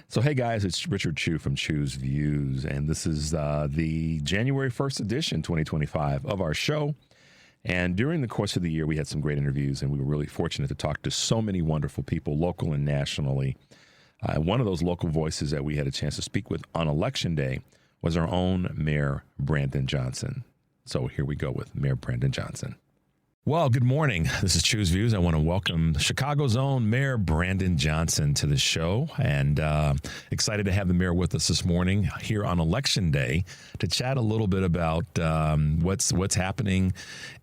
So, hey guys, it's Richard Chu from Chu's Views, and this is the January 1st edition, 2025, of our show. And during the course of the year, we had some great interviews, and we were really fortunate to talk to so many wonderful people, local and nationally. One of those local voices that we had a chance to speak with on Election Day was our own Mayor Brandon Johnson. So here we go with Mayor Brandon Johnson. Well, good morning. This is Chu's Views. I want to welcome Chicago's own Mayor Brandon Johnson to the show, and excited to have the mayor with us this morning here on Election Day to chat a little bit about what's happening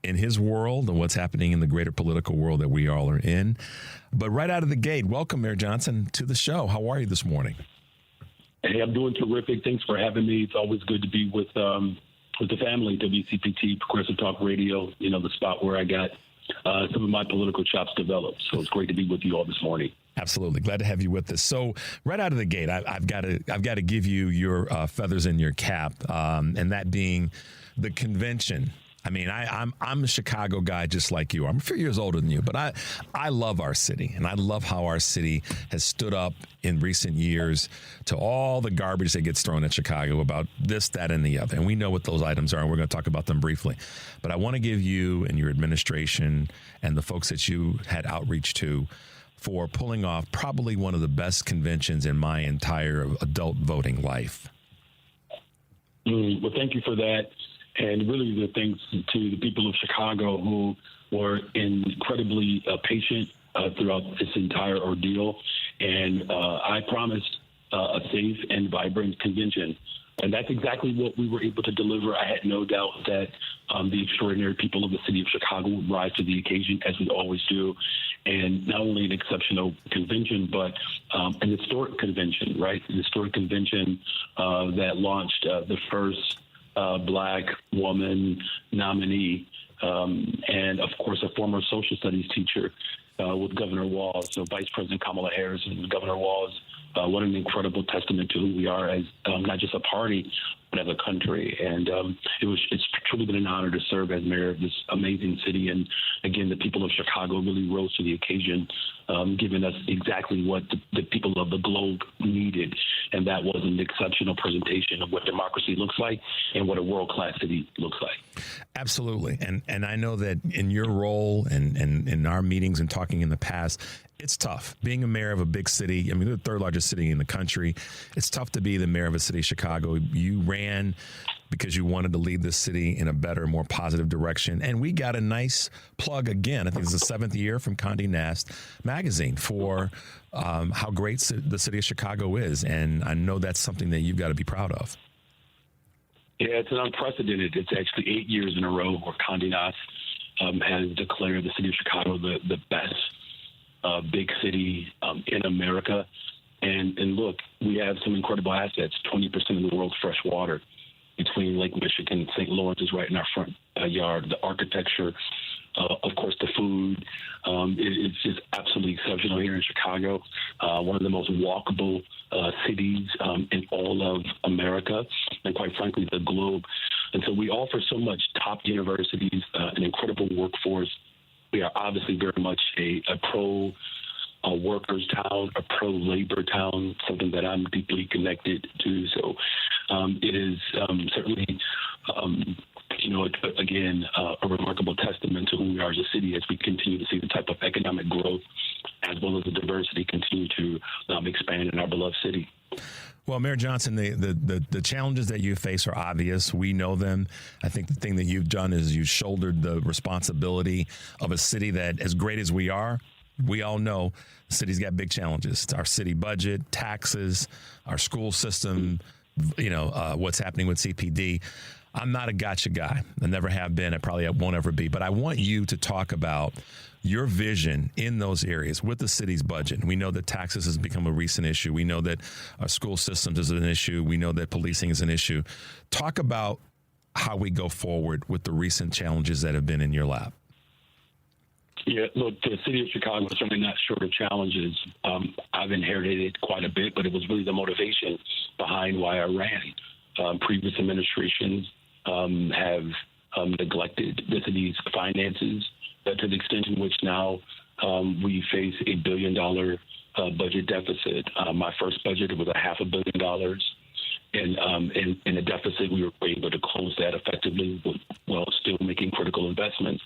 in his world and what's happening in the greater political world that we all are in. But right out of the gate, welcome, Mayor Johnson, to the show. How are you this morning? Hey, I'm doing terrific. Thanks for having me. It's always good to be with the family, WCPT, Progressive Talk Radio, the spot where I got some of my political chops developed. So it's great to be with you all this morning. Absolutely. Glad to have you with us. So right out of the gate, I've got to give you your feathers in your cap, and that being the convention. I mean, I'm a Chicago guy just like you. I'm a few years older than you, but I love our city, and I love how our city has stood up in recent years to all the garbage that gets thrown at Chicago about this, that, and the other. And we know what those items are, and we're going to talk about them briefly. But I want to give you and your administration and the folks that you had outreach to for pulling off probably one of the best conventions in my entire adult voting life. Well, thank you for that. And really the thanks to the people of Chicago who were incredibly patient throughout this entire ordeal. And I promised a safe and vibrant convention. And that's exactly what we were able to deliver. I had no doubt that the extraordinary people of the city of Chicago would rise to the occasion, as we always do. And not only an exceptional convention, but an historic convention, right? An historic convention that launched the first Black woman nominee, and of course a former social studies teacher with Governor Walz. So Vice President Kamala Harris and Governor Walz. What an incredible testament to who we are as not just a party, but as a country. And it's truly been an honor to serve as mayor of this amazing city. And again, the people of Chicago really rose to the occasion, giving us exactly what the people of the globe needed. And that was an exceptional presentation of what democracy looks like and what a world-class city looks like. Absolutely. And I know that in your role and in our meetings and talking in the past, it's tough. Being a mayor of a big city, I mean, the third largest city in the country, it's tough to be the mayor of a city, Chicago. You ran because you wanted to lead this city in a better, more positive direction. And we got a nice plug again. I think it's the 7th year from Condé Nast magazine for how great the city of Chicago is. And I know that's something that you've got to be proud of. Yeah, it's an unprecedented. It's actually 8 years in a row where Condé Nast has declared the city of Chicago the best big city in America. And look, we have some incredible assets, 20% of the world's fresh water between Lake Michigan. St. Lawrence is right in our front yard. The architecture, of course, the food. It's just absolutely exceptional here in Chicago. One of the most walkable cities in all of America, and quite frankly, the globe. And so we offer so much: top universities, an incredible workforce. We are obviously very much a pro-workers town, a pro-labor town, something that I'm deeply connected to. So it is certainly, again, a remarkable testament to who we are as a city as we continue to see the type of economic growth as well as the diversity continue to expand in our beloved city. Well, Mayor Johnson, the challenges that you face are obvious. We know them. I think the thing that you've done is you've shouldered the responsibility of a city that, as great as we are, we all know the city's got big challenges. It's our city budget, taxes, our school system, what's happening with CPD. I'm not a gotcha guy. I never have been. I probably won't ever be. But I want you to talk about your vision in those areas with the city's budget. We know that taxes has become a recent issue. We know that our school systems is an issue. We know that policing is an issue. Talk about how we go forward with the recent challenges that have been in your lap. Yeah, look, the city of Chicago is certainly not short of challenges. I've inherited it quite a bit, but it was really the motivation behind why I ran. Previous administrations have neglected the city's finances to the extent in which now we face $1 billion budget deficit. My first budget, it was $500 million. And in a deficit, we were able to close that effectively while still making critical investments.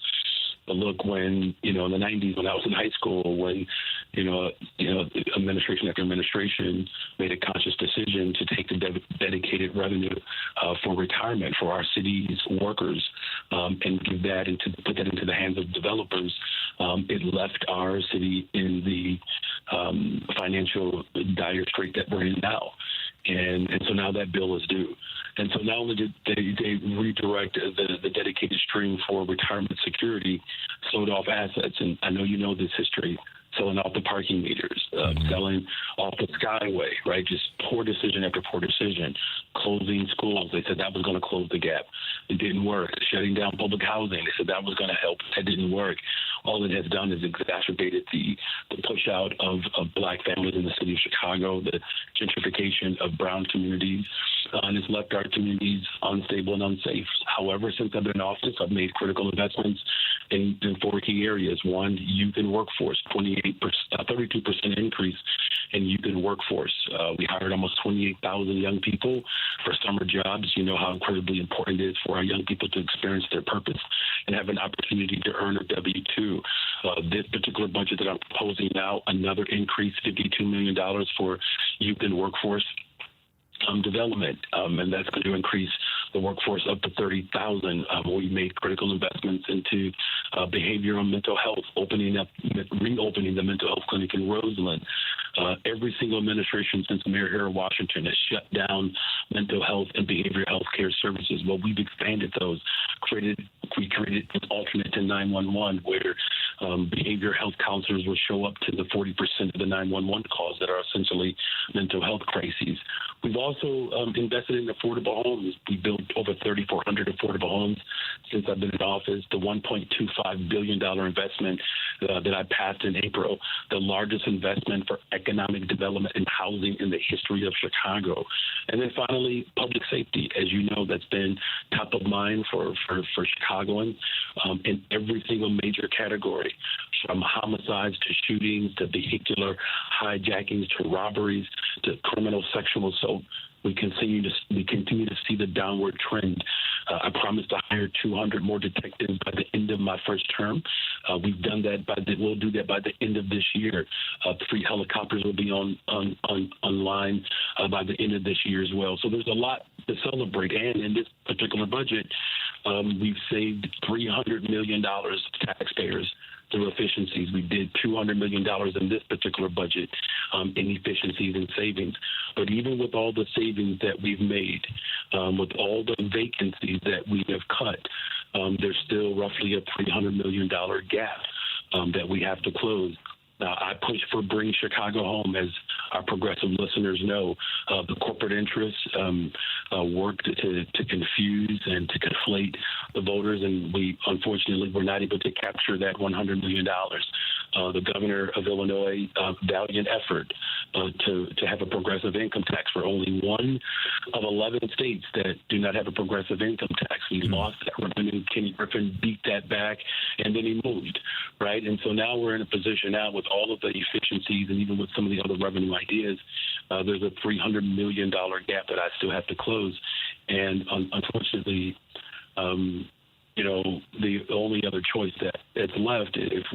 But look, when, in the 90s, when I was in high school, when, administration after administration made a conscious decision to take the dedicated revenue for retirement for our city's workers and give that put that into the hands of developers, it left our city in the financial dire strait that we're in now. And so now that bill is due. And so not only did they redirect the dedicated stream for retirement security, sold off assets, and I know you know this history, selling off the parking meters, selling off the Skyway, right? Just poor decision after poor decision. Closing schools, they said that was going to close the gap. It didn't work. Shutting down public housing, they said that was going to help. That didn't work. All it has done is exacerbated the push out of black families in the city of Chicago, the gentrification of brown communities, and it's left our communities unstable and unsafe. However, since I've been in office, I've made critical investments in 4 key areas. One, youth and workforce, 32% increase in youth and workforce. We hired almost 28,000 young people for summer jobs. You know how incredibly important it is for our young people to experience their purpose and have an opportunity to earn a W-2. This particular budget that I'm proposing now, another increase, $52 million for youth and workforce development, and that's going to increase the workforce up to 30,000. We made critical investments into behavioral and mental health, reopening the mental health clinic in Roseland. Every single administration since Mayor here in Washington has shut down mental health and behavioral health care services. Well, we've expanded those. We created an alternate to 911 where behavioral health counselors will show up to the 40% of the 911 calls that are essentially mental health crises. We've also invested in affordable homes. We built over 3,400 affordable homes since I've been in office. The $1.25 billion investment that I passed in April, the largest investment for economic development and housing in the history of Chicago. And then finally, public safety. As you know, that's been top of mind for Chicagoans in every single major category, from homicides to shootings to vehicular hijackings to robberies to criminal sexual assault. We continue to see the downward trend. I promised to hire 200 more detectives by the end of my first term. We've done that. We'll do that by the end of this year. 3 helicopters will be online by the end of this year as well. So there's a lot to celebrate. And in this particular budget, we've saved $300 million to taxpayers through efficiencies. We did $200 million in this particular budget in efficiencies and savings. But even with all the savings that we've made, with all the vacancies that we have cut, there's still roughly a $300 million gap that we have to close. Now, I push for Bring Chicago Home, as our progressive listeners know. The corporate interests worked to confuse and to conflate the voters, and we unfortunately were not able to capture that $100 million. The governor of Illinois, valiant effort to have a progressive income tax for only one of 11 states that do not have a progressive income tax. We lost that revenue. Kenny Griffin beat that back, and then he moved, right? And so now we're in a position now with all of the efficiencies and even with some of the other revenue ideas, there's a $300 million gap that I still have to close. And unfortunately, the only other choice that's left, if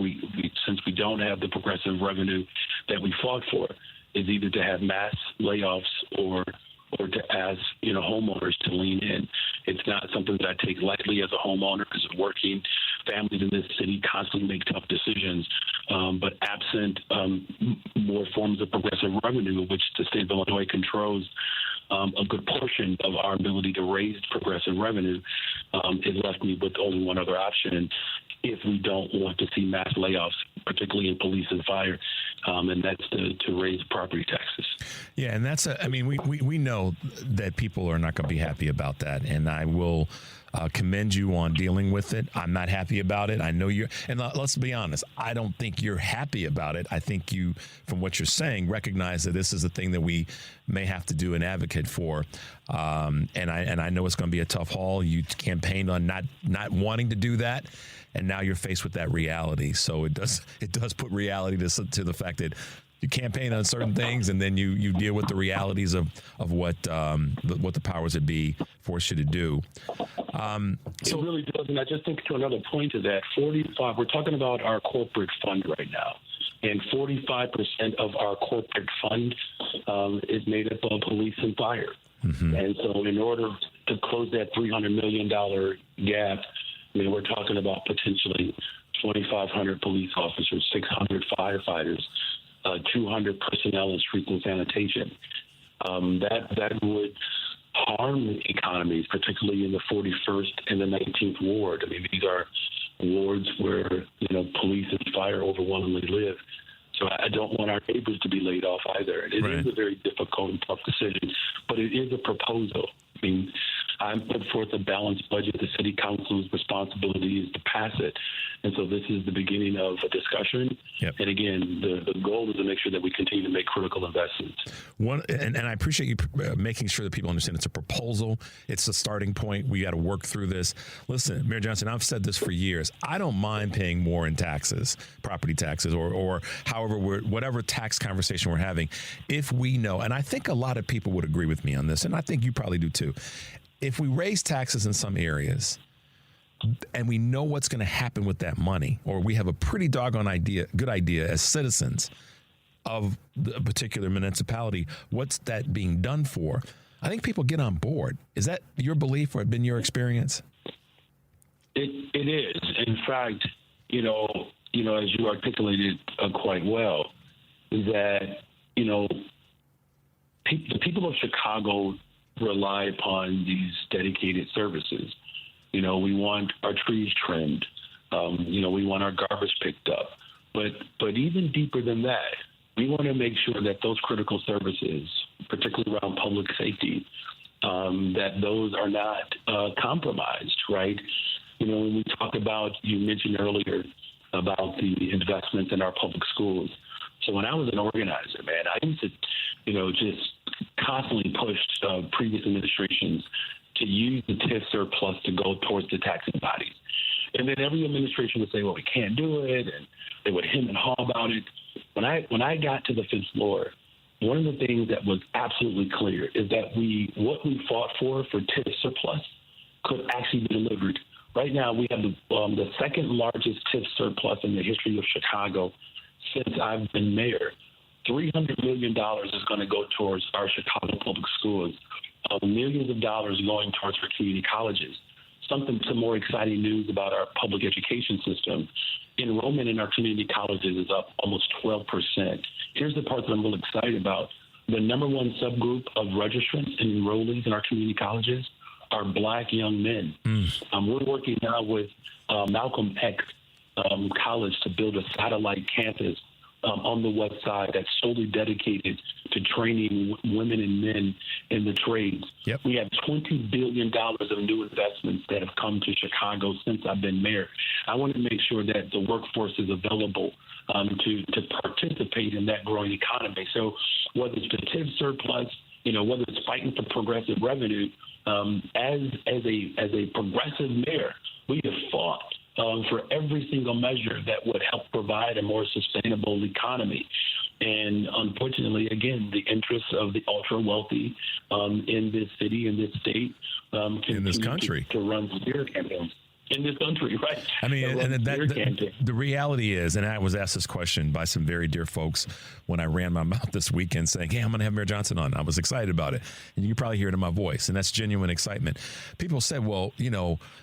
since we don't have the progressive revenue that we fought for, is either to have mass layoffs or to ask homeowners to lean in. It's not something that I take lightly as a homeowner, because working families in this city constantly make tough decisions. But absent more forms of progressive revenue, which the state of Illinois controls a good portion of our ability to raise progressive revenue, it left me with only one other option if we don't want to see mass layoffs, particularly in police and fire, and that's to raise property taxes. Yeah, and that's we know that people are not going to be happy about that, and I will commend you on dealing with it. I'm not happy about it. I know you're, and let's be honest, I don't think you're happy about it. I think you, from what you're saying, recognize that this is a thing that we may have to do an advocate for. And I know it's going to be a tough haul. You campaigned on not wanting to do that, and now you're faced with that reality. So it does put reality to the fact that you campaign on certain things, and then you deal with the realities of what the powers that be force you to do. It really does, and I just think to another point of that, 45. We're talking about our corporate fund right now, and 45% of our corporate fund is made up of police and fire. Mm-hmm. And so, in order to close that $300 million gap, I mean, we're talking about potentially 2,500 police officers, 600 firefighters, 200 personnel in streets and sanitation. That would harm economies, particularly in the 41st and the 19th ward. I mean, these are wards where police and fire overwhelmingly live. So I don't want our neighbors to be laid off either. It is a very difficult and tough decision, but it is a proposal. I mean, I put forth a balanced budget. The city council's responsibility is to pass it. And so this is the beginning of a discussion. Yep. And again, the goal is to make sure that we continue to make critical investments. And I appreciate you making sure that people understand it's a proposal. It's a starting point. We got to work through this. Listen, Mayor Johnson, I've said this for years. I don't mind paying more in taxes, property taxes, or however, whatever tax conversation we're having, if we know, and I think a lot of people would agree with me on this, and I think you probably do too. If we raise taxes in some areas, and we know what's going to happen with that money, or we have a pretty doggone good idea as citizens of the particular municipality, what's that being done for? I think people get on board. Is that your belief or been your experience? It is. In fact, as you articulated quite well, is that, the people of Chicago rely upon these dedicated services. We want our trees trimmed. We want our garbage picked up. But even deeper than that, we want to make sure that those critical services, particularly around public safety, that those are not compromised, right? When we talk about, you mentioned earlier about the investments in our public schools. So when I was an organizer, man, I used to, just constantly push previous administrations to use the TIF surplus to go towards the taxing bodies. And then every administration would say, well, we can't do it, and they would hem and haw about it. When I got to the fifth floor, one of the things that was absolutely clear is that what we fought for TIF surplus could actually be delivered. Right now, we have the second largest TIF surplus in the history of Chicago since I've been mayor. $300 million is going to go towards our Chicago public schools. Millions of dollars going towards our community colleges. Some more exciting news about our public education system. Enrollment in our community colleges is up almost 12%. Here's the part that I'm really excited about. The number one subgroup of registrants and enrollees in our community colleges are Black young men. We're working now with Malcolm X College to build a satellite campus on the west side that's solely dedicated to training women and men in the trades. Yep. We have $20 billion of new investments that have come to Chicago since I've been mayor. I want to make sure that the workforce is available to participate in that growing economy. So whether it's the TIF surplus, whether it's fighting for progressive revenue, as a progressive mayor, we have fought for every single measure that would help provide a more sustainable economy. And unfortunately, again, the interests of the ultra wealthy in this city, in this state, in this country, to run smear campaigns. In this country, right? I mean, the reality is, and I was asked this question by some very dear folks when I ran my mouth this weekend saying, hey, I'm going to have Mayor Johnson on. I was excited about it. And you can probably hear it in my voice. And that's genuine excitement. People said, well,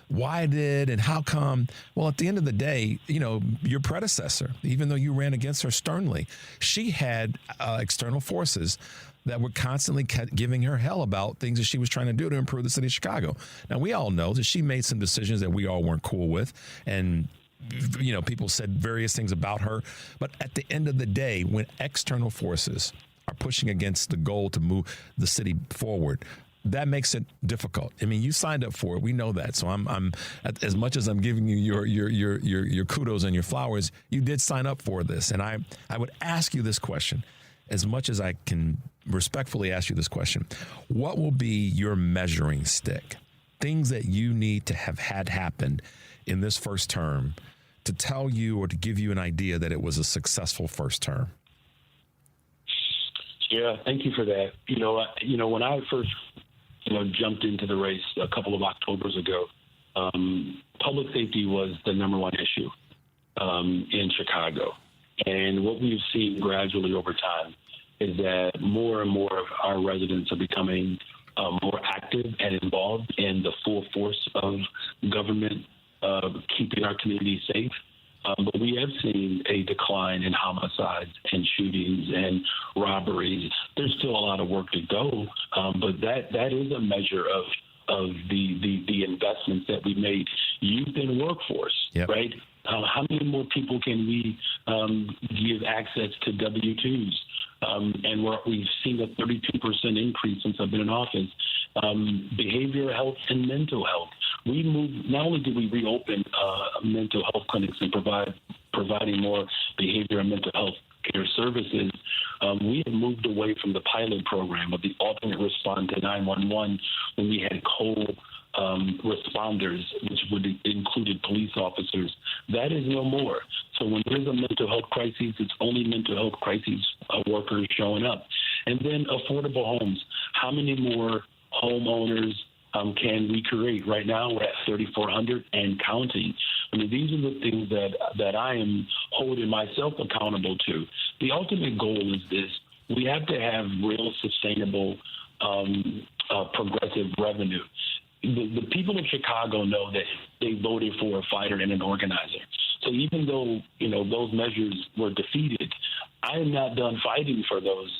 why did and how come? Well, at the end of the day, your predecessor, even though you ran against her sternly, she had external forces that were constantly giving her hell about things that she was trying to do to improve the city of Chicago. Now, we all know that she made some decisions that we all weren't cool with. And, people said various things about her. But at the end of the day, when external forces are pushing against the goal to move the city forward, that makes it difficult. I mean, you signed up for it. We know that. So I'm as much as I'm giving you your kudos and your flowers, you did sign up for this. And I would ask you this question. As much as I can respectfully ask you this question, what will be your measuring stick? Things that you need to have had happened in this first term to tell you or to give you an idea that it was a successful first term? Yeah, thank you for that. When I first, jumped into the race a couple of Octobers ago, public safety was the number one issue in Chicago. And what we've seen gradually over time is that more and more of our residents are becoming more active and involved in the full force of government keeping our community safe. But we have seen a decline in homicides and shootings and robberies. There's still a lot of work to go, but that is a measure of the investments that we made. Youth and workforce, yep. Right? How many more people can we give access to W-2s? And we've seen a 32% increase since I've been in office. Behavioral health and mental health. We moved. Not only did we reopen mental health clinics and providing more behavioral and mental health care services, we have moved away from the pilot program of the alternate response to 911 when we had responders, which would included police officers. That is no more. So when there's a mental health crisis, it's only mental health crisis workers showing up. And then affordable homes. How many more homeowners can we create? Right now, we're at 3,400 and counting. I mean, these are the things that I am holding myself accountable to. The ultimate goal is this. We have to have real, sustainable, progressive revenue. The people of Chicago know that they voted for a fighter and an organizer. So even though, those measures were defeated, I am not done fighting for those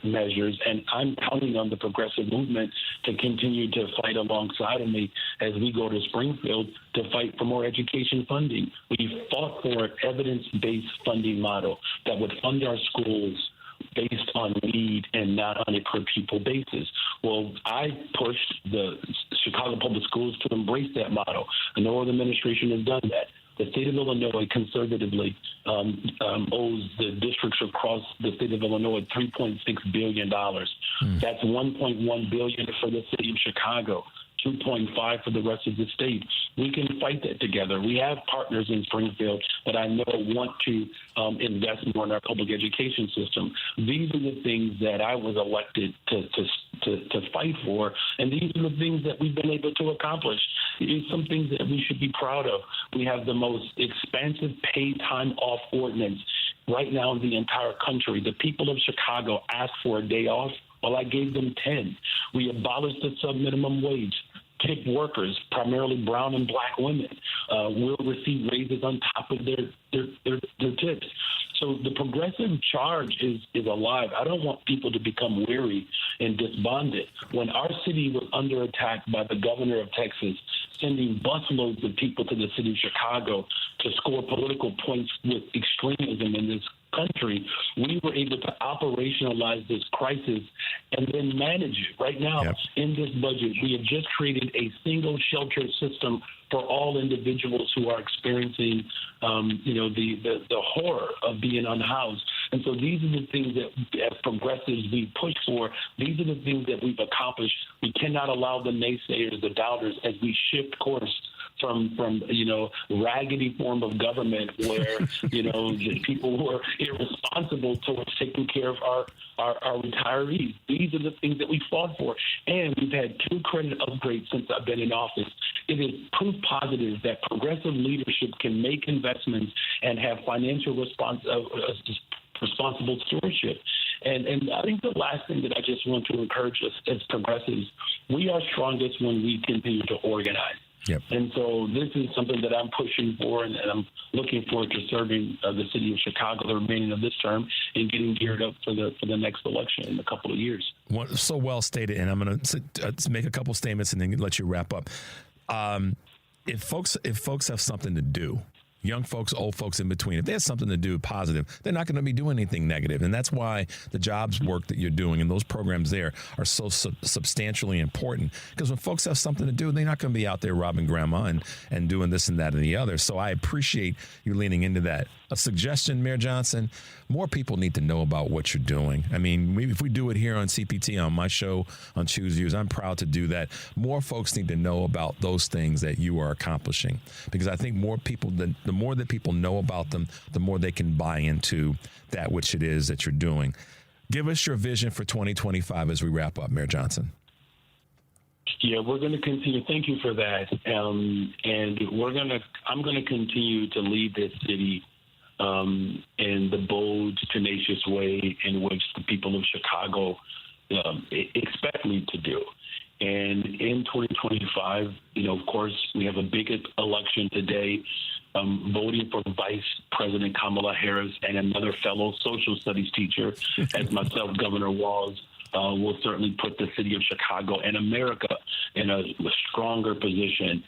measures, and I'm counting on the progressive movement to continue to fight alongside of me as we go to Springfield to fight for more education funding. We fought for an evidence-based funding model that would fund our schools based on need and not on a per-pupil basis. Well, I pushed the Chicago Public Schools to embrace that model, and no other administration has done that. The state of Illinois conservatively owes the districts across the state of Illinois $3.6 billion. That's $1.1 billion for the city of Chicago, 2.5 for the rest of the state. We can fight that together. We have partners in Springfield that I know want to invest more in our public education system. These are the things that I was elected to fight for, and these are the things that we've been able to accomplish. It's some things that we should be proud of. We have the most expansive paid time off ordinance right now in the entire country. The people of Chicago asked for a day off. Well, I gave them 10. We abolished the sub-minimum wage. Tip workers, primarily brown and black women, will receive raises on top of their tips. So the progressive charge is alive. I don't want people to become weary and despondent. When our city was under attack by the governor of Texas, sending busloads of people to the city of Chicago to score political points with extremism in this country, we were able to operationalize this crisis and then manage it. Right now, in this budget, we have just created a single shelter system for all individuals who are experiencing, the horror of being unhoused. And so these are the things that, as progressives, we push for. These are the things that we've accomplished. We cannot allow the naysayers, the doubters, as we shift course from raggedy form of government where, the people who are irresponsible towards taking care of our retirees. These are the things that we fought for. And we've had 2 credit upgrades since I've been in office. It is proof positive that progressive leadership can make investments and have financial responsible stewardship. And I think the last thing that I just want to encourage us as progressives, we are strongest when we continue to organize. Yep. And so this is something that I'm pushing for, and I'm looking forward to serving the city of Chicago the remaining of this term and getting geared up for the next election in a couple of years. So well stated, and I'm going to make a couple statements and then let you wrap up. If folks have something to do, young folks, old folks in between, if there's something to do positive, they're not going to be doing anything negative. And that's why the jobs work that you're doing and those programs there are so substantially important. Because when folks have something to do, they're not going to be out there robbing grandma and doing this and that and the other. So I appreciate you leaning into that. A suggestion, Mayor Johnson, more people need to know about what you're doing. I mean, if we do it here on CPT, on my show, on Choose Views, I'm proud to do that. More folks need to know about those things that you are accomplishing. Because I think more people, the more that people know about them, the more they can buy into that which it is that you're doing. Give us your vision for 2025 as we wrap up, Mayor Johnson. Yeah, we're going to continue. Thank you for that. And I'm going to continue to lead this city in the bold, tenacious way in which the people of Chicago expect me to do. And in 2025, of course, we have a big election today. Voting for Vice President Kamala Harris and another fellow social studies teacher, as myself, Governor Walz, will certainly put the city of Chicago and America in a stronger position.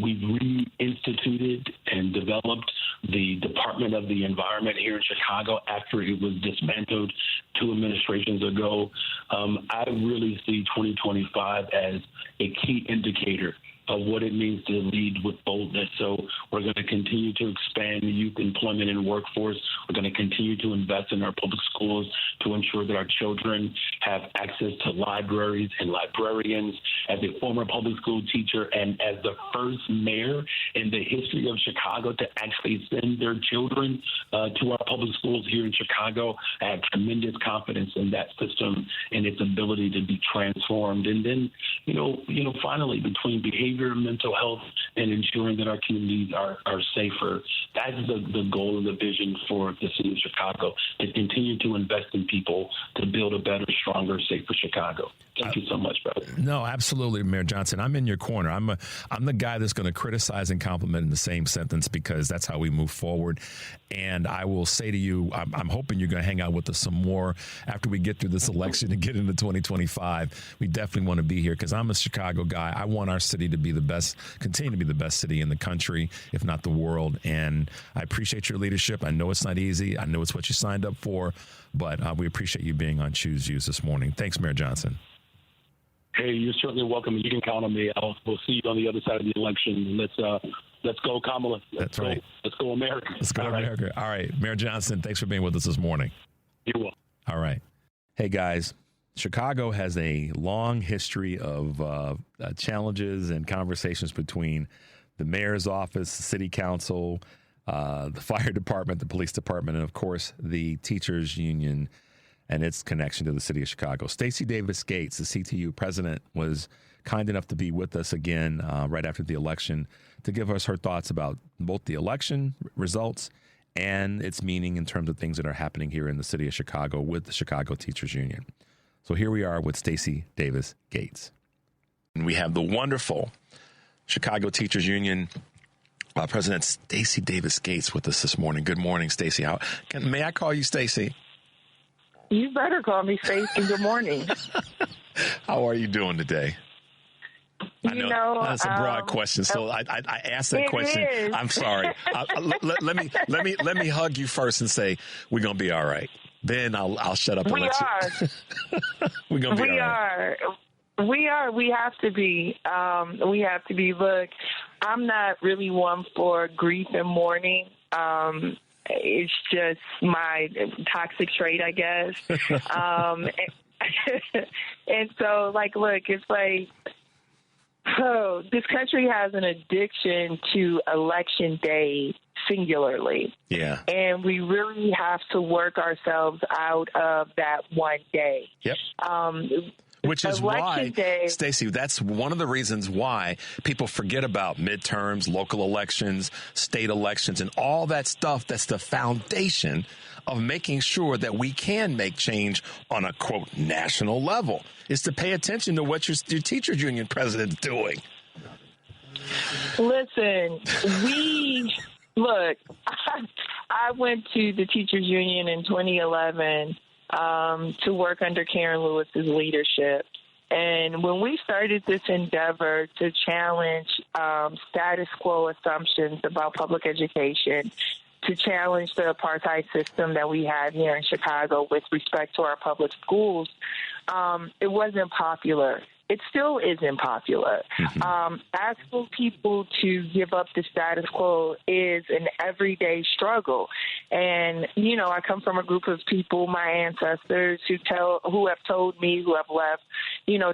We've reinstituted and developed the Department of the Environment here in Chicago after it was dismantled 2 administrations ago. I really see 2025 as a key indicator of what it means to lead with boldness. So we're going to continue to expand youth employment and workforce. We're going to continue to invest in our public schools to ensure that our children have access to libraries and librarians. As a former public school teacher and as the first mayor in the history of Chicago to actually send their children to our public schools here in Chicago, I have tremendous confidence in that system and its ability to be transformed. And then, finally, between behavior and mental health and ensuring that our communities are safer, that's the goal and the vision for the city of Chicago, to continue to invest in people to build a better, stronger, safer Chicago. Thank you so much, brother. No, absolutely, Mayor Johnson. I'm in your corner. I'm the guy that's going to criticize and compliment in the same sentence because that's how we move forward. And I will say to you, I'm hoping you're going to hang out with us some more after we get through this election and get into 2025. We definitely want to be here because I'm a Chicago guy. I want our city to be the best, continue to be the best city in the country, if not the world. And I appreciate your leadership. I know it's not easy. I know it's what you signed up for, but we appreciate you being on Choose Views this morning. Thanks, Mayor Johnson. Hey, you're certainly welcome. You can count on me. We'll see you on the other side of the election. Let's go, Kamala. That's right. Let's go, America. Let's go, America. All right. Mayor Johnson, thanks for being with us this morning. You're welcome. All right. Hey, guys. Chicago has a long history of challenges and conversations between the mayor's office, the city council, the fire department, the police department, and, of course, the teachers union and its connection to the city of Chicago. Stacy Davis Gates, the CTU president, was kind enough to be with us again right after the election to give us her thoughts about both the election results and its meaning in terms of things that are happening here in the city of Chicago with the Chicago Teachers Union. So here we are with Stacy Davis Gates. And we have the wonderful Chicago Teachers Union President Stacy Davis Gates with us this morning. Good morning, Stacy. May I call you Stacy? You better call me Stacy. Good morning. How are you doing today? I know that's a broad question, so I asked that question. Is. I'm sorry. Let me hug you first and say we're gonna be all right. Then I'll shut up and let you. We're gonna be all right. We are. We have to be. We have to be. Look, I'm not really one for grief and mourning. It's just my toxic trait, I guess. And so, look, it's like, this country has an addiction to election day singularly. Yeah. And we really have to work ourselves out of that one day. Yep. Which is why, Stacy, that's one of the reasons why people forget about midterms, local elections, state elections, and all that stuff that's the foundation of making sure that we can make change on a, quote, national level, is to pay attention to what your teachers union president is doing. Listen, I went to the teachers union in 2011 to work under Karen Lewis's leadership. And when we started this endeavor to challenge status quo assumptions about public education, to challenge the apartheid system that we had here in Chicago with respect to our public schools, it wasn't popular. It still isn't popular. Mm-hmm. Asking people to give up the status quo is an everyday struggle. And, I come from a group of people, my ancestors, who have told me, who have left,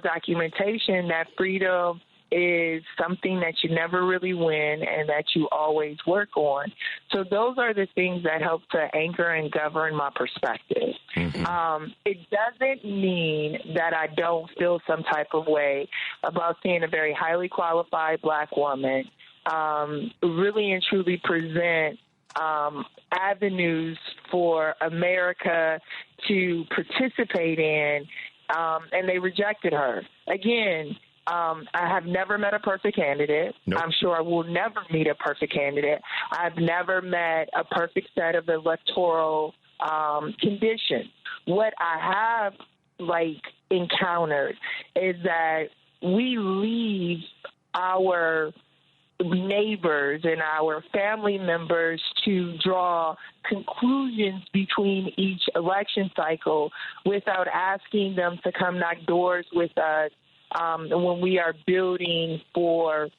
documentation that freedom is something that you never really win and that you always work on. So those are the things that help to anchor and govern my perspective. It doesn't mean that I don't feel some type of way about seeing a very highly qualified Black woman really and truly present avenues for America to participate in, and they rejected her. Again, I have never met a perfect candidate. Nope. I'm sure I will never meet a perfect candidate. I've never met a perfect set of electoral conditions. What I have, encountered is that we leave our neighbors and our family members to draw conclusions between each election cycle without asking them to come knock doors with us when we are building for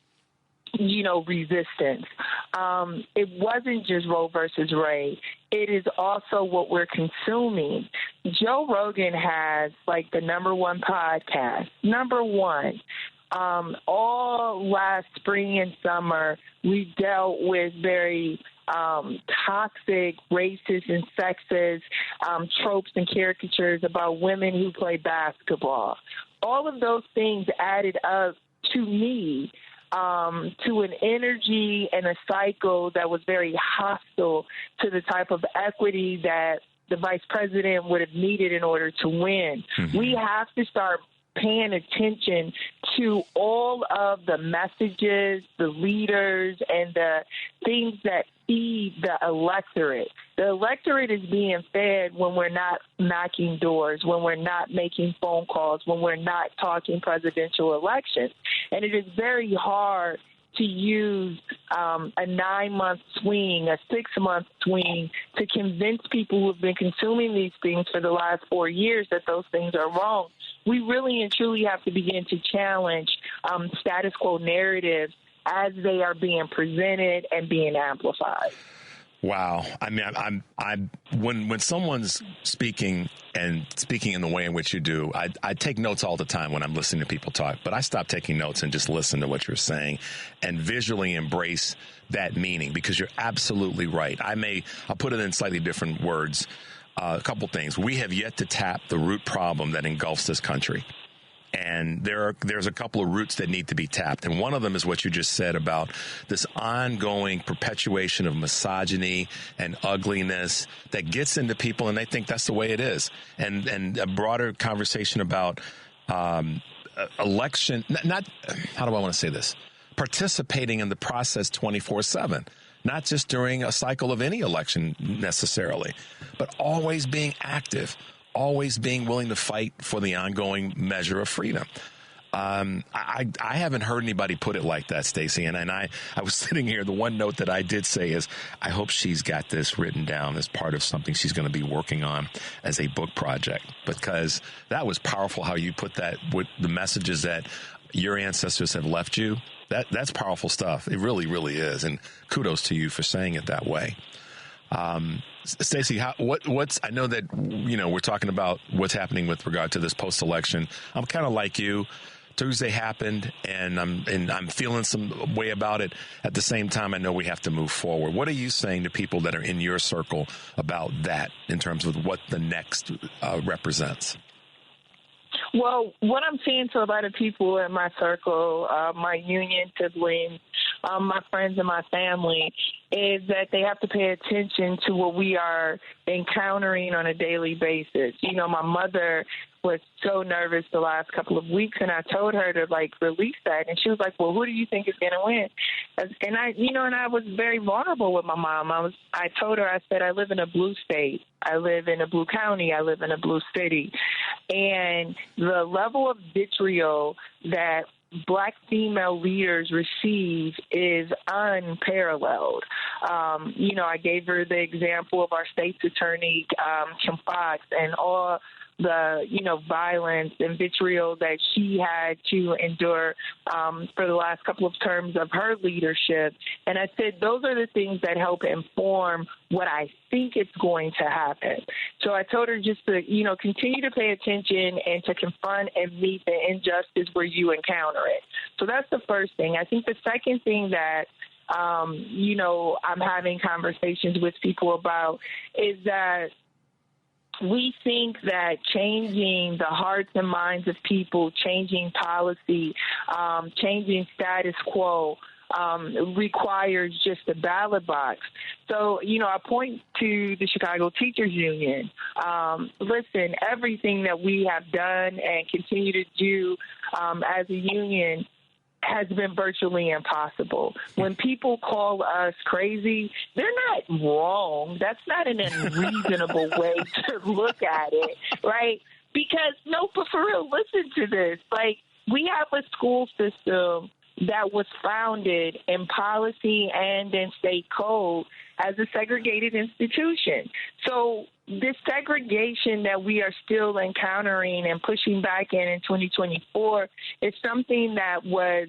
resistance. It wasn't just Roe versus Ray. It is also what we're consuming. Joe Rogan has the number one podcast, number one. All last spring and summer, we dealt with very toxic, racist, and sexist tropes and caricatures about women who play basketball. All of those things added up to me to an energy and a cycle that was very hostile to the type of equity that the vice president would have needed in order to win. We have to start paying attention to all of the messages, the leaders, and the things that feed the electorate. The electorate is being fed when we're not knocking doors, when we're not making phone calls, when we're not talking presidential elections. And it is very hard to use a 9-month swing, a 6-month swing to convince people who have been consuming these things for the last 4 years that those things are wrong. We really and truly have to begin to challenge status quo narratives as they are being presented and being amplified. Wow. I mean, when someone's speaking in the way in which you do, I take notes all the time when I'm listening to people talk, but I stop taking notes and just listen to what you're saying and visually embrace that meaning, because you're absolutely right. I'll put it in slightly different words. A couple things. We have yet to tap the root problem that engulfs this country. And there's a couple of roots that need to be tapped. And one of them is what you just said about this ongoing perpetuation of misogyny and ugliness that gets into people, and they think that's the way it is. And a broader conversation about election, not how do I want to say this? Participating in the process 24/7. Not just during a cycle of any election necessarily, but always being active, always being willing to fight for the ongoing measure of freedom. I haven't heard anybody put it like that, Stacy. And I was sitting here. The one note that I did say is, I hope she's got this written down as part of something she's going to be working on as a book project, because that was powerful how you put that with the messages that your ancestors have left you. That's powerful stuff. It really, really is. And kudos to you for saying it that way. Stacy, what's I know that, we're talking about what's happening with regard to this post-election. I'm kind of like you. Tuesday happened, and I'm feeling some way about it. At the same time, I know we have to move forward. What are you saying to people that are in your circle about that in terms of what the next represents? Well, what I'm saying to a lot of people in my circle, my union siblings, my friends and my family, is that they have to pay attention to what we are encountering on a daily basis. My mother was so nervous the last couple of weeks, and I told her to release that, and she was like, well, who do you think is going to win? And I was very vulnerable with my mom. I told her, I said, I live in a blue state. I live in a blue county. I live in a blue city. And the level of vitriol that Black female leaders receive is unparalleled. I gave her the example of our state's attorney, Kim Foxx, and all the, violence and vitriol that she had to endure for the last couple of terms of her leadership. And I said, those are the things that help inform what I think it's going to happen. So I told her just to, continue to pay attention and to confront and meet the injustice where you encounter it. So that's the first thing. I think the second thing that I'm having conversations with people about is that we think that changing the hearts and minds of people, changing policy, changing status quo requires just a ballot box. So, I point to the Chicago Teachers Union. Listen, everything that we have done and continue to do as a union has been virtually impossible. When people call us crazy, they're not wrong. That's not an unreasonable way to look at it, right? Because, no, but for real, listen to this. Like, we have a school system that was founded in policy and in state code as a segregated institution. So this segregation that we are still encountering and pushing back in 2024 is something that was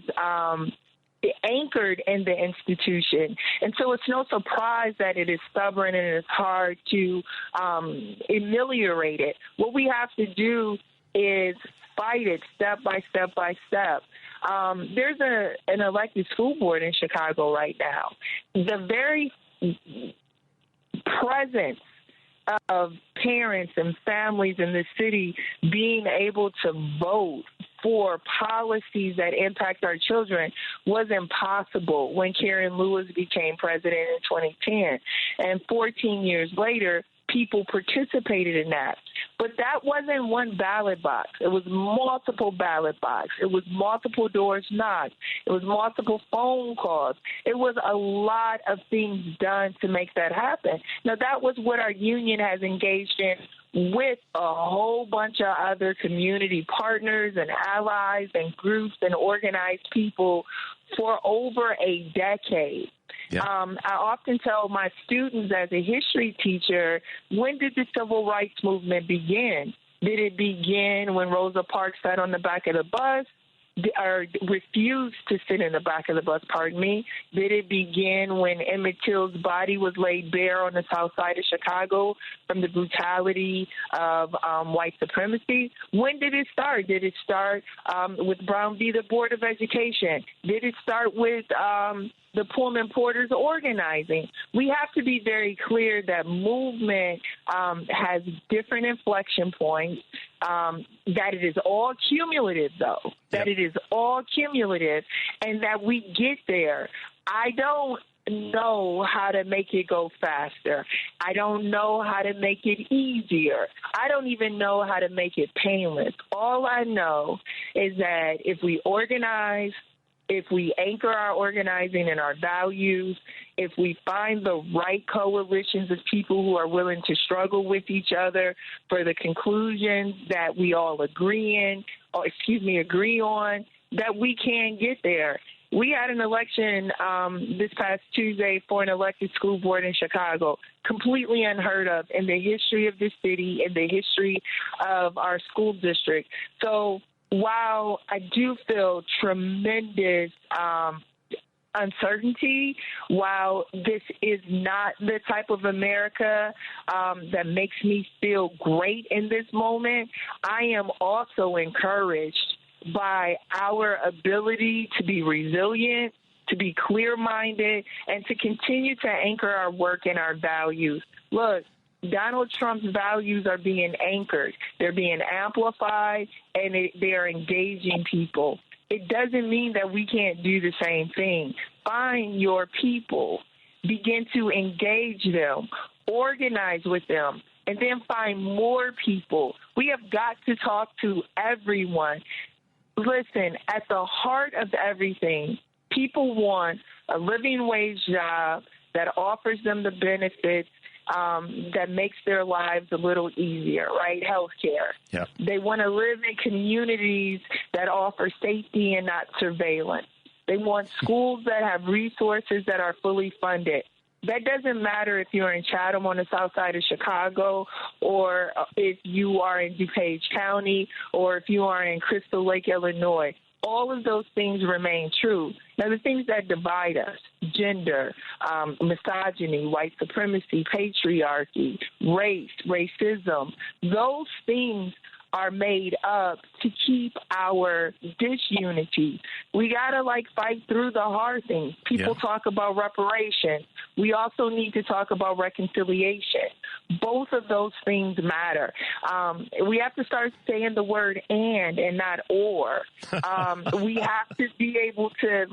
anchored in the institution. And so it's no surprise that it is stubborn and it is hard to ameliorate it. What we have to do is fight it step by step by step. There's an elected school board in Chicago right now. The very presence of parents and families in the city being able to vote for policies that impact our children was impossible when Karen Lewis became president in 2010. And 14 years later, people participated in that. But that wasn't one ballot box. It was multiple ballot boxes. It was multiple doors knocked. It was multiple phone calls. It was a lot of things done to make that happen. Now, that was what our union has engaged in with a whole bunch of other community partners and allies and groups and organized people for over a decade. Yeah. I often tell my students as a history teacher, when did the civil rights movement begin? Did it begin when Rosa Parks sat on the back of the bus? Or refused to sit in the back of the bus, pardon me? Did it begin when Emmett Till's body was laid bare on the south side of Chicago from the brutality of white supremacy? When did it start? Did it start with Brown v. the Board of Education? Did it start with the Pullman Porters organizing? We have to be very clear that movement has different inflection points, that it is all cumulative, though, that it is all cumulative, and that we get there. I don't know how to make it go faster. I don't know how to make it easier. I don't even know how to make it painless. All I know is that if we organize, if we anchor our organizing and our values, if we find the right coalitions of people who are willing to struggle with each other for the conclusions that we all agree on, that we can get there. We had an election this past Tuesday for an elected school board in Chicago, completely unheard of in the history of the city, in the history of our school district. So while I do feel tremendous uncertainty, while this is not the type of America that makes me feel great in this moment, I am also encouraged by our ability to be resilient, to be clear-minded, and to continue to anchor our work and our values. Look, Donald Trump's values are being anchored. They're being amplified, and they are engaging people. It doesn't mean that we can't do the same thing. Find your people. Begin to engage them. Organize with them. And then find more people. We have got to talk to everyone. Listen, at the heart of everything, people want a living wage job that offers them the benefits that makes their lives a little easier, right? Healthcare. Yep. They want to live in communities that offer safety and not surveillance. They want schools that have resources that are fully funded. That doesn't matter if you're in Chatham on the south side of Chicago, or if you are in DuPage County, or if you are in Crystal Lake, Illinois. All of those things remain true. Now, the things that divide us, gender, misogyny, white supremacy, patriarchy, race, racism, those things are made up to keep our disunity. We got to, fight through the hard things. People talk about reparations. We also need to talk about reconciliation. Both of those things matter. We have to start saying the word and not or. We have to be able to,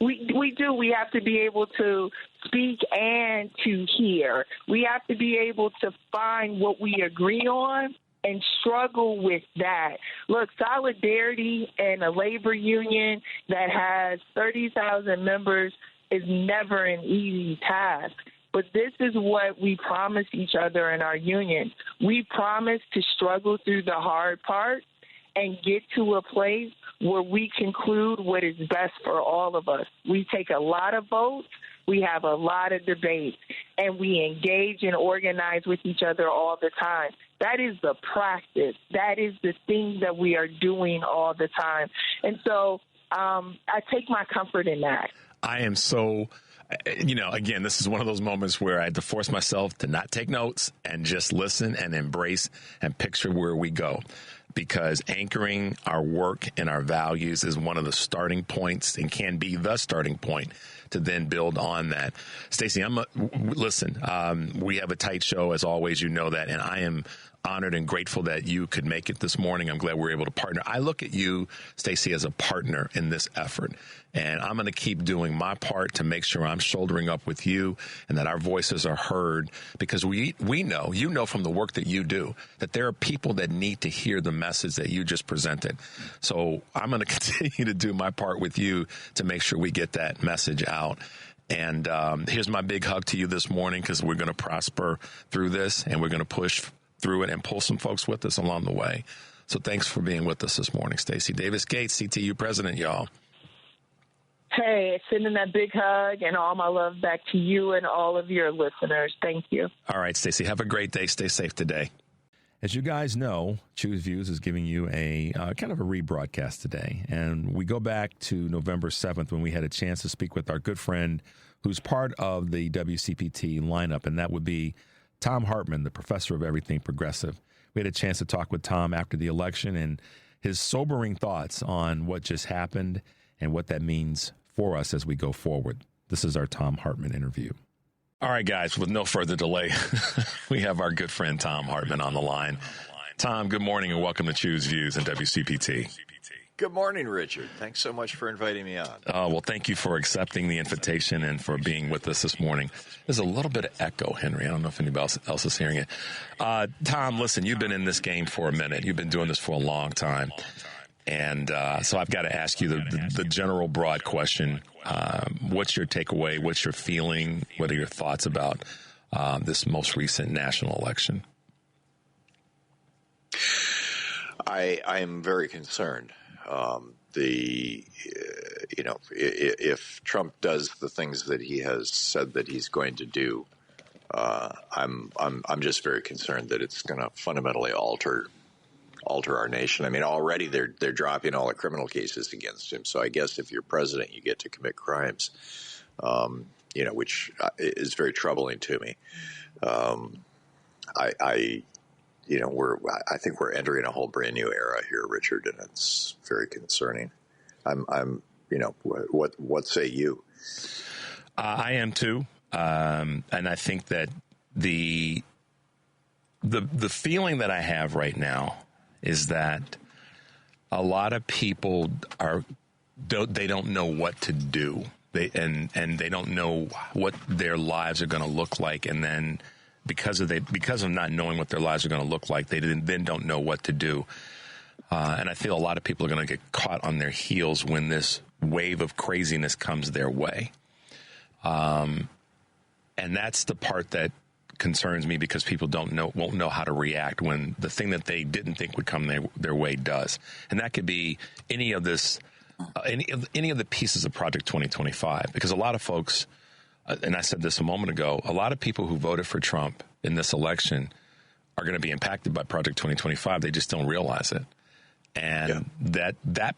we have to be able to speak and to hear. We have to be able to find what we agree on and struggle with that. Look, solidarity in a labor union that has 30,000 members is never an easy task. But this is what we promise each other in our union. We promise to struggle through the hard part and get to a place where we conclude what is best for all of us. We take a lot of votes. We have a lot of debates, and we engage and organize with each other all the time. That is the practice. That is the thing that we are doing all the time. And so I take my comfort in that. I am so, again, this is one of those moments where I had to force myself to not take notes and just listen and embrace and picture where we go. Because anchoring our work and our values is one of the starting points and can be the starting point to then build on that. Stacy, listen, we have a tight show as always, you know that, and I am honored and grateful that you could make it this morning. I'm glad we're able to partner. I look at you, Stacy, as a partner in this effort, and I'm going to keep doing my part to make sure I'm shouldering up with you and that our voices are heard, because we know, you know from the work that you do, that there are people that need to hear the message that you just presented. So I'm going to continue to do my part with you to make sure we get that message out. And here's my big hug to you this morning, because we're going to prosper through this, and we're going to push through it and pull some folks with us along the way. So thanks for being with us this morning, Stacy. Davis Gates, CTU president, y'all. Hey, sending that big hug and all my love back to you and all of your listeners. Thank you. All right, Stacy, have a great day. Stay safe today. As you guys know, Choose Views is giving you a kind of a rebroadcast today. And we go back to November 7th when we had a chance to speak with our good friend who's part of the WCPT lineup, and that would be Thom Hartmann, the professor of everything progressive. We had a chance to talk with Thom after the election and his sobering thoughts on what just happened and what that means for us as we go forward. This is our Thom Hartmann interview. All right, guys, with no further delay, we have our good friend Thom Hartmann on the line. Thom, good morning and welcome to Choose Views and WCPT. Good morning, Richard. Thanks so much for inviting me on. Well, thank you for accepting the invitation and for being with us this morning. There's a little bit of echo, Henry. I don't know if anybody else is hearing it. Thom, listen, you've been in this game for a minute. You've been doing this for a long time. And so I've got to ask you the general broad question. What's your takeaway? What's your feeling? What are your thoughts about this most recent national election? I am very concerned. If Trump does the things that he has said that he's going to do, I'm just very concerned that it's going to fundamentally alter our nation. I mean, already they're dropping all the criminal cases against him. So I guess if you're president, you get to commit crimes, which is very troubling to me. I think we're entering a whole brand new era here, Richard, and it's very concerning. What say you? I am too. And I think that the feeling that I have right now is that a lot of people don't know what to do. They don't know what their lives are going to look like, and then because of not knowing what their lives are going to look like, they then don't know what to do. And I feel a lot of people are going to get caught on their heels when this wave of craziness comes their way. And that's the part that concerns me, because people won't know how to react when the thing that they didn't think would come their way does. And that could be any of the pieces of Project 2025, because a lot of folks and I said this a moment ago, a lot of people who voted for Trump in this election are going to be impacted by Project 2025. They just don't realize it. And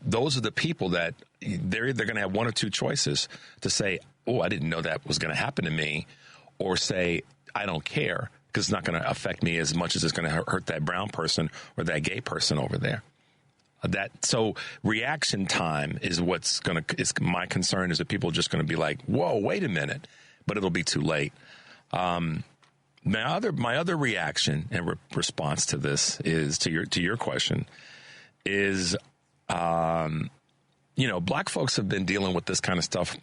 those are the people that they're going to have one or two choices to say, oh, I didn't know that was going to happen to me, or say, I don't care because it's not going to affect me as much as it's going to hurt that brown person or that gay person over there. So reaction time is is my concern, is that people are just going to be like, whoa, wait a minute, but it'll be too late. My other reaction and response to this is to your question is, black folks have been dealing with this kind of stuff,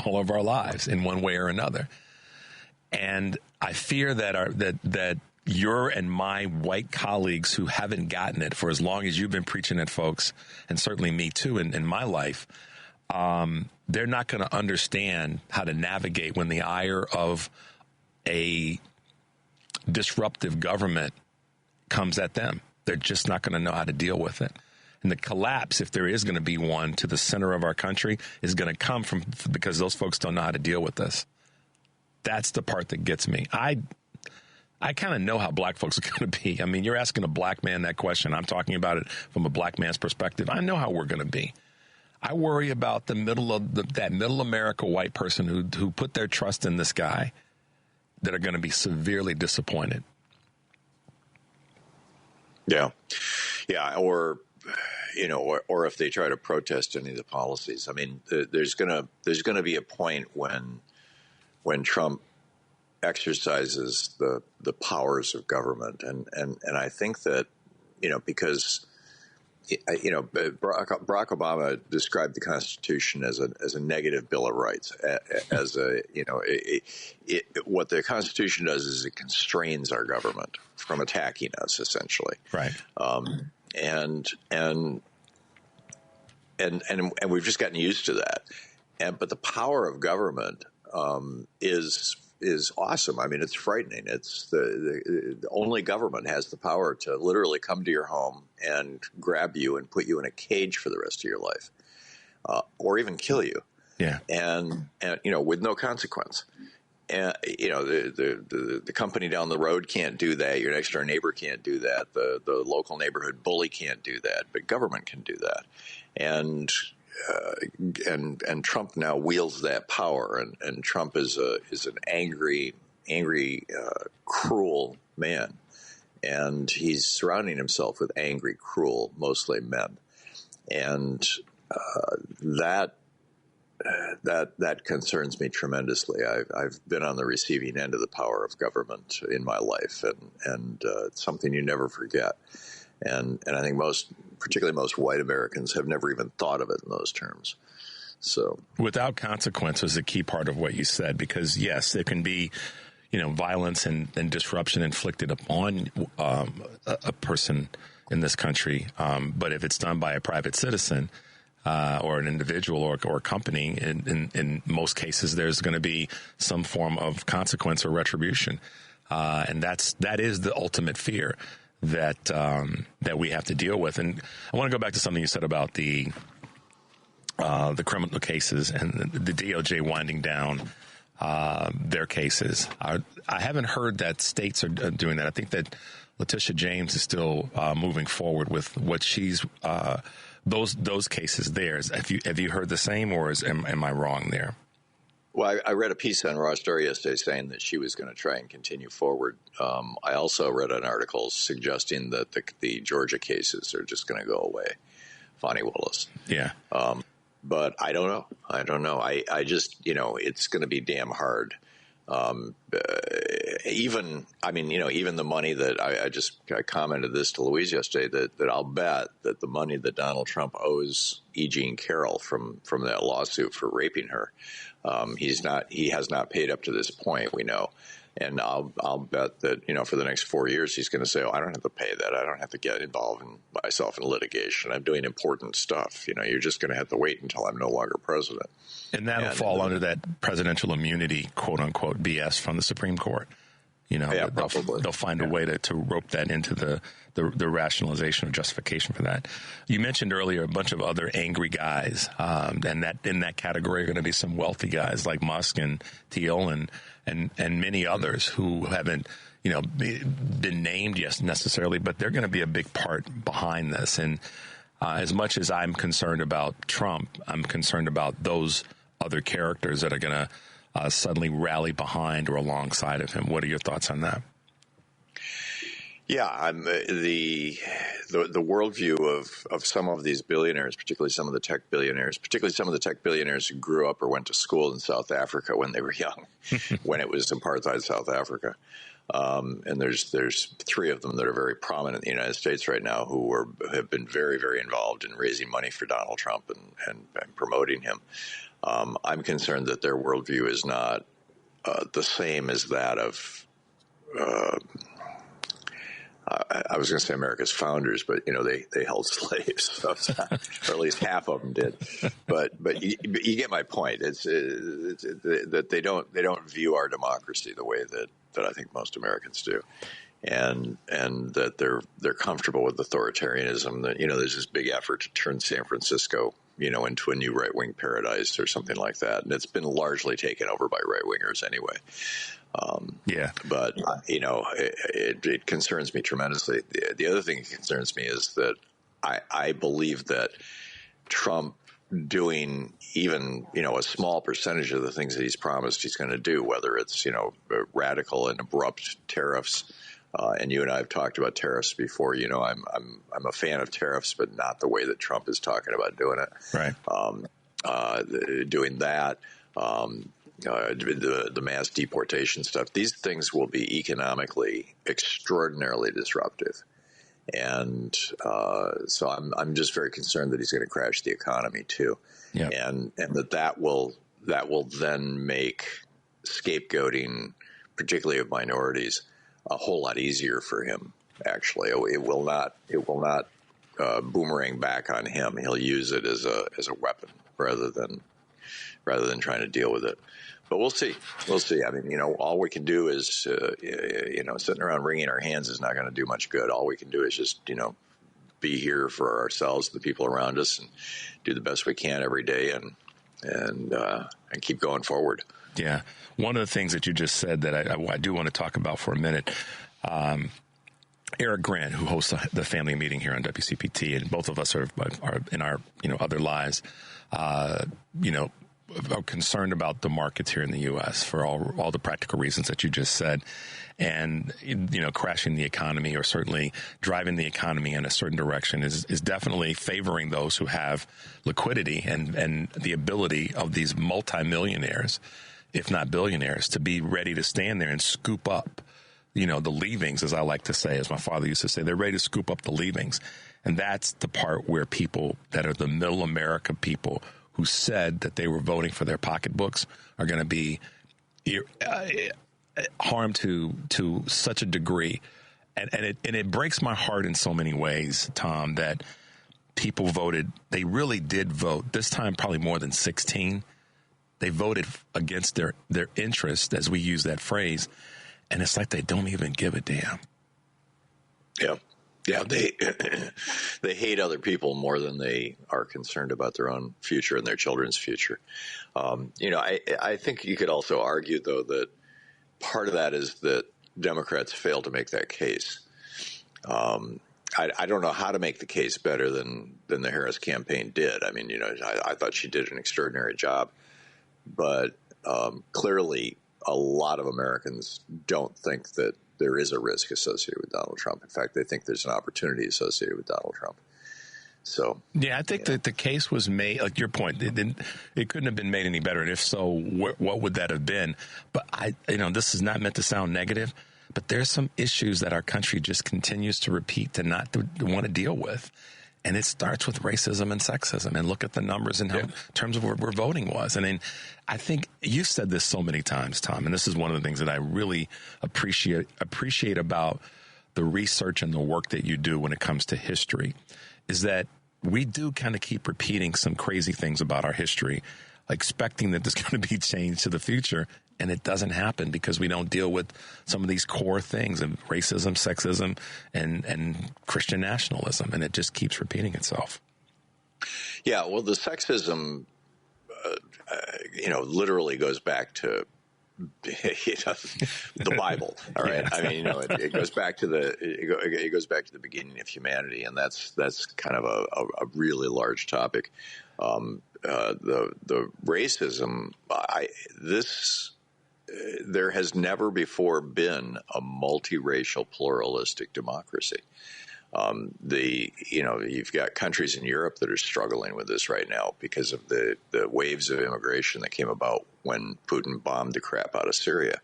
all of our lives in one way or another. And I fear that your and my white colleagues who haven't gotten it for as long as you've been preaching it, folks, and certainly me too in my life, they're not going to understand how to navigate when the ire of a disruptive government comes at them. They're just not going to know how to deal with it. And the collapse, if there is going to be one to the center of our country, is going to come because those folks don't know how to deal with this. That's the part that gets me. I kind of know how black folks are going to be. I mean, you're asking a black man that question. I'm talking about it from a black man's perspective. I know how we're going to be. I worry about that middle America white person who put their trust in this guy, that are going to be severely disappointed. Yeah. Or if they try to protest any of the policies. I mean, there's going to be a point when Trump exercises the powers of government, and I think that because Barack Obama described the Constitution as a negative Bill of Rights, what the Constitution does is it constrains our government from attacking us, essentially. Right. And we've just gotten used to that. But the power of government is awesome. I mean, it's frightening. It's the only government has the power to literally come to your home and grab you and put you in a cage for the rest of your life, or even kill you. Yeah. And with no consequence. And the company down the road can't do that. Your next door neighbor can't do that. The local neighborhood bully can't do that. But government can do that. And Trump now wields that power, and Trump is an angry, cruel man, and he's surrounding himself with angry, cruel, mostly men, and that concerns me tremendously. I've been on the receiving end of the power of government in my life, and it's something you never forget. And I think particularly most white Americans have never even thought of it in those terms. So without consequence was a key part of what you said, because yes, there can be, violence and disruption inflicted upon a person in this country. But if it's done by a private citizen or an individual or a company, in most cases, there's going to be some form of consequence or retribution. And that is the ultimate fear that we have to deal with. And I want to go back to something you said about the criminal cases and the DOJ winding down their cases. I haven't heard that states are doing that. I think that Letitia James is still moving forward with what she's those cases there. Have you heard the same, or am I wrong there? Well, I read a piece on Raw Story yesterday saying that she was going to try and continue forward. I also read an article suggesting that the Georgia cases are just going to go away. Fonnie Willis. Yeah. But I don't know. I just, it's going to be damn hard. Even the money that I commented this to Louise yesterday, that I'll bet that the money that Donald Trump owes E. Jean Carroll from that lawsuit for raping her, he has not paid up to this point, we know. And I'll bet that, for the next 4 years, he's going to say, I don't have to pay that. I don't have to get involved in myself in litigation. I'm doing important stuff. You're just going to have to wait until I'm no longer president. And that'll fall under that presidential immunity, quote unquote, BS from the Supreme Court. They'll find a way to rope that into the rationalization or justification for that. You mentioned earlier a bunch of other angry guys, and that in that category are going to be some wealthy guys like Musk and Thiel and many others who haven't been named necessarily, but they're going to be a big part behind this. And as much as I'm concerned about Trump, I'm concerned about those other characters that are going to suddenly rally behind or alongside of him. What are your thoughts on that? Yeah, the worldview of some of these billionaires, particularly some of the tech billionaires who grew up or went to school in South Africa when they were young, when it was apartheid South Africa. And there's three of them that are very prominent in the United States right now who have been very, very involved in raising money for Donald Trump and promoting him. I'm concerned that their worldview is not the same as that of I was going to say America's founders, but they held slaves, so, or at least half of them did. But you get my point. It's that they don't view our democracy the way that I think most Americans do, and that they're comfortable with authoritarianism. That there's this big effort to turn San Francisco into a new right-wing paradise or something like that, and it's been largely taken over by right-wingers anyway. But it concerns me tremendously. The other thing that concerns me is that I believe that Trump doing even a small percentage of the things that he's promised he's going to do, whether it's radical and abrupt tariffs, and you and I have talked about tariffs before. I'm a fan of tariffs, but not the way that Trump is talking about doing it. Right. Doing that. The mass deportation stuff. These things will be economically extraordinarily disruptive, and so I'm just very concerned that he's going to crash the economy too, and that will then make scapegoating, particularly of minorities, a whole lot easier for him. Actually, it will not boomerang back on him. He'll use it as a weapon rather than trying to deal with it. But we'll see. I mean, all we can do is, sitting around wringing our hands is not going to do much good. All we can do is just, be here for ourselves, the people around us, and do the best we can every day, and keep going forward. Yeah. One of the things that you just said that I do want to talk about for a minute, Eric Grant, who hosts the family meeting here on WCPT, and both of us are in our other lives, are concerned about the markets here in the U.S. for all the practical reasons that you just said, and crashing the economy or certainly driving the economy in a certain direction is definitely favoring those who have liquidity and the ability of these multimillionaires, if not billionaires, to be ready to stand there and scoop up the leavings, as I like to say, as my father used to say. They're ready to scoop up the leavings, and that's the part where people that are the middle America people who said that they were voting for their pocketbooks are going to be harmed to such a degree. And it breaks my heart in so many ways, Tom, that people voted. They really did vote, this time probably more than 16. They voted against their interest, as we use that phrase. And it's like they don't even give a damn. Yeah, they hate other people more than they are concerned about their own future and their children's future. I think you could also argue, though, that part of that is that Democrats fail to make that case. I don't know how to make the case better than the Harris campaign did. I mean, I thought she did an extraordinary job, but clearly a lot of Americans don't think that there is a risk associated with Donald Trump. In fact, they think there's an opportunity associated with Donald Trump. So, yeah, I think that the case was made, like your point, it couldn't have been made any better. And if so, what would that have been? But this is not meant to sound negative, but there's some issues that our country just continues to repeat to not to want to deal with. And it starts with racism and sexism. And look at the numbers in terms of where voting was. And then I think you've said this so many times, Tom, and this is one of the things that I really appreciate about the research and the work that you do when it comes to history, is that we do kind of keep repeating some crazy things about our history, expecting that there's going to be change to the future. and it doesn't happen because we don't deal with some of these core things of racism, sexism, and Christian nationalism, and it just keeps repeating itself. Yeah, well, the sexism, literally goes back to the Bible. All right, I mean, it goes back to it goes back to the beginning of humanity, and that's kind of a really large topic. The racism, there has never before been a multiracial pluralistic democracy. You've got countries in Europe that are struggling with this right now because of the waves of immigration that came about when Putin bombed the crap out of Syria,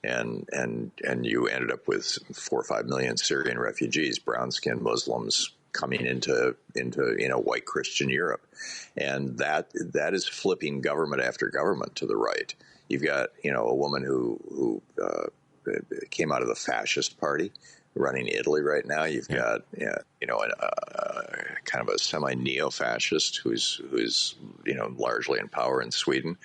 and you ended up with 4 or 5 million Syrian refugees, brown-skinned Muslims coming into white Christian Europe, and that is flipping government after government to the right. You've got a woman who came out of the fascist party, running Italy right now. You've got kind of a semi-neo-fascist who's largely in power in Sweden.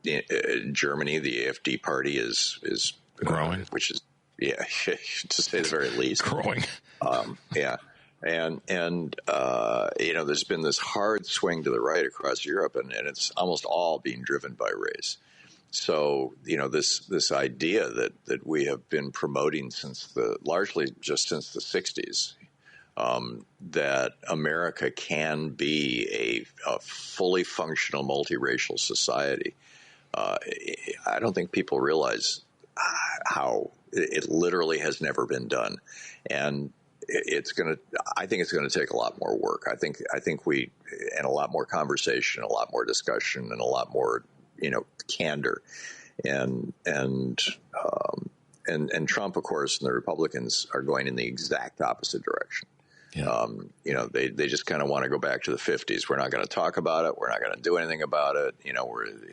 In Germany, the AfD party is growing, which is to say the very least, growing. And there's been this hard swing to the right across Europe, and it's almost all being driven by race. So, this idea that we have been promoting largely just since the 60s, that America can be a fully functional multiracial society, I don't think people realize how it literally has never been done. And I think it's going to take a lot more work. I think and a lot more conversation, a lot more discussion, and a lot more candor, and Trump, of course, and the Republicans are going in the exact opposite direction. Yeah. They just kind of want to go back to the 50s. We're not going to talk about it. We're not going to do anything about it.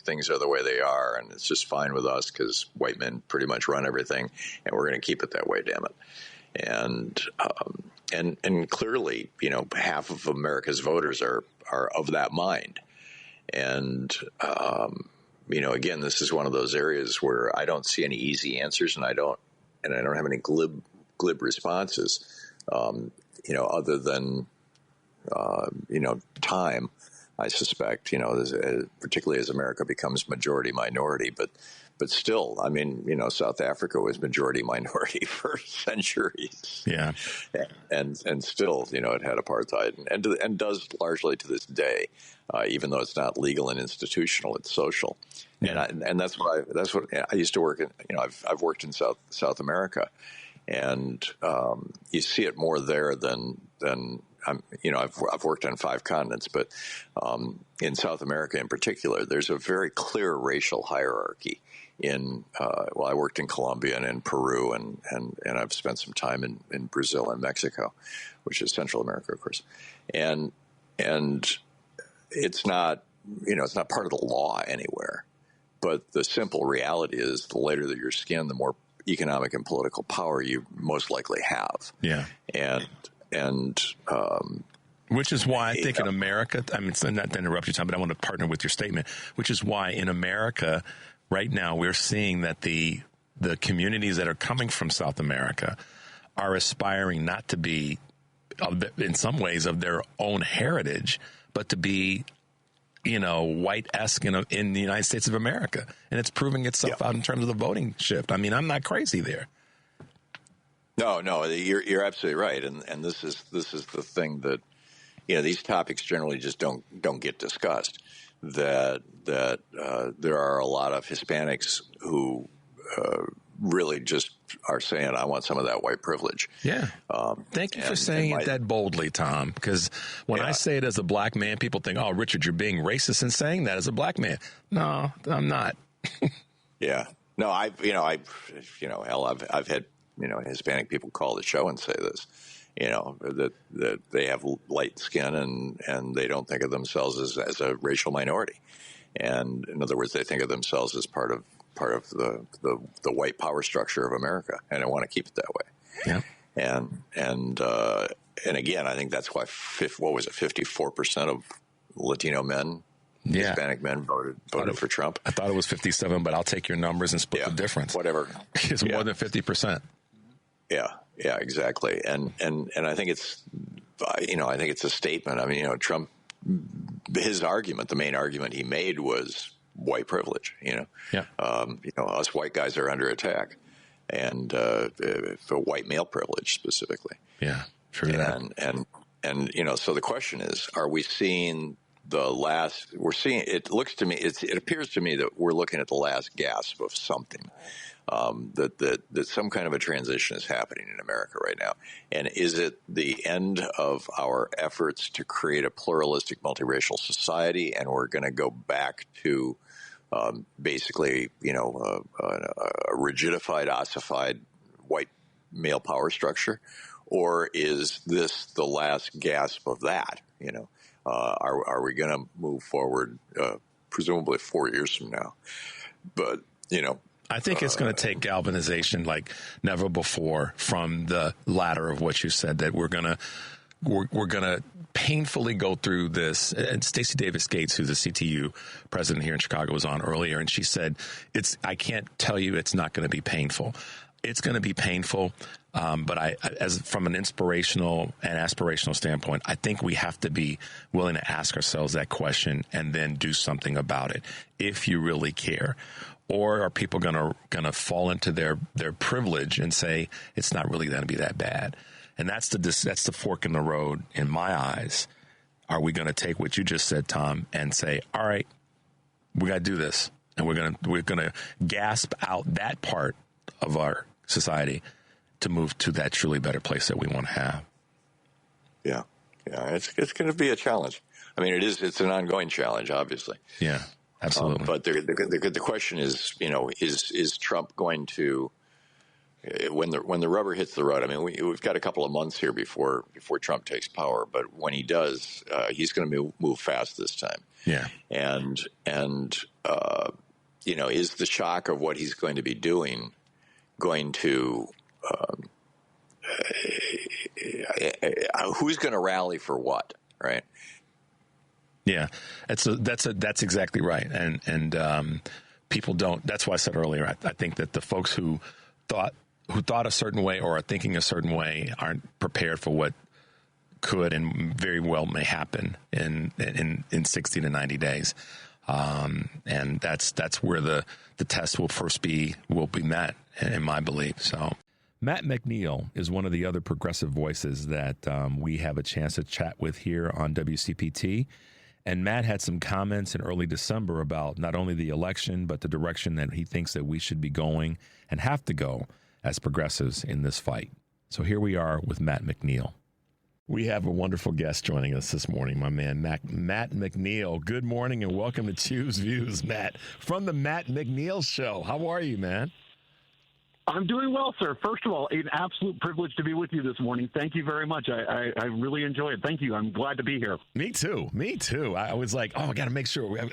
Things are the way they are, and it's just fine with us because white men pretty much run everything, and we're going to keep it that way. Damn it. And clearly, half of America's voters are of that mind. And, again, this is one of those areas where I don't see any easy answers, and I don't have any glib responses, other than, time, I suspect, particularly as America becomes majority minority, but still, I mean, South Africa was majority minority for centuries. Yeah. And still, it had apartheid and does largely to this day, even though it's not legal and institutional, it's social. Yeah. And that's what I used to work in. I've worked in South America, and you see it more there than I've worked on 5 continents, but in South America in particular, there's a very clear racial hierarchy. I worked in Colombia and in Peru, and I've spent some time in Brazil and Mexico, which is Central America, of course. And it's not part of the law anywhere. But the simple reality is the lighter that your skin, the more economic and political power you most likely have. Yeah. And which is why I think in America, I mean, it's not to interrupt you, Tom, but I want to partner with your statement, which is why in America right now we're seeing that the communities that are coming from South America are aspiring not to be, in some ways, of their own heritage, but to be, white-esque in the United States of America. And it's proving itself out in terms of the voting shift. I mean, I'm not crazy there. No, you're absolutely right. And this is the thing that, these topics generally just don't get discussed. That there are a lot of Hispanics who really just are saying, I want some of that white privilege. Yeah. Thank you for saying it that boldly, Tom, because when I say it as a black man, people think, oh, Richard, you're being racist in saying that as a black man. No, I'm not. Yeah. No, I've had, Hispanic people call the show and say this, that they have light skin and they don't think of themselves as a racial minority. And in other words, they think of themselves as part of the white power structure of America, and I want to keep it that way. Yeah. And again, I think that's why 54% of Latino men Hispanic men voted for Trump. I thought it was 57, but I'll take your numbers and split the difference. Whatever. It's more than 50%. Yeah, exactly. And I think it's, I think it's a statement. I mean, Trump, his argument, the main argument he made was white privilege. Us white guys are under attack, and for white male privilege specifically. Yeah, true. And so the question is, are we seeing the last? It looks to me, it appears to me that we're looking at the last gasp of something. That some kind of a transition is happening in America right now. And is it the end of our efforts to create a pluralistic, multiracial society, and we're going to go back to basically, a rigidified, ossified white male power structure? Or is this the last gasp of that? Are we going to move forward, presumably 4 years from now? But, I think it's going to take galvanization like never before from the latter of what you said, that we're going to painfully go through this. And Stacy Davis Gates, who's the CTU president here in Chicago, was on earlier, and she said, I can't tell you it's not going to be painful. It's going to be painful. But as from an inspirational and aspirational standpoint, I think we have to be willing to ask ourselves that question and then do something about it if you really care. Or are people gonna fall into their privilege and say it's not really going to be that bad? And that's the fork in the road in my eyes. Are we going to take what you just said, Tom, and say, all right, we got to do this, and we're gonna gasp out that part of our society to move to that truly better place that we want to have? Yeah, it's going to be a challenge. I mean, it's an ongoing challenge, obviously. Yeah. Absolutely. But the question is, is Trump going to, when the rubber hits the road? I mean, we've got a couple of months here before Trump takes power, but when he does, he's going to move fast this time. Yeah. And is the shock of what he's going to be doing going to, who's going to rally for what, right? Yeah, that's exactly right, and people don't. That's why I said earlier. I think that the folks who thought a certain way or are thinking a certain way aren't prepared for what could and very well may happen in 60 to 90 days, and that's where the test will be met, in my belief. So. Matt McNeil is one of the other progressive voices that we have a chance to chat with here on WCPT. And Matt had some comments in early December about not only the election, but the direction that he thinks that we should be going and have to go as progressives in this fight. So here we are with Matt McNeil. We have a wonderful guest joining us this morning, my man, Matt McNeil. Good morning and welcome to Choose Views, Matt, from the Matt McNeil Show. How are you, man? I'm doing well, sir. First of all, an absolute privilege to be with you this morning. Thank you very much. I really enjoy it. Thank you. I'm glad to be here. Me too. I was like, I got to make sure.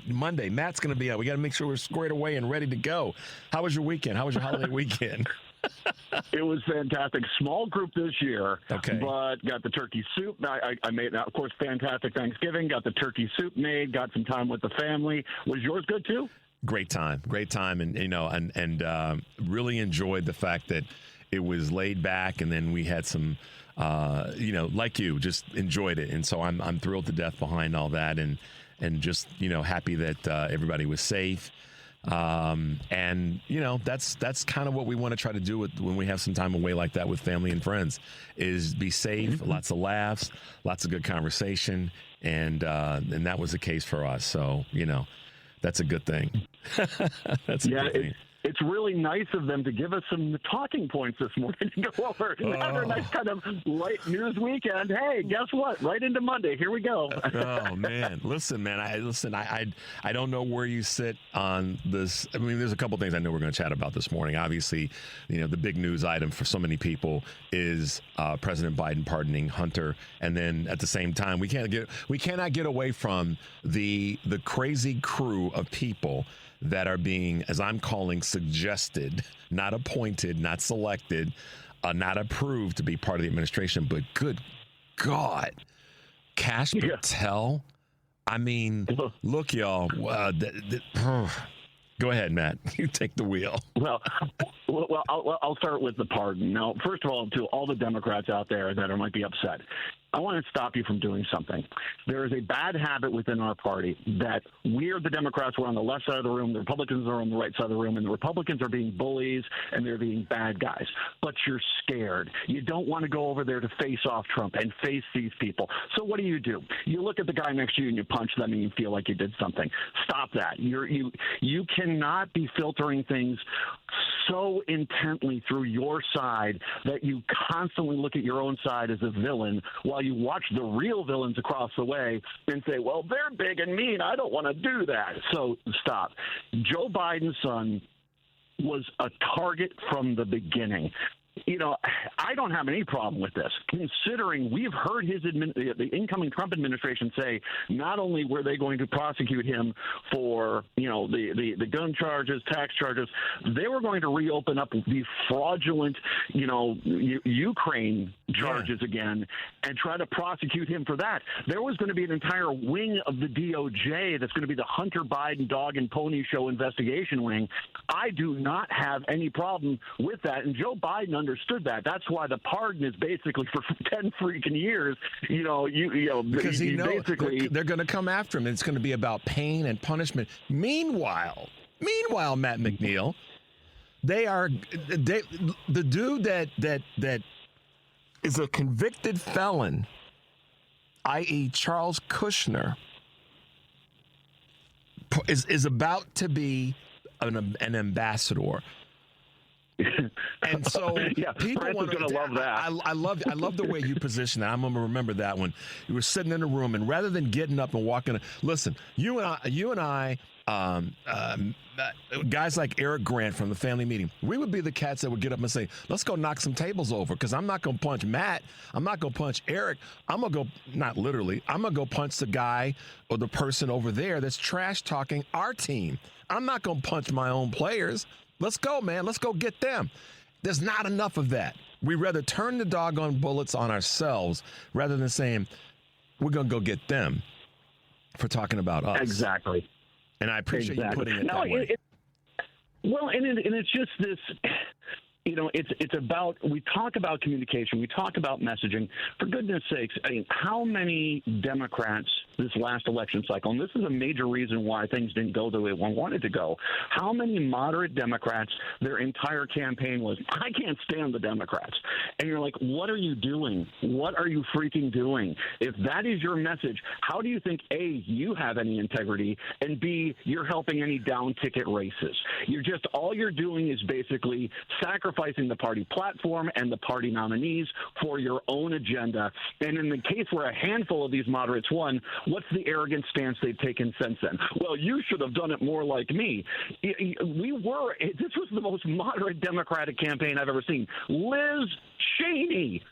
Monday, Matt's going to be out. We got to make sure we're squared away and ready to go. How was your weekend? How was your holiday weekend? It was fantastic. Small group this year, okay, but got the turkey soup. I made, of course, fantastic Thanksgiving. Got the turkey soup made. Got some time with the family. Was yours good too? Great time, and really enjoyed the fact that it was laid back, and then we had some, like you, just enjoyed it, and so I'm thrilled to death behind all that, and just happy that everybody was safe, and that's kind of what we want to try to do when we have some time away like that with family and friends, is be safe, lots of laughs, lots of good conversation, and that was the case for us. So that's a good thing. That's a good thing. It's really nice of them to give us some talking points this morning to go over. After a nice kind of light news weekend, hey, guess what? Right into Monday. Here we go. Oh, man. Listen, man. I don't know where you sit on this. I mean, there's a couple things I know we're going to chat about this morning. Obviously, the big news item for so many people is President Biden pardoning Hunter. And then at the same time, we cannot get away from the crazy crew of people that are being, as I'm calling, suggested, not appointed, not selected, not approved to be part of the administration. But good God, Kash Patel, I mean, look, y'all. Go ahead, Matt. You take the wheel. Well, I'll start with the pardon. Now, first of all, to all the Democrats out there that might be upset, I want to stop you from doing something. There is a bad habit within our party that we're the Democrats, we're on the left side of the room, the Republicans are on the right side of the room, and the Republicans are being bullies and they're being bad guys. But you're scared. You don't want to go over there to face off Trump and face these people. So what do? You look at the guy next to you and you punch them and you feel like you did something. Stop that. You cannot be filtering things so intently through your side that you constantly look at your own side as a villain while you watch the real villains across the way and say, well, they're big and mean. I don't want to do that. So stop. Joe Biden's son was a target from the beginning. You know, I don't have any problem with this, considering we've heard the incoming Trump administration say not only were they going to prosecute him for, the gun charges, tax charges, they were going to reopen up the fraudulent, Ukraine charges again and try to prosecute him for that. There was going to be an entire wing of the DOJ that's going to be the Hunter Biden dog and pony show investigation wing. I do not have any problem with that, and Joe Biden understood that. That's why the pardon is basically for 10 freaking years. Because he knows basically they're going to come after him. And it's going to be about pain and punishment. Meanwhile, Matt McNeil, the dude that is a convicted felon, i.e. Charles Kushner, is about to be an ambassador. And so people want to love that. I love the way you position that. I'm going to remember that one. You were sitting in a room, and rather than getting up and walking, listen, you and I, guys like Eric Grant from the family meeting, we would be the cats that would get up and say, let's go knock some tables over, because I'm not going to punch Matt. I'm not going to punch Eric. I'm going to go, not literally, I'm going to go punch the guy or the person over there that's trash talking our team. I'm not going to punch my own players. Let's go, man. Let's go get them. There's not enough of that. We rather turn the doggone bullets on ourselves rather than saying, we're going to go get them for talking about us. Exactly. And I appreciate you putting it that way. And it's just this, it's about, we talk about communication, we talk about messaging. For goodness sakes, I mean, how many Democrats this last election cycle, and this is a major reason why things didn't go the way one wanted to go, how many moderate Democrats, their entire campaign was, I can't stand the Democrats. And you're like, what are you doing? What are you freaking doing? If that is your message, how do you think, A, you have any integrity, and B, you're helping any down ticket races? All you're doing is basically sacrificing the party platform and the party nominees for your own agenda. And in the case where a handful of these moderates won, what's the arrogant stance they've taken since then? Well, you should have done it more like me. This was the most moderate Democratic campaign I've ever seen. Liz Cheney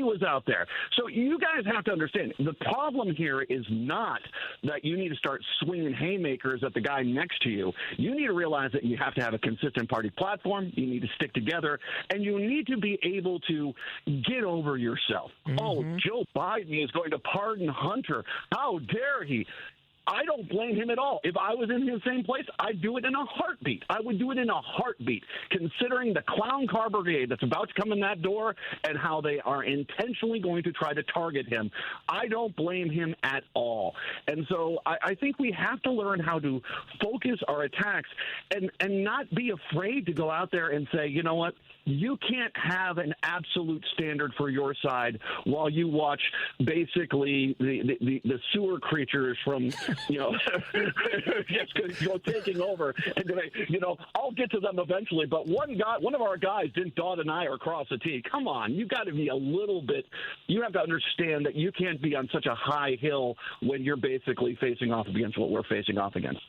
was out there. So you guys have to understand, the problem here is not that you need to start swinging haymakers at the guy next to you. You need to realize that you have to have a consistent party platform. You need to stick together, and you need to be able to get over yourself. Mm-hmm. Oh, Joe Biden is going to pardon Hunter. How dare he? I don't blame him at all. If I was in his same place, I'd do it in a heartbeat. I would do it in a heartbeat, considering the clown car brigade that's about to come in that door and how they are intentionally going to try to target him. I don't blame him at all. And so I think we have to learn how to focus our attacks and not be afraid to go out there and say, you know what? You can't have an absolute standard for your side while you watch basically the sewer creatures from, just taking over. And, I'll get to them eventually. But one of our guys didn't dot an I or cross a T. Come on. You've got to be a little bit – you have to understand that you can't be on such a high hill when you're basically facing off against what we're facing off against.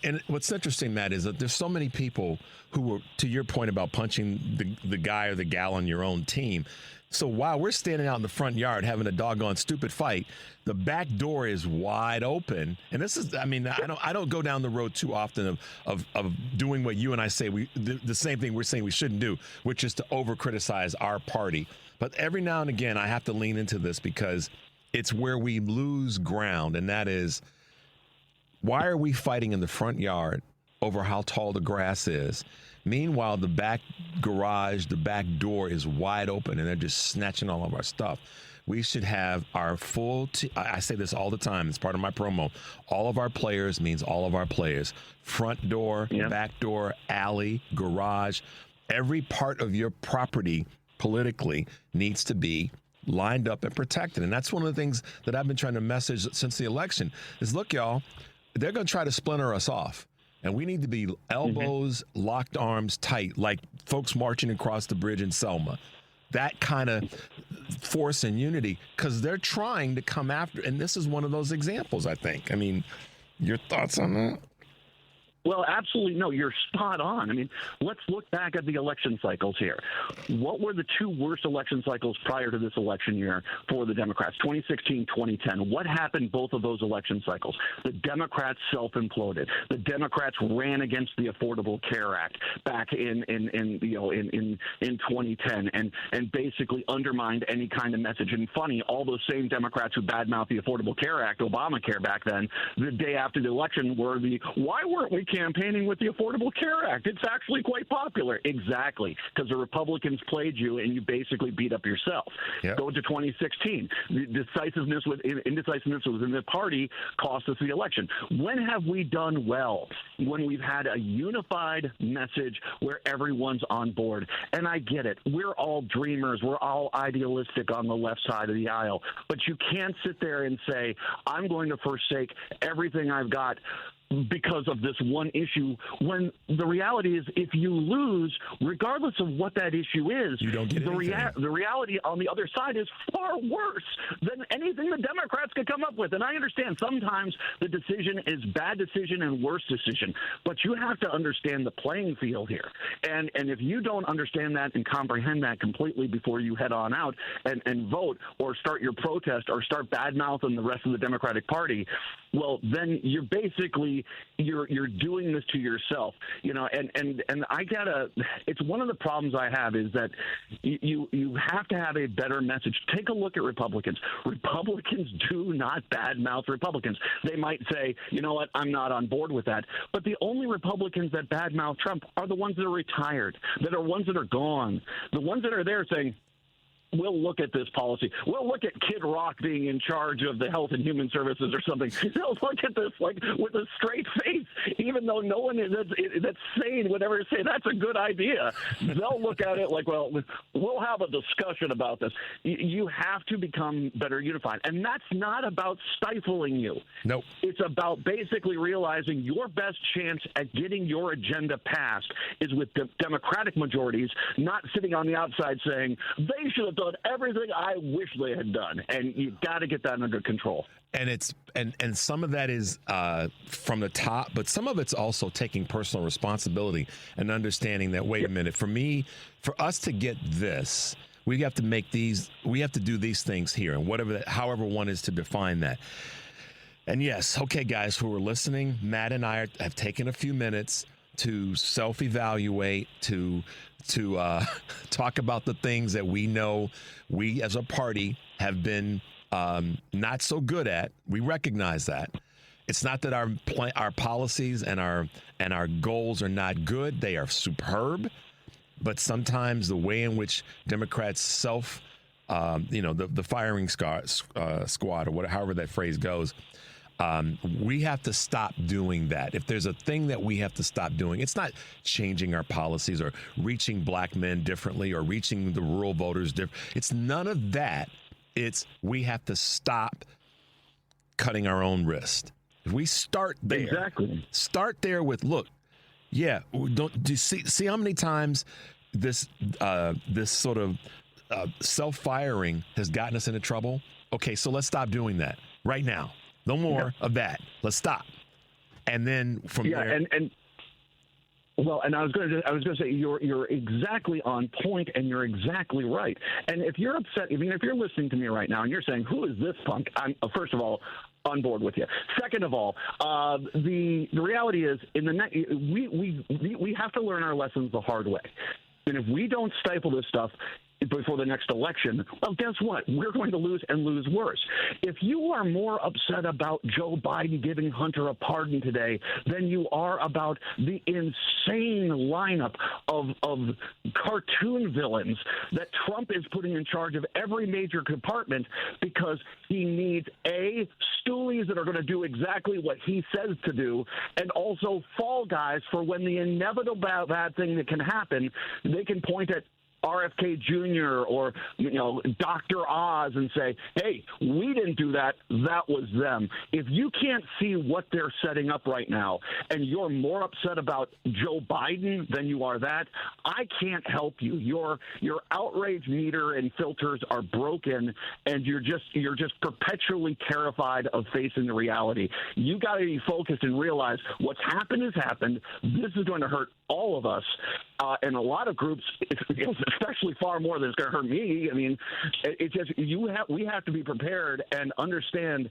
And what's interesting, Matt, is that there's so many people who were, to your point about punching the guy or the gal on your own team. So while we're standing out in the front yard having a doggone stupid fight, the back door is wide open. And this is, I don't go down the road too often of doing what you and I say the same thing we're saying we shouldn't do, which is to over criticize our party. But every now and again, I have to lean into this because it's where we lose ground, and that is, why are we fighting in the front yard over how tall the grass is? Meanwhile, the back garage, the back door is wide open, and they're just snatching all of our stuff. We should have our full I say this all the time. It's part of my promo. All of our players means all of our players. Front door, back door, alley, garage. Every part of your property politically needs to be lined up and protected. And that's one of the things that I've been trying to message since the election is, look, y'all, they're going to try to splinter us off. And we need to be elbows, locked arms tight, like folks marching across the bridge in Selma. That kind of force and unity, because they're trying to come after. And this is one of those examples, I think. I mean, your thoughts on that? Well, absolutely. No, you're spot on. I mean, let's look back at the election cycles here. What were the two worst election cycles prior to this election year for the Democrats? 2016, 2010. What happened both of those election cycles? The Democrats self-imploded. The Democrats ran against the Affordable Care Act back in 2010 and basically undermined any kind of message. And funny, all those same Democrats who badmouthed the Affordable Care Act, Obamacare back then, the day after the election were why weren't we campaigning with the Affordable Care Act? It's actually quite popular. Exactly, because the Republicans played you and you basically beat up yourself. Yep. Go to 2016. The indecisiveness within the party cost us the election. When have we done well? When we've had a unified message where everyone's on board. And I get it. We're all dreamers. We're all idealistic on the left side of the aisle. But you can't sit there and say, I'm going to forsake everything I've got because of this one issue, when the reality is, if you lose, regardless of what that issue is, you don't get the reality on the other side is far worse than anything the Democrats could come up with. And I understand sometimes the decision is bad decision and worse decision, but you have to understand the playing field here. And if you don't understand that and comprehend that completely before you head on out and vote or start your protest or start badmouthing the rest of the Democratic Party, well, then you're basically you're doing this to yourself, and it's one of the problems I have is that you have to have a better message. Take a look at Republicans. Republicans do not badmouth Republicans. They might say, you know what, I'm not on board with that. But the only Republicans that badmouth Trump are the ones that are retired, that are ones that are gone, the ones that are there saying, we'll look at this policy. We'll look at Kid Rock being in charge of the Health and Human Services or something. They'll look at this like with a straight face, even though no one that's sane would ever say that's a good idea. They'll look at it like, well, we'll have a discussion about this. You have to become better unified. And that's not about stifling you. Nope. It's about basically realizing your best chance at getting your agenda passed is with Democratic majorities, not sitting on the outside saying, they should have done everything I wish they had done, and you got to get that under control. And it's and some of that is from the top, but some of it's also taking personal responsibility and understanding that, wait a minute, for us to get this, we have to do these things here, and however one is to define that. And yes, okay, guys who are listening, Matt and I have taken a few minutes to self-evaluate, to talk about the things that we know we as a party have been not so good at. We recognize that. It's not that our policies and our goals are not good. They are superb. But sometimes the way in which Democrats the firing squad or however that phrase goes, we have to stop doing that. If there's a thing that we have to stop doing, it's not changing our policies or reaching black men differently or reaching the rural voters different. It's none of that. It's we have to stop cutting our own wrist. If we start there, start there with, look, yeah, do you see how many times this sort of self-firing has gotten us into trouble? Okay, so let's stop doing that right now. No more of that. Let's stop. And then from there. And I was going to say you're exactly on point and you're exactly right. And if you're upset, if you're listening to me right now and you're saying, who is this punk? I'm first of all on board with you. Second of all, the reality is we have to learn our lessons the hard way. And if we don't stifle this stuff, before the next election, well, guess what? We're going to lose and lose worse. If you are more upset about Joe Biden giving Hunter a pardon today than you are about the insane lineup of cartoon villains that Trump is putting in charge of every major department because he needs, A, stoolies that are going to do exactly what he says to do, and also fall guys for when the inevitable bad thing that can happen, they can point at RFK Jr. or, Dr. Oz and say, hey, we didn't do that. That was them. If you can't see what they're setting up right now and you're more upset about Joe Biden than you are that, I can't help you. Your outrage meter and filters are broken, and you're just perpetually terrified of facing the reality. You got to be focused and realize what's happened has happened. This is going to hurt all of us. And a lot of groups, especially far more than it's going to hurt me. I mean, it's just we have to be prepared and understand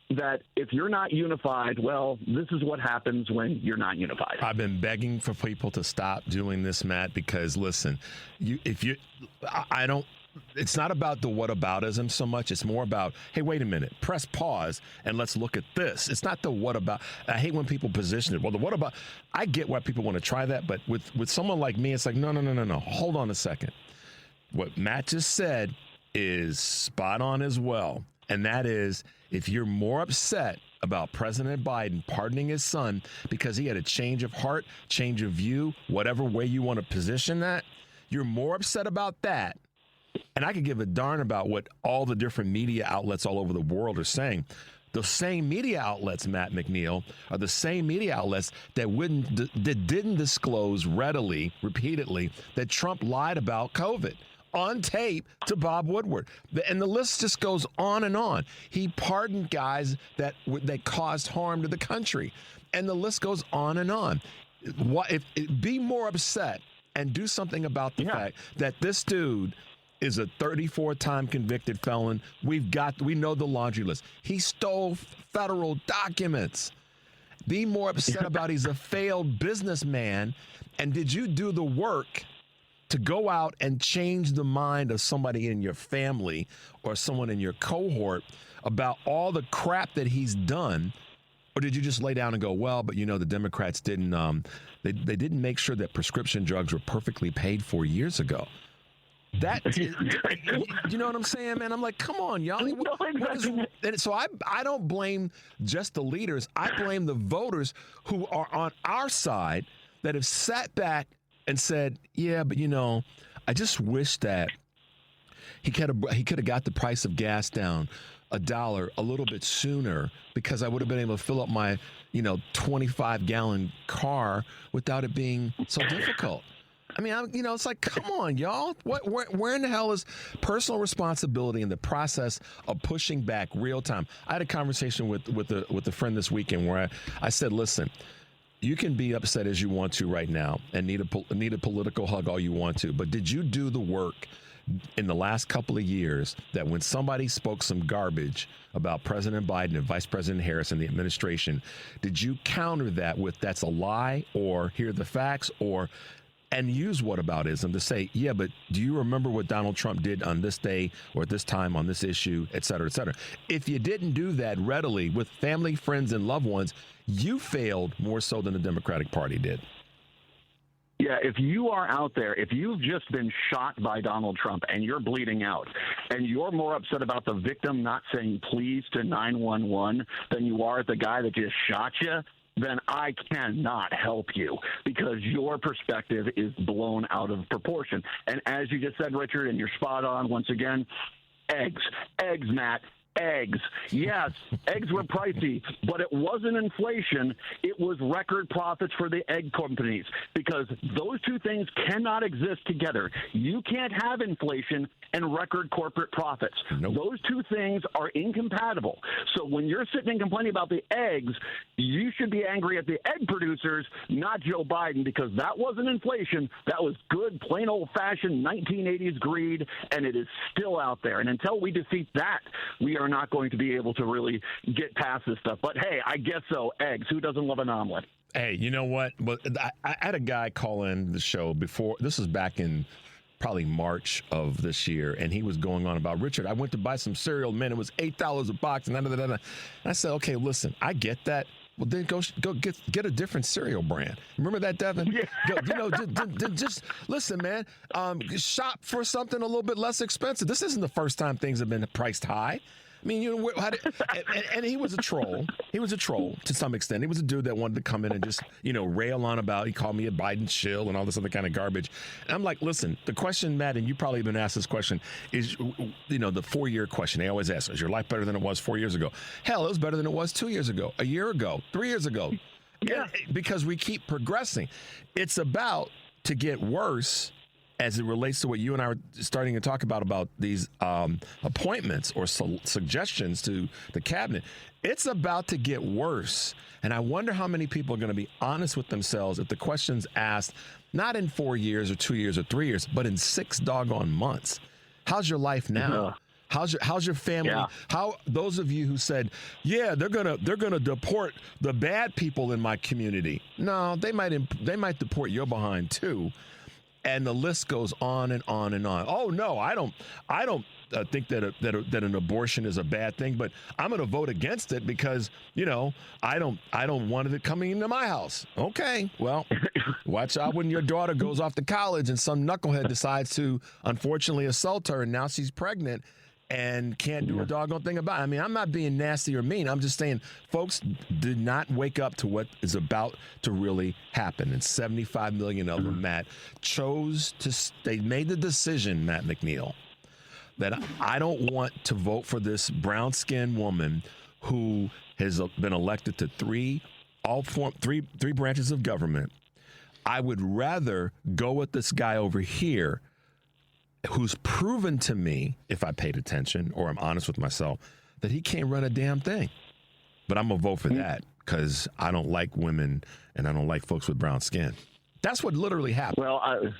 that if you're not unified, well, this is what happens when you're not unified. I've been begging for people to stop doing this, Matt, because listen, it's not about the whataboutism so much. It's more about, hey, wait a minute, press pause and let's look at this. It's not the what about. I hate when people position it. Well, the what about, I get why people want to try that, but with someone like me, it's like, no. Hold on a second. What Matt just said is spot on as well. And that is, if you're more upset about President Biden pardoning his son because he had a change of heart, change of view, whatever way you want to position that, you're more upset about that. And I could give a darn about what all the different media outlets all over the world are saying. The same media outlets, Matt McNeil, are the same media outlets that didn't disclose repeatedly, that Trump lied about COVID on tape to Bob Woodward. And the list just goes on and on. He pardoned guys that caused harm to the country. And the list goes on and on. Be more upset and do something about the fact that this dude is a 34-time convicted felon. We know the laundry list. He stole federal documents. Be more upset about he's a failed businessman. And did you do the work to go out and change the mind of somebody in your family or someone in your cohort about all the crap that he's done? Or did you just lay down and go, well, but the Democrats didn't, they didn't make sure that prescription drugs were perfectly paid for years ago? You know what I'm saying, man? I'm like, come on, y'all. So I don't blame just the leaders. I blame the voters who are on our side that have sat back and said, yeah, but I just wish that he could have got the price of gas down $1 a little bit sooner, because I would have been able to fill up my 25-gallon car without it being so difficult. I mean, it's like, come on, y'all. Where in the hell is personal responsibility in the process of pushing back real time? I had a conversation with a friend this weekend where I said, listen, you can be upset as you want to right now and need a political hug all you want to, but did you do the work in the last couple of years that when somebody spoke some garbage about President Biden and Vice President Harris and the administration, did you counter that with that's a lie, or hear the facts, and use whataboutism to say, yeah, but do you remember what Donald Trump did on this day or at this time on this issue, et cetera, et cetera? If you didn't do that readily with family, friends, and loved ones, you failed more so than the Democratic Party did. Yeah, if you are out there, if you've just been shot by Donald Trump and you're bleeding out, and you're more upset about the victim not saying please to 911 than you are at the guy that just shot you, then I cannot help you, because your perspective is blown out of proportion. And as you just said, Richard, and you're spot on once again, eggs, Matt. Eggs. Yes, eggs were pricey, but it wasn't inflation. It was record profits for the egg companies, because those two things cannot exist together. You can't have inflation and record corporate profits. Nope. Those two things are incompatible. So when you're sitting and complaining about the eggs, you should be angry at the egg producers, not Joe Biden, because that wasn't inflation. That was good, plain old-fashioned 1980s greed, and it is still out there. And until we defeat that, we are not going to be able to really get past this stuff. But, hey, I guess so. Eggs. Who doesn't love an omelet? Hey, you know what? But I had a guy call in the show before. This was back in probably March of this year, and he was going on about, Richard, I went to buy some cereal, man, it was $8 a box, and and I said, okay, listen, I get that. Well, then go get a different cereal brand. Remember that, Devin? Yeah. Just listen, man. Shop for something a little bit less expensive. This isn't the first time things have been priced high. I mean, and he was a troll. He was a troll to some extent. He was a dude that wanted to come in and just, rail on about, he called me a Biden shill and all this other kind of garbage. And I'm like, listen, the question, Matt, and you probably been asked this question, is, the 4-year question. They always ask, is your life better than it was 4 years ago? Hell, it was better than it was 2 years ago, a year ago, 3 years ago. Yeah. Because we keep progressing. It's about to get worse as it relates to what you and I are starting to talk about these appointments or suggestions to the cabinet. It's about to get worse. And I wonder how many people are going to be honest with themselves if the question's asked, not in 4 years or 2 years or 3 years, but in 6 doggone months. How's your life now? How's your family? Yeah. How those of you who said, yeah, they're gonna deport the bad people in my community. No, they might deport your behind too. And the list goes on and on and on. Oh no, I don't think that an abortion is a bad thing, but I'm going to vote against it because I don't want it coming into my house. Okay, well, watch out when your daughter goes off to college and some knucklehead decides to unfortunately assault her, and now she's pregnant and can't do a doggone thing about it. I mean, I'm not being nasty or mean. I'm just saying folks did not wake up to what is about to really happen. And 75 million of them, Matt, they made the decision, Matt McNeil, that I don't want to vote for this brown-skinned woman who has been elected to three branches of government. I would rather go with this guy over here who's proven to me, if I paid attention or I'm honest with myself, that he can't run a damn thing. But I'm going to vote for that because I don't like women and I don't like folks with brown skin. That's what literally happened. Well,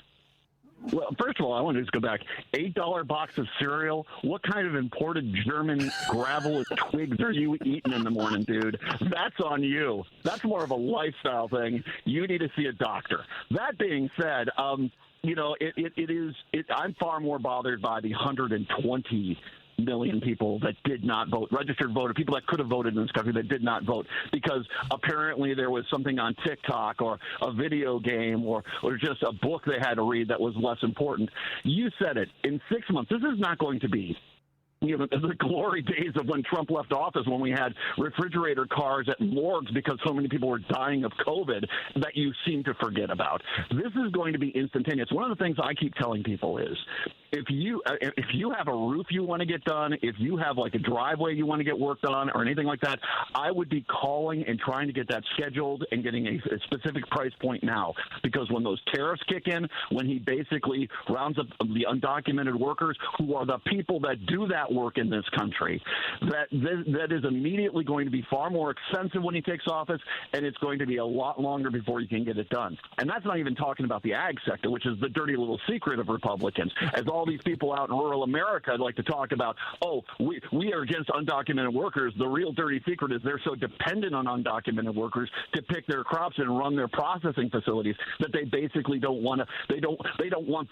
first of all, I want to just go back. $8 box of cereal? What kind of imported German gravel and twigs are you eating in the morning, dude? That's on you. That's more of a lifestyle thing. You need to see a doctor. That being said, I'm far more bothered by the 120 million people that did not vote, registered voter, people that could have voted in this country that did not vote because apparently there was something on TikTok or a video game or just a book they had to read that was less important. You said it. In 6 months, this is not going to be the glory days of when Trump left office, when we had refrigerator cars at morgues because so many people were dying of COVID that you seem to forget about. This is going to be instantaneous. One of the things I keep telling people is if you have a roof you want to get done, if you have like a driveway you want to get worked on or anything like that, I would be calling and trying to get that scheduled and getting a specific price point now, because when those tariffs kick in, when he basically rounds up the undocumented workers who are the people that do that work in this country, that is immediately going to be far more expensive when he takes office, and it's going to be a lot longer before you can get it done. And that's not even talking about the ag sector, which is the dirty little secret of Republicans. As all these people out in rural America like to talk about, we are against undocumented workers. The real dirty secret is they're so dependent on undocumented workers to pick their crops and run their processing facilities that they basically don't want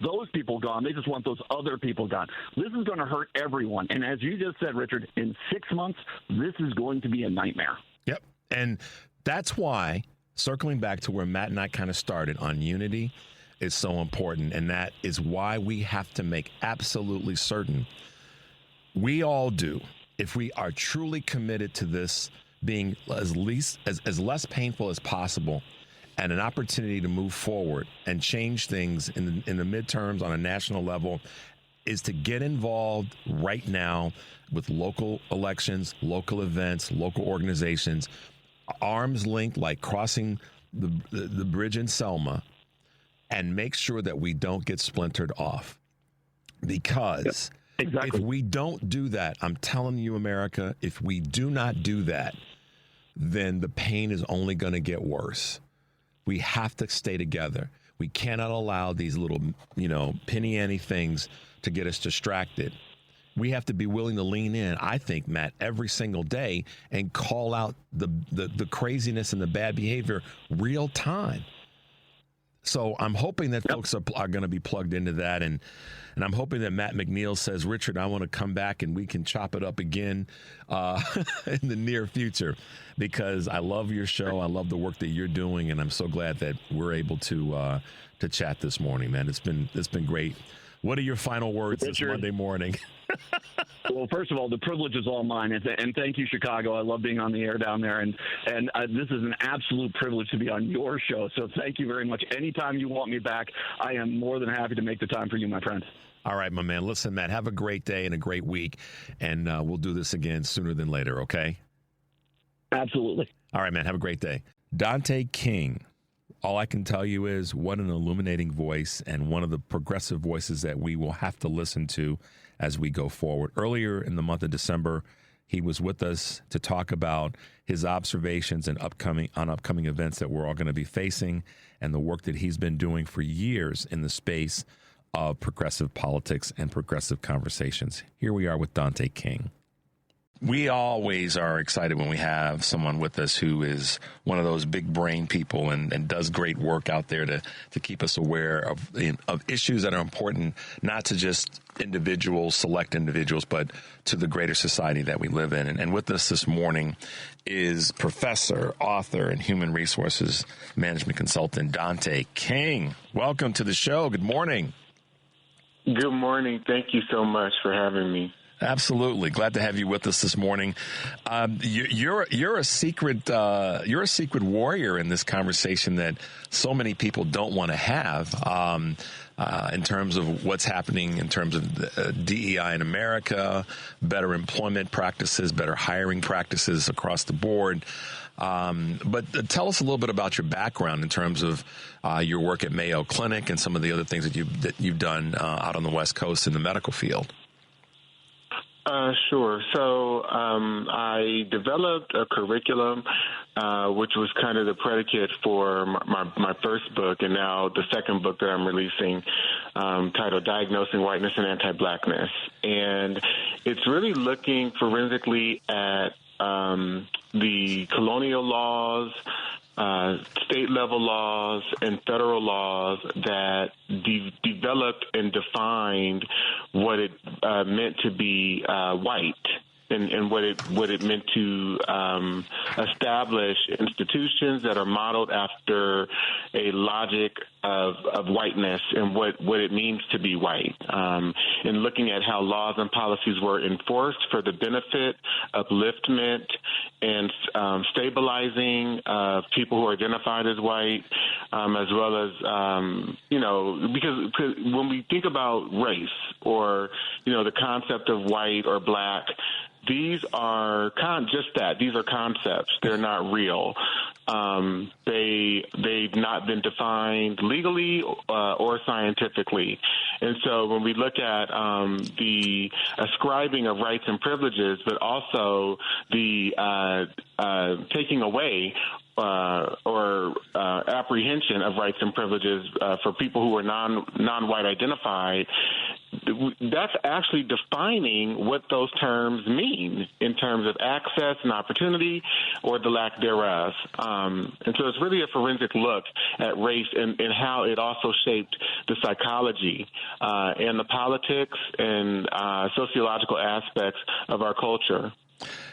those people gone. They just want those other people gone. This is going to hurt everyone. And as you just said, Richard, in 6 months, this is going to be a nightmare. Yep. And that's why, circling back to where Matt and I kind of started on unity, is so important. And that is why we have to make absolutely certain we all do, if we are truly committed to this being as less painful as possible and an opportunity to move forward and change things in the midterms on a national level, is to get involved right now with local elections, local events, local organizations, arms linked like crossing the bridge in Selma, and make sure that we don't get splintered off. Because if we don't do that, I'm telling you, America, if we do not do that, then the pain is only going to get worse. We have to stay together. We cannot allow these little, penny ante things to get us distracted. We have to be willing to lean in, I think, Matt, every single day and call out the craziness and the bad behavior real time. So I'm hoping that folks are going to be plugged into that. And I'm hoping that Matt McNeil says, Richard, I want to come back and we can chop it up again in the near future, because I love your show. I love the work that you're doing. And I'm so glad that we're able to chat this morning, man. It's been great. What are your final words this Monday morning? Well, first of all, the privilege is all mine, and thank you, Chicago. I love being on the air down there, and this is an absolute privilege to be on your show. So thank you very much. Anytime you want me back, I am more than happy to make the time for you, my friend. All right, my man. Listen, Matt, have a great day and a great week, and we'll do this again sooner than later, okay? Absolutely. All right, man. Have a great day. Dante King. All I can tell you is what an illuminating voice, and one of the progressive voices that we will have to listen to as we go forward. Earlier in the month of December, he was with us to talk about his observations and upcoming events that we're all going to be facing, and the work that he's been doing for years in the space of progressive politics and progressive conversations. Here we are with Dante King. We always are excited when we have someone with us who is one of those big brain people and does great work out there to keep us aware of issues that are important, not to just select individuals, but to the greater society that we live in. And with us this morning is professor, author, and human resources management consultant Dante King. Welcome to the show. Good morning. Good morning. Thank you so much for having me. Absolutely, glad to have you with us this morning. You're a secret warrior in this conversation that so many people don't want to have in terms of what's happening in terms of DEI in America, better employment practices, better hiring practices across the board. But tell us a little bit about your background in terms of your work at Mayo Clinic and some of the other things that you've done out on the West Coast in the medical field. Sure. So I developed a curriculum, which was kind of the predicate for my first book, and now the second book that I'm releasing, titled Diagnosing Whiteness and Anti-Blackness. And it's really looking forensically at the colonial laws, state-level laws, and federal laws that developed and defined what it meant to be white, and what it meant to establish institutions that are modeled after a logic of whiteness and what it means to be white, and looking at how laws and policies were enforced for the benefit, upliftment, and stabilizing of people who are identified as white, as well as, because when we think about race or, the concept of white or black, these are just that. These are concepts. They're not real. They've not been defined legally or scientifically. And so when we look at the ascribing of rights and privileges, but also the taking away or apprehension of rights and privileges for people who are non-white identified, that's actually defining what those terms mean in terms of access and opportunity or the lack thereof. And so it's really a forensic look at race and how it also shaped the psychology and the politics and sociological aspects of our culture.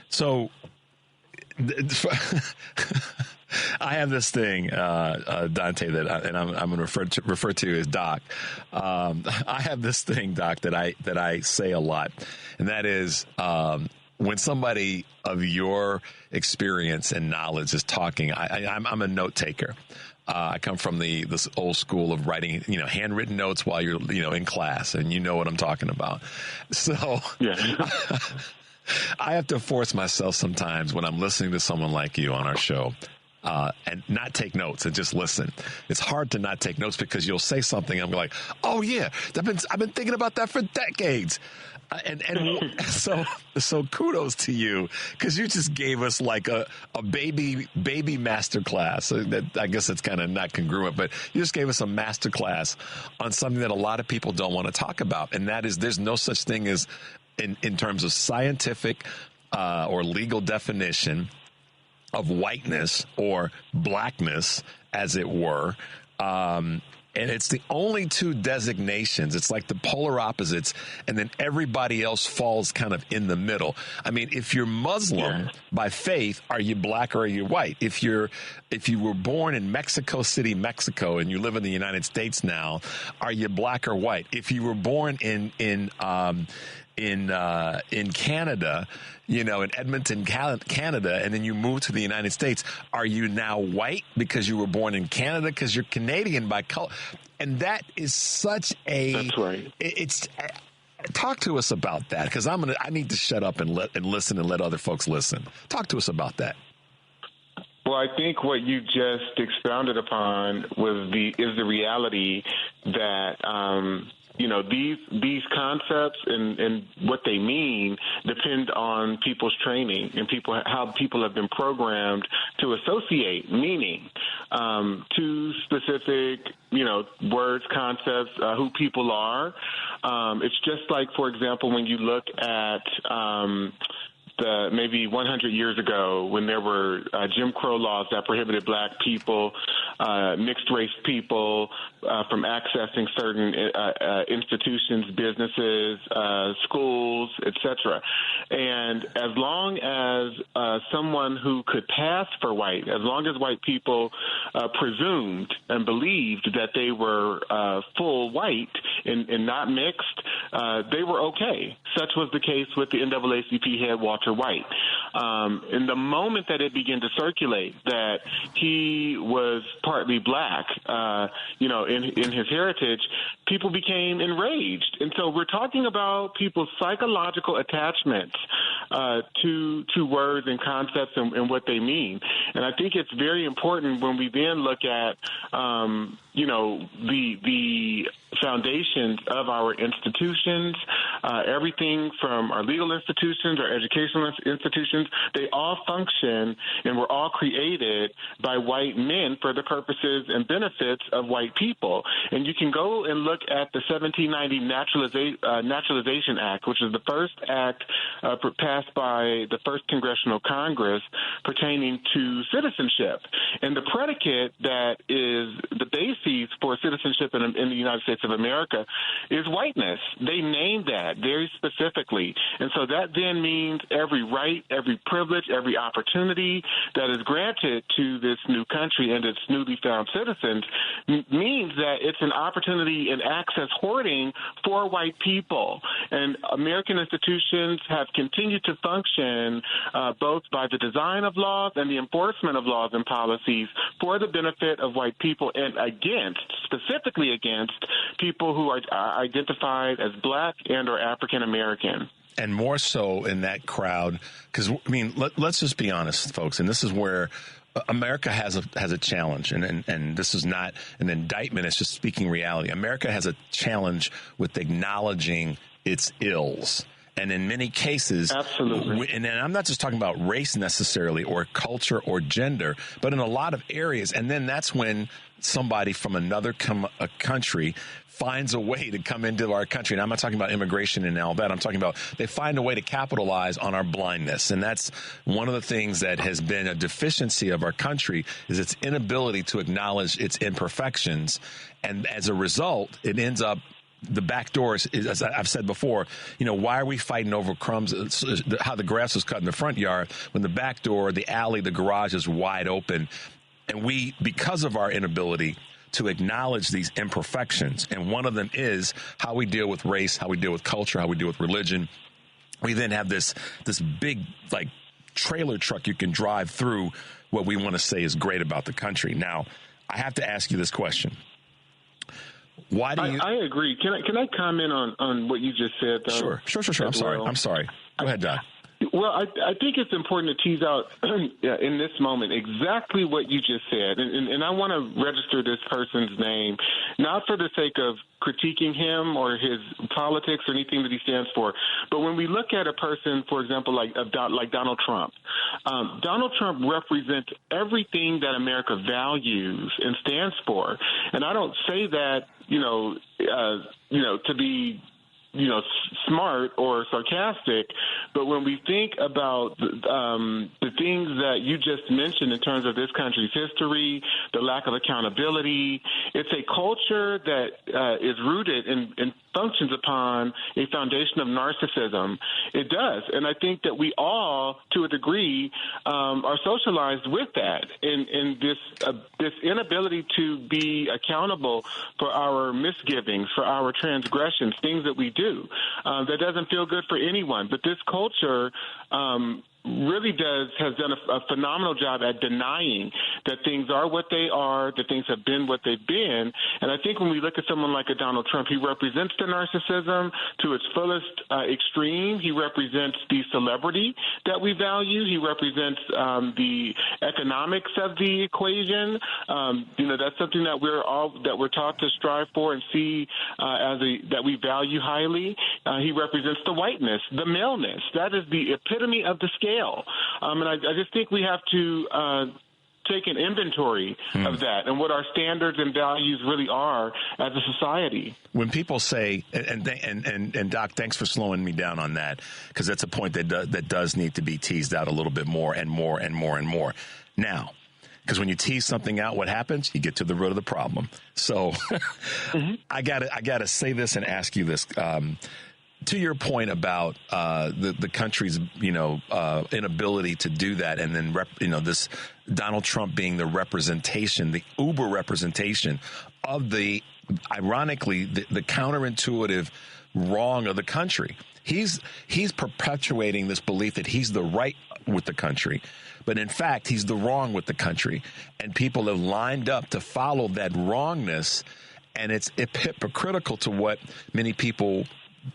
So I have this thing, Dante, that I'm going to refer to as Doc. I have this thing, Doc, that I say a lot, and that is when somebody of your experience and knowledge is talking, I'm a note taker. I come from this old school of writing, handwritten notes while you're, in class, and you know what I'm talking about. So yeah. I have to force myself sometimes when I'm listening to someone like you on our show and not take notes and just listen. It's hard to not take notes because you'll say something and I'm like, oh yeah, I've been thinking about that for decades. And so kudos to you, because you just gave us like a baby masterclass. That I guess it's kind of not congruent, but you just gave us a masterclass on something that a lot of people don't want to talk about, and that is there's no such thing as in terms of scientific or legal definition of whiteness or blackness, as it were, And it's the only two designations. It's like the polar opposites, and then everybody else falls kind of in the middle. I mean, if you're Muslim by faith, are you black or are you white? If you were born in Mexico City, Mexico, and you live in the United States now, are you black or white? If you were born in Canada, in Edmonton, Canada, and then you move to the United States, are you now white because you were born in Canada because you're Canadian by color? And that is such a. That's right. Talk to us about that, because I need to shut up and listen and let other folks listen. Talk to us about that. Well, I think what you just expounded upon is the reality that these concepts and what they mean depend on people's training and how people have been programmed to associate meaning to specific words, concepts, who people are. It's just like, for example, when you look at maybe 100 years ago, when there were Jim Crow laws that prohibited black people, mixed race people from accessing certain institutions, businesses, schools, etc. And as long as someone who could pass for white, as long as white people presumed and believed that they were full white and not mixed, they were okay. Such was the case with the NAACP head Walter White. In the moment that it began to circulate that he was partly black, in his heritage, people became enraged. And so we're talking about people's psychological attachments to words and concepts and what they mean. And I think it's very important when we then look at, the foundations of our institutions, everything from our legal institutions, our educational institutions, they all function and were all created by white men for the purposes and benefits of white people. And you can go and look at the 1790 Naturalization Act, which is the first act passed by the first Congressional Congress pertaining to citizenship. And the predicate that is the basis for citizenship in the United States of America is whiteness. They named that very specifically. And so that then means every right, every privilege, every opportunity that is granted to this new country and its newly found citizens means that it's an opportunity and access hoarding for white people. And American institutions have continued to function both by the design of laws and the enforcement of laws and policies for the benefit of white people and specifically against people who are identified as black and or African American. And more so in that crowd, because, let's just be honest, folks, and this is where America has a challenge, and this is not an indictment, it's just speaking reality. America has a challenge with acknowledging its ills. And in many cases, absolutely. And I'm not just talking about race necessarily or culture or gender, but in a lot of areas. And then that's when somebody from another country finds a way to come into our country. And I'm not talking about immigration and all that. I'm talking about they find a way to capitalize on our blindness. And that's one of the things that has been a deficiency of our country is its inability to acknowledge its imperfections. And as a result, it ends up the back doors, as I've said before, why are we fighting over crumbs, how the grass was cut in the front yard when the back door, the alley, the garage is wide open? And we, because of our inability to acknowledge these imperfections, and one of them is how we deal with race, how we deal with culture, how we deal with religion, we then have this big, trailer truck you can drive through what we want to say is great about the country. Now, I have to ask you this question. Why do you? I agree. Can I comment on what you just said, though? Sure. I'm sorry. Go ahead, Doc. Well, I think it's important to tease out in this moment exactly what you just said. And I want to register this person's name, not for the sake of critiquing him or his politics or anything that he stands for, but when we look at a person, for example, like Donald Trump, Donald Trump represents everything that America values and stands for. And I don't say that, to be smart or sarcastic, but when we think about the things that you just mentioned in terms of this country's history, the lack of accountability, it's a culture that is rooted and functions upon a foundation of narcissism. It does. And I think that we all, to a degree, are socialized with that. And this inability to be accountable for our misgivings, for our transgressions, things that we do, that doesn't feel good for anyone. But this culture really has done a phenomenal job at denying that things are what they are, that things have been what they've been. And I think when we look at someone like a Donald Trump, he represents the narcissism to its fullest extreme. He represents the celebrity that we value. He represents the economics of the equation. That's something that we're taught to strive for and see that we value highly. He represents the whiteness, the maleness. That is the epitome of the scale. And I just think we have to take an inventory of that and what our standards and values really are as a society. When people say, and Doc, thanks for slowing me down on that, because that's a point that does need to be teased out a little bit more and more and more and more. Now, because when you tease something out, what happens? You get to the root of the problem. So I gotta say this and ask you this. To your point about the country's inability to do that, and then this Donald Trump being the representation, the uber representation of the counterintuitive wrong of the country. He's perpetuating this belief that he's the right with the country, but in fact he's the wrong with the country, and people have lined up to follow that wrongness, and it's hypocritical to what many people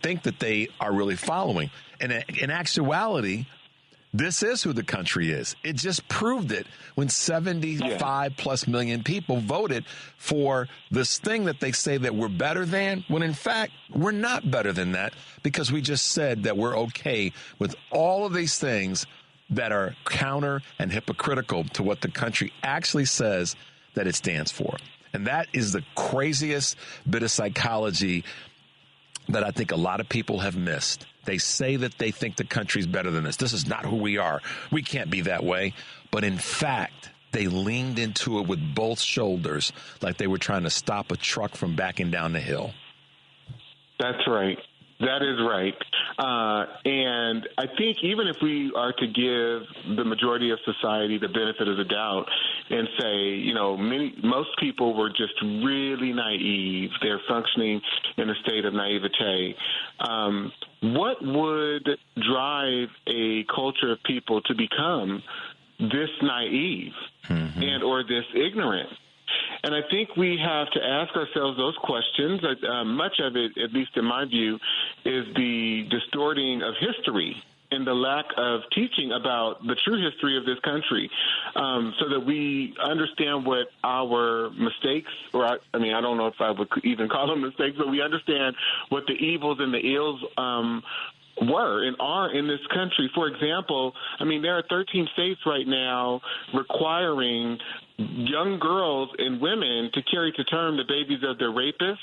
think that they are really following. And in actuality, this is who the country is. It just proved it when 75 plus million people voted for this thing that they say that we're better than, when in fact we're not better than that, because we just said that we're okay with all of these things that are counter and hypocritical to what the country actually says that it stands for. And that is the craziest bit of psychology that I think a lot of people have missed. They say that they think the country's better than this. This is not who we are. We can't be that way. But in fact, they leaned into it with both shoulders, like they were trying to stop a truck from backing down the hill. That's right. That is right. And I think even if we are to give the majority of society the benefit of the doubt and say, most people were just really naive, they're functioning in a state of naivete, what would drive a culture of people to become this naive and or this ignorant? And I think we have to ask ourselves those questions. Much of it, at least in my view, is the distorting of history and the lack of teaching about the true history of this country, so that we understand what our mistakes, I don't know if I would even call them mistakes, but we understand what the evils and the ills were and are in this country. For example, there are 13 states right now requiring young girls and women to carry to term the babies of their rapists.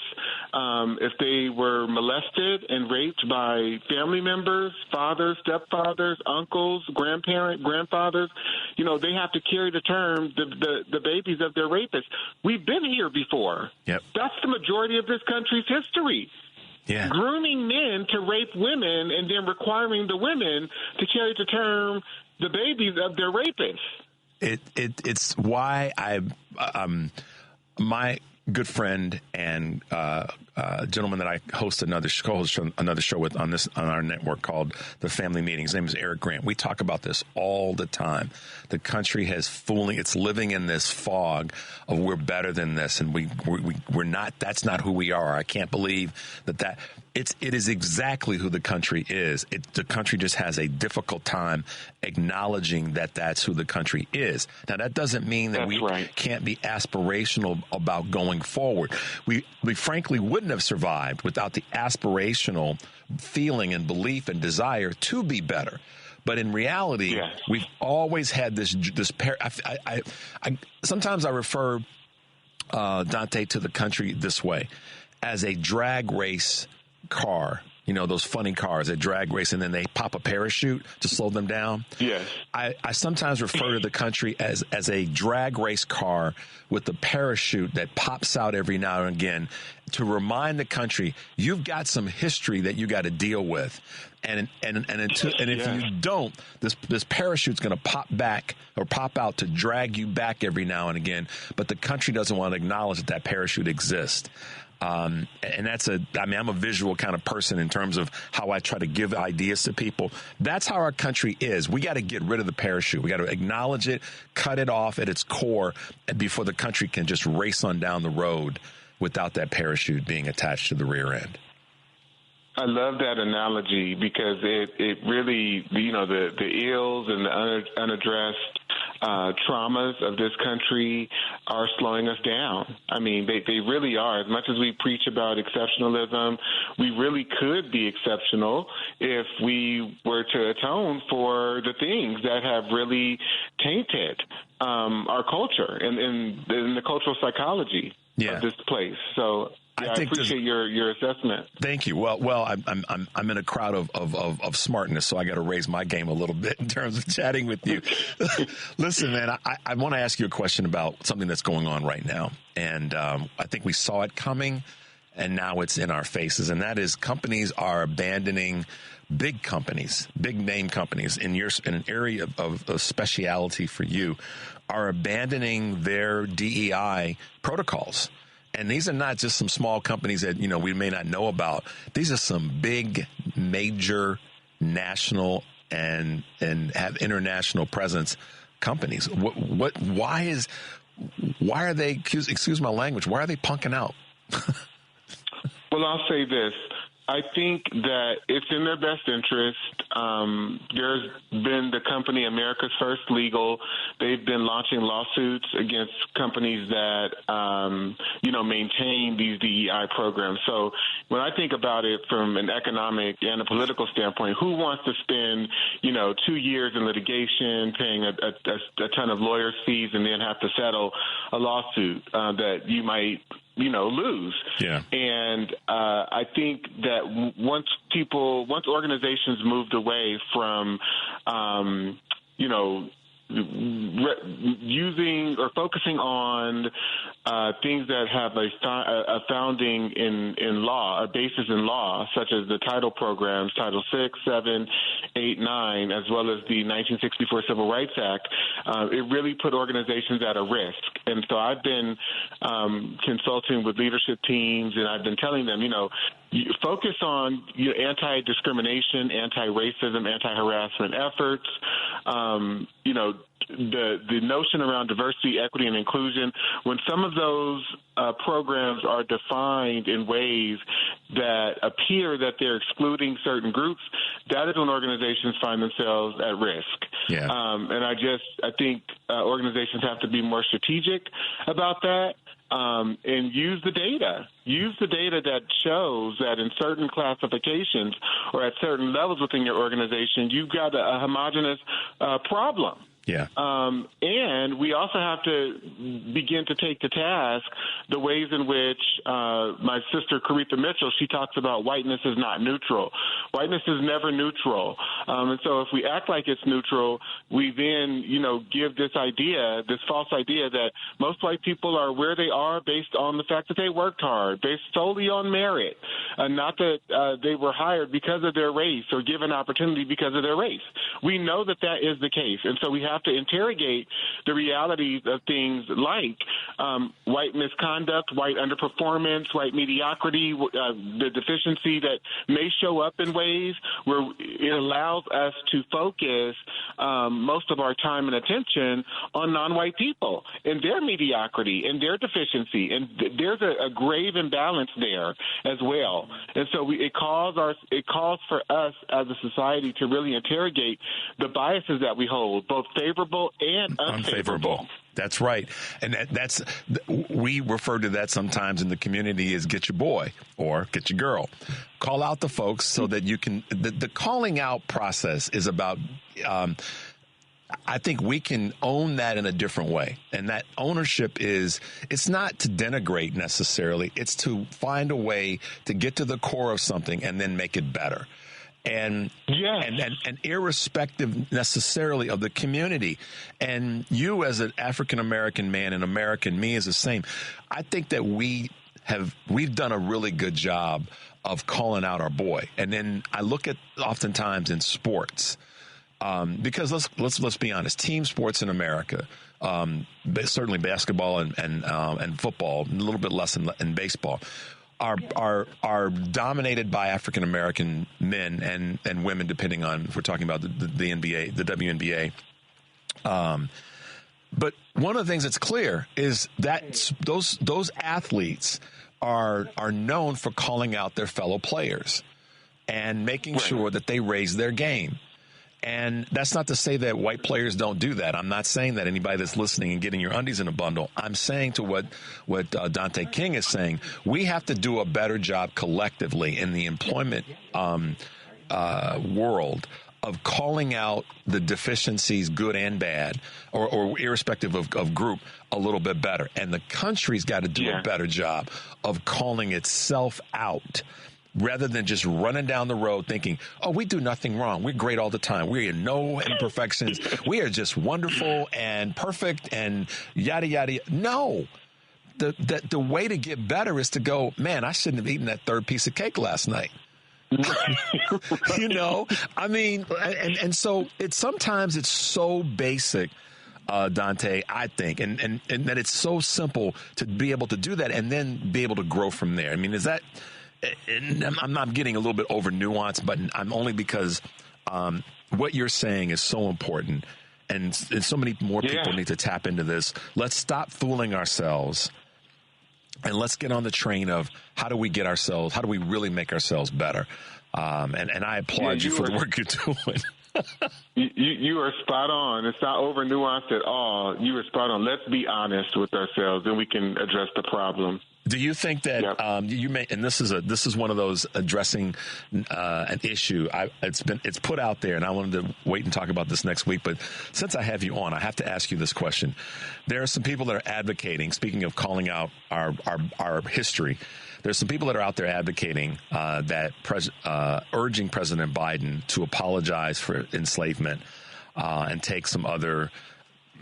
If they were molested and raped by family members, fathers, stepfathers, uncles, grandfathers, they have to carry to term the babies of their rapists. We've been here before. Yep. That's the majority of this country's history. Yeah. Grooming men to rape women and then requiring the women to carry to term the babies of their rapists. It's why my good friend and gentleman that I host another show with on our network called The Family Meeting. His name is Eric Grant. We talk about this all the time. The country it's living in this fog of we're better than this, and we're not. That's not who we are. I can't believe that it is exactly who the country is. The country just has a difficult time acknowledging that that's who the country is. Now, that doesn't mean that we can't be aspirational about going forward. We frankly wouldn't have survived without the aspirational feeling and belief and desire to be better. But in reality, we've always had this. Sometimes I refer Dante to the country this way: as a drag race car You know, those funny cars that drag race, and then they pop a parachute to slow them down. Yes. I sometimes refer to the country as a drag race car with a parachute that pops out every now and again to remind the country you've got some history that you got to deal with. And if you don't, this parachute's going to pop back or pop out to drag you back every now and again. But the country doesn't want to acknowledge that parachute exists. And I'm a visual kind of person in terms of how I try to give ideas to people. That's how our country is. We got to get rid of the parachute. We got to acknowledge it, cut it off at its core before the country can just race on down the road without that parachute being attached to the rear end. I love that analogy because it really, the ills and the unaddressed traumas of this country are slowing us down. I mean, they really are. As much as we preach about exceptionalism, we really could be exceptional if we were to atone for the things that have really tainted our culture and the cultural psychology of this place. So I appreciate your assessment. Thank you. Well, I'm in a crowd of smartness, so I got to raise my game a little bit in terms of chatting with you. Listen, man, I want to ask you a question about something that's going on right now, and I think we saw it coming, and now it's in our faces, and that is companies are abandoning big companies, big name companies in an area of speciality for you, are abandoning their DEI protocols. And these are not just some small companies that, we may not know about. These are some big, major, national and have international presence companies. Why are they, excuse my language, why are they punking out? Well, I'll say this. I think that it's in their best interest. There's been the company America's First Legal. They've been launching lawsuits against companies that, maintain these DEI programs. So when I think about it from an economic and a political standpoint, who wants to spend, 2 years in litigation, paying a ton of lawyers' fees, and then have to settle a lawsuit that you might lose. Yeah. And I think that once organizations moved away from, using or focusing on things that have a founding in law, a basis in law, such as the title programs, Title 6, 7, 8, 9, as well as the 1964 Civil Rights Act, it really put organizations at a risk. And so I've been consulting with leadership teams, and I've been telling them, focus on anti-discrimination, anti-racism, anti-harassment efforts. The notion around diversity, equity, and inclusion, when some of those programs are defined in ways that appear that they're excluding certain groups, that is when organizations find themselves at risk. Yeah. And I think organizations have to be more strategic about that. And use the data. Use the data that shows that in certain classifications or at certain levels within your organization, you've got a homogeneous problem. Yeah. And we also have to begin to take to task the ways in which my sister, Caretha Mitchell, she talks about whiteness is not neutral. Whiteness is never neutral. And so if we act like it's neutral, we then, give this false idea that most white people are where they are based on the fact that they worked hard, based solely on merit, not that they were hired because of their race or given opportunity because of their race. We know that is the case. And so we have to interrogate the realities of things like white misconduct, white underperformance, white mediocrity, the deficiency that may show up in ways where it allows us to focus most of our time and attention on non-white people and their mediocrity and their deficiency. And there's a grave imbalance there as well. And so it calls for us as a society to really interrogate the biases that we hold, both favorable and unfavorable. That's right. And we refer to that sometimes in the community as get your boy or get your girl. Call out the folks so that you can, the calling out process is about I think we can own that in a different way. And that ownership it's not to denigrate necessarily. It's to find a way to get to the core of something and then make it better. And irrespective necessarily of the community. And you as an African-American man and American, me is the same. I think that we've done a really good job of calling out our boy. And then I look at oftentimes in sports, because let's be honest, team sports in America, certainly basketball and football, a little bit less in baseball, are dominated by African American men and women, depending on if we're talking about the NBA, the WNBA. But one of the things that's clear is that those athletes are known for calling out their fellow players and making sure that they raise their game. And that's not to say that white players don't do that. I'm not saying that anybody that's listening and getting your undies in a bundle. I'm saying to what Dante King is saying, we have to do a better job collectively in the employment world of calling out the deficiencies, good and bad, or irrespective of group, a little bit better. And the country's got to do a better job of calling itself out, rather than just running down the road thinking, oh, we do nothing wrong. We're great all the time. We have no imperfections. We are just wonderful and perfect and yada, yada. No. The way to get better is to go, man, I shouldn't have eaten that third piece of cake last night. I mean, and so sometimes it's so basic, Dante, I think, and that it's so simple to be able to do that and then be able to grow from there. I mean, is that... And I'm not getting a little bit over nuanced, but I'm only because what you're saying is so important, and so many more people need to tap into this. Let's stop fooling ourselves, and let's get on the train of how do we really make ourselves better? And I applaud you for the work you're doing. You are spot on. It's not over nuanced at all. You are spot on. Let's be honest with ourselves, and we can address the problem. Do you think that you may? And this is one of those addressing an issue. It's put out there, and I wanted to wait and talk about this next week. But since I have you on, I have to ask you this question. There are some people that are advocating. Speaking of calling out our history, there's some people that are out there advocating urging President Biden to apologize for enslavement and take some other,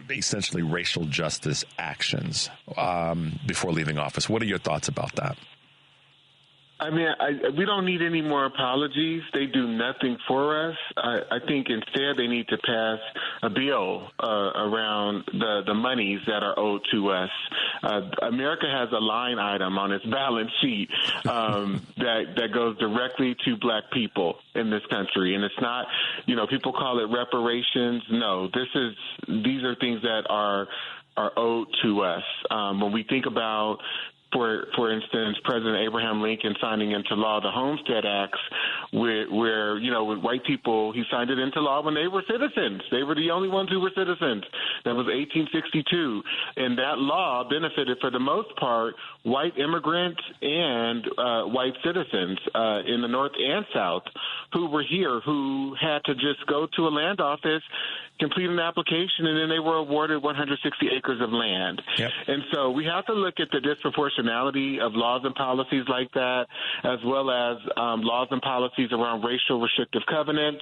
essentially racial justice actions before leaving office. What are your thoughts about that? I mean, we don't need any more apologies. They do nothing for us. I think instead they need to pass a bill around the monies that are owed to us. America has a line item on its balance sheet that goes directly to black people in this country. And it's not, people call it reparations. No, these are things that are owed to us. When we think about, for instance, President Abraham Lincoln signing into law the Homestead Acts, where with white people, he signed it into law when they were citizens. They were the only ones who were citizens. That was 1862. And that law benefited, for the most part, white immigrants and white citizens in the North and South who were here, who had to just go to a land office, complete an application, and then they were awarded 160 acres of land. Yep. And so we have to look at the disproportionality of laws and policies like that, as well as laws and policies around racial restrictive covenants.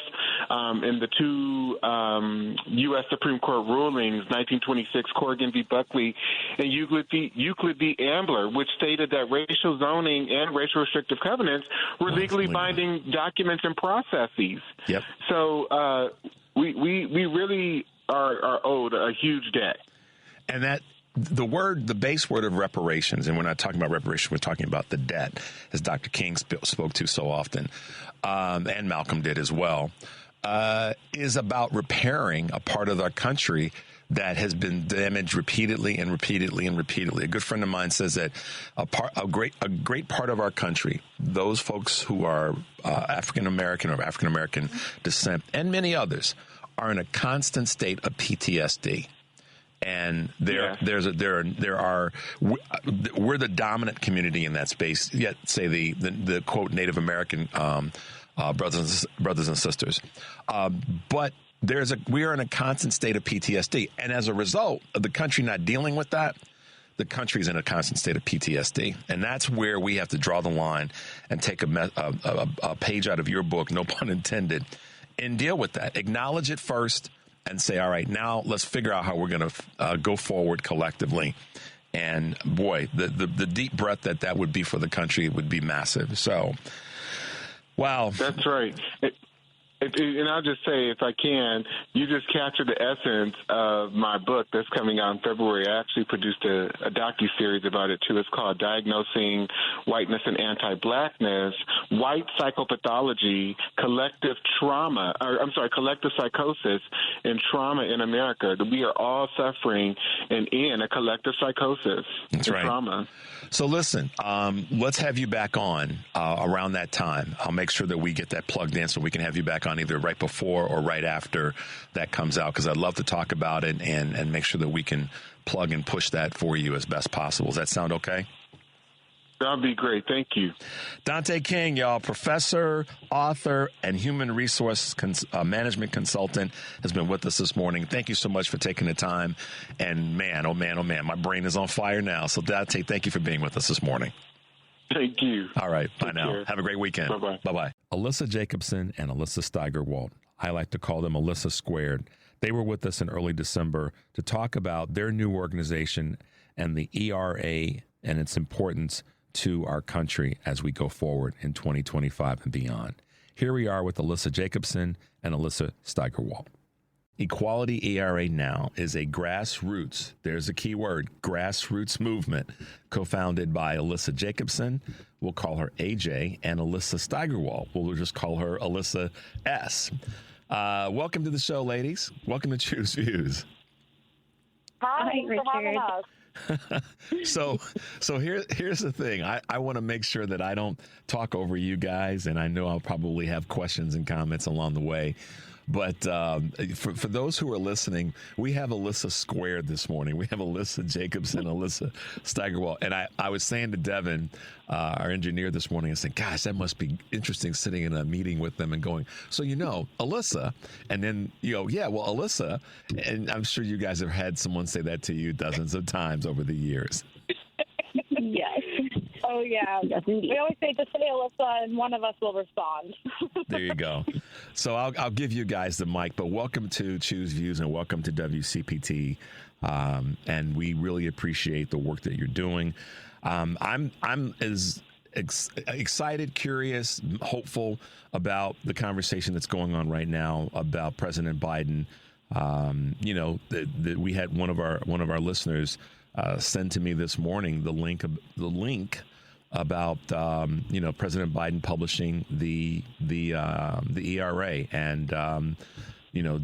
In the two U.S. Supreme Court rulings, 1926 Corrigan v. Buckley and Euclid v. Ambler, which stated that racial zoning and racial restrictive covenants were legally binding documents and processes. Yep. So we really are owed a huge debt. And that the base word of reparations, and we're not talking about reparations, we're talking about the debt, as Dr. King spoke to so often, and Malcolm did as well, is about repairing a part of our country that has been damaged repeatedly and repeatedly and repeatedly. A good friend of mine says that a great part of our country, those folks who are African American or African American descent, and many others, are in a constant state of PTSD. And we're the dominant community in that space. Yet, say the quote Native American brothers and sisters, but we are in a constant state of PTSD. And as a result of the country not dealing with that, the country's in a constant state of PTSD. And that's where we have to draw the line and take a page out of your book, no pun intended, and deal with that. Acknowledge it first and say, all right, now let's figure out how we're going to go forward collectively. And boy, the deep breath that would be for the country would be massive. So, wow. That's right. And I'll just say, if I can, you just captured the essence of my book that's coming out in February. I actually produced a docuseries about it, too. It's called Diagnosing Whiteness and Anti-Blackness, White Psychopathology, Collective Psychosis and Trauma in America. We are all suffering and in a collective psychosis and trauma. So listen, let's have you back on around that time. I'll make sure that we get that plugged in so we can have you back on either right before or right after that comes out, because I'd love to talk about it and make sure that we can plug and push that for you as best possible. Does that sound okay? That'd be great. Thank you. Dante King, y'all, professor, author, and human resource management consultant, has been with us this morning. Thank you so much for taking the time. And man, oh man, my brain is on fire now. So Dante, thank you for being with us this morning. Thank you. All right. Bye Take now. care. Have a great weekend. Bye-bye. Bye-bye. Alyssa Jacobson and Alyssa Steigerwalt. I like to call them Alyssa Squared. They were with us in early December to talk about their new organization and the ERA and its importance to our country as we go forward in 2025 and beyond. Here we are with Alyssa Jacobson and Alyssa Steigerwalt. Equality ERA Now is a grassroots, there's a key word, grassroots movement co-founded by Alyssa Jacobson, we'll call her AJ, and Alyssa Steigerwalt, we'll just call her Alyssa S. Welcome to the show, ladies. Welcome to Choose Views. Hi, thanks for having us. So here's the thing. I want to make sure that I don't talk over you guys, and I know I'll probably have questions and comments along the way. But for those who are listening, we have Alyssa Squared this morning. We have Alyssa Jacobson, Alyssa Steigerwalt. And I was saying to Devin, our engineer this morning, I said, gosh, that must be interesting sitting in a meeting with them and going, so, Alyssa. And then, Alyssa. And I'm sure you guys have had someone say that to you dozens of times over the years. Yes. Oh, yeah. Yes, we always say, just say Alyssa, and one of us will respond. There you go. So I'll give you guys the mic, but welcome to Choose Views and welcome to WCPT. And we really appreciate the work that you're doing. I'm as excited, curious, hopeful about the conversation that's going on right now about President Biden. We had one of our listeners send to me this morning the link about President Biden publishing the ERA and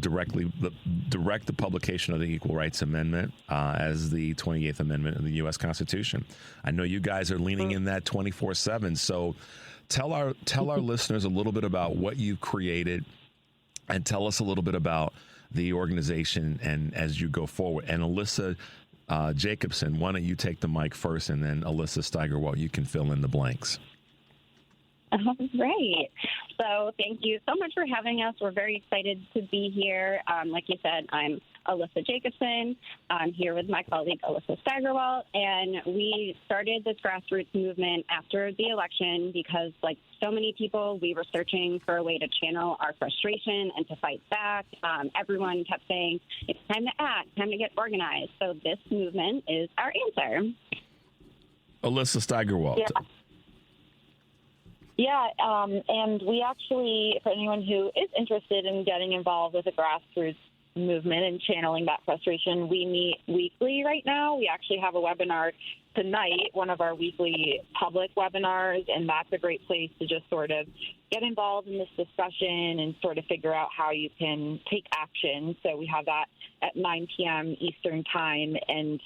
direct the publication of the Equal Rights Amendment as the 28th Amendment of the U.S. Constitution. I know you guys are leaning in that 24/7. So tell our listeners a little bit about what you've created, and tell us a little bit about the organization and as you go forward. And Alyssa Jacobson, why don't you take the mic first, and then Alyssa Steigerwalt, you can fill in the blanks. Right. So thank you so much for having us. We're very excited to be here. Like you said, I'm Alyssa Jacobson. I'm here with my colleague, Alyssa Steigerwalt, and we started this grassroots movement after the election because, like so many people, we were searching for a way to channel our frustration and to fight back. Everyone kept saying, it's time to act, time to get organized. So this movement is our answer. Alyssa Steigerwalt. Yeah, and we actually, for anyone who is interested in getting involved with a grassroots movement and channeling that frustration, we meet weekly right now. We actually have a webinar tonight, one of our weekly public webinars, and that's a great place to just sort of get involved in this discussion and sort of figure out how you can take action. So we have that at 9 p.m. Eastern Time. And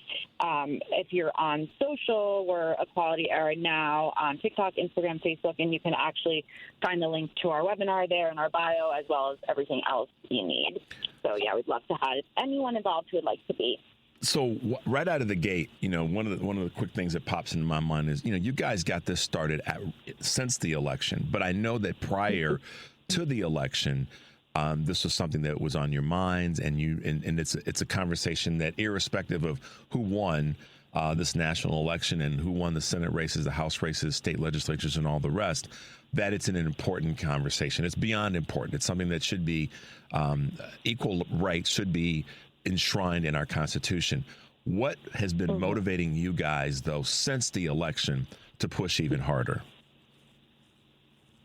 if you're on social, we're Equality Era Now on TikTok, Instagram, Facebook, and you can actually find the link to our webinar there in our bio, as well as everything else you need. So, yeah, we'd love to have anyone involved who would like to be. So right out of the gate, one of the quick things that pops into my mind is, you guys got this started since the election, but I know that prior to the election, this was something that was on your minds, and it's a conversation that, irrespective of who won this national election and who won the Senate races, the House races, state legislatures, and all the rest, that it's an important conversation. It's beyond important. It's something that should be equal rights should be enshrined in our Constitution. What has been motivating you guys, though, since the election to push even harder?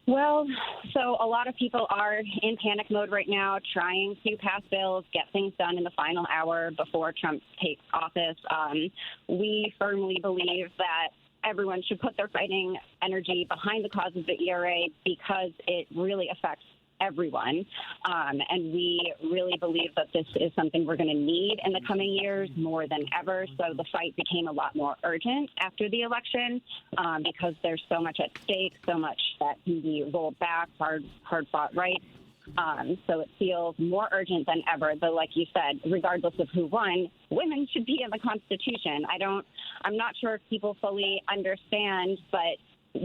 Well, so a lot of people are in panic mode right now, trying to pass bills, get things done in the final hour before Trump takes office. We firmly believe that everyone should put their fighting energy behind the cause of the ERA because it really affects everyone. And we really believe that this is something we're going to need in the coming years more than ever. So the fight became a lot more urgent after the election because there's so much at stake, so much that can be rolled back, hard-fought rights. So it feels more urgent than ever. But like you said, regardless of who won, women should be in the Constitution. I'm not sure if people fully understand, but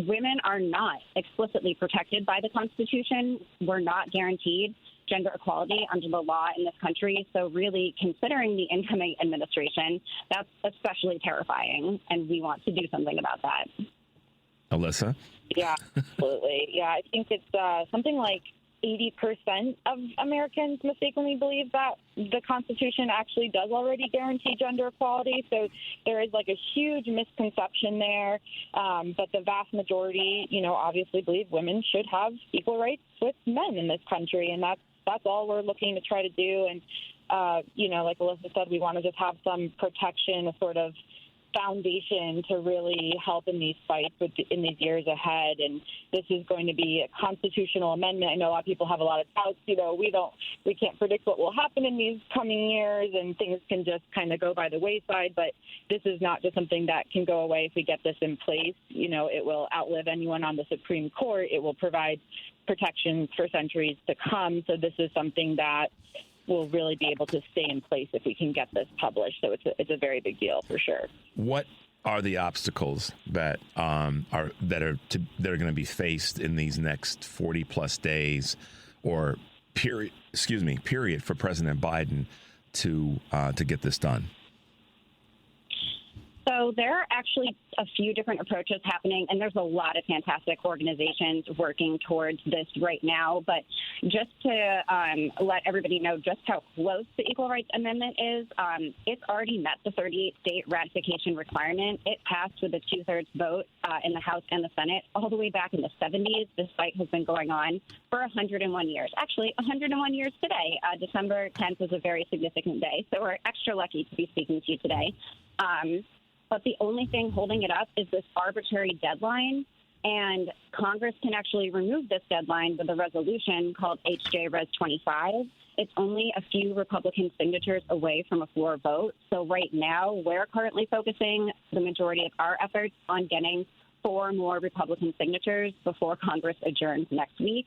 women are not explicitly protected by the Constitution. We're not guaranteed gender equality under the law in this country. So really, considering the incoming administration, that's especially terrifying, and we want to do something about that. Alyssa? Yeah, absolutely. Yeah, I think it's something like 80% of Americans mistakenly believe that the Constitution actually does already guarantee gender equality. So there is like a huge misconception there. But the vast majority, obviously believe women should have equal rights with men in this country. And that's all we're looking to try to do. And, like Alyssa said, we want to just have some protection, a sort of foundation to really help in these fights in these years ahead. And this is going to be a constitutional amendment. I know a lot of people have a lot of doubts. We can't predict what will happen in these coming years, and things can just kind of go by the wayside. But this is not just something that can go away if we get this in place. It will outlive anyone on the Supreme Court. It will provide protections for centuries to come. So this is something that will really be able to stay in place if we can get this published. So it's a very big deal for sure. What are the obstacles that are going to be faced in these next 40 plus days, or period for President Biden to get this done? So there are actually a few different approaches happening, and there's a lot of fantastic organizations working towards this right now. But just to let everybody know just how close the Equal Rights Amendment is, it's already met the 38-state ratification requirement. It passed with a 2/3 vote in the House and the Senate all the way back in the 70s. This fight has been going on for 101 years. Actually, 101 years today. December 10th is a very significant day, so we're extra lucky to be speaking to you today. But the only thing holding it up is this arbitrary deadline, and Congress can actually remove this deadline with a resolution called HJ Res 25. It's only a few Republican signatures away from a floor vote. So right now, we're currently focusing the majority of our efforts on getting 4 more Republican signatures before Congress adjourns next week.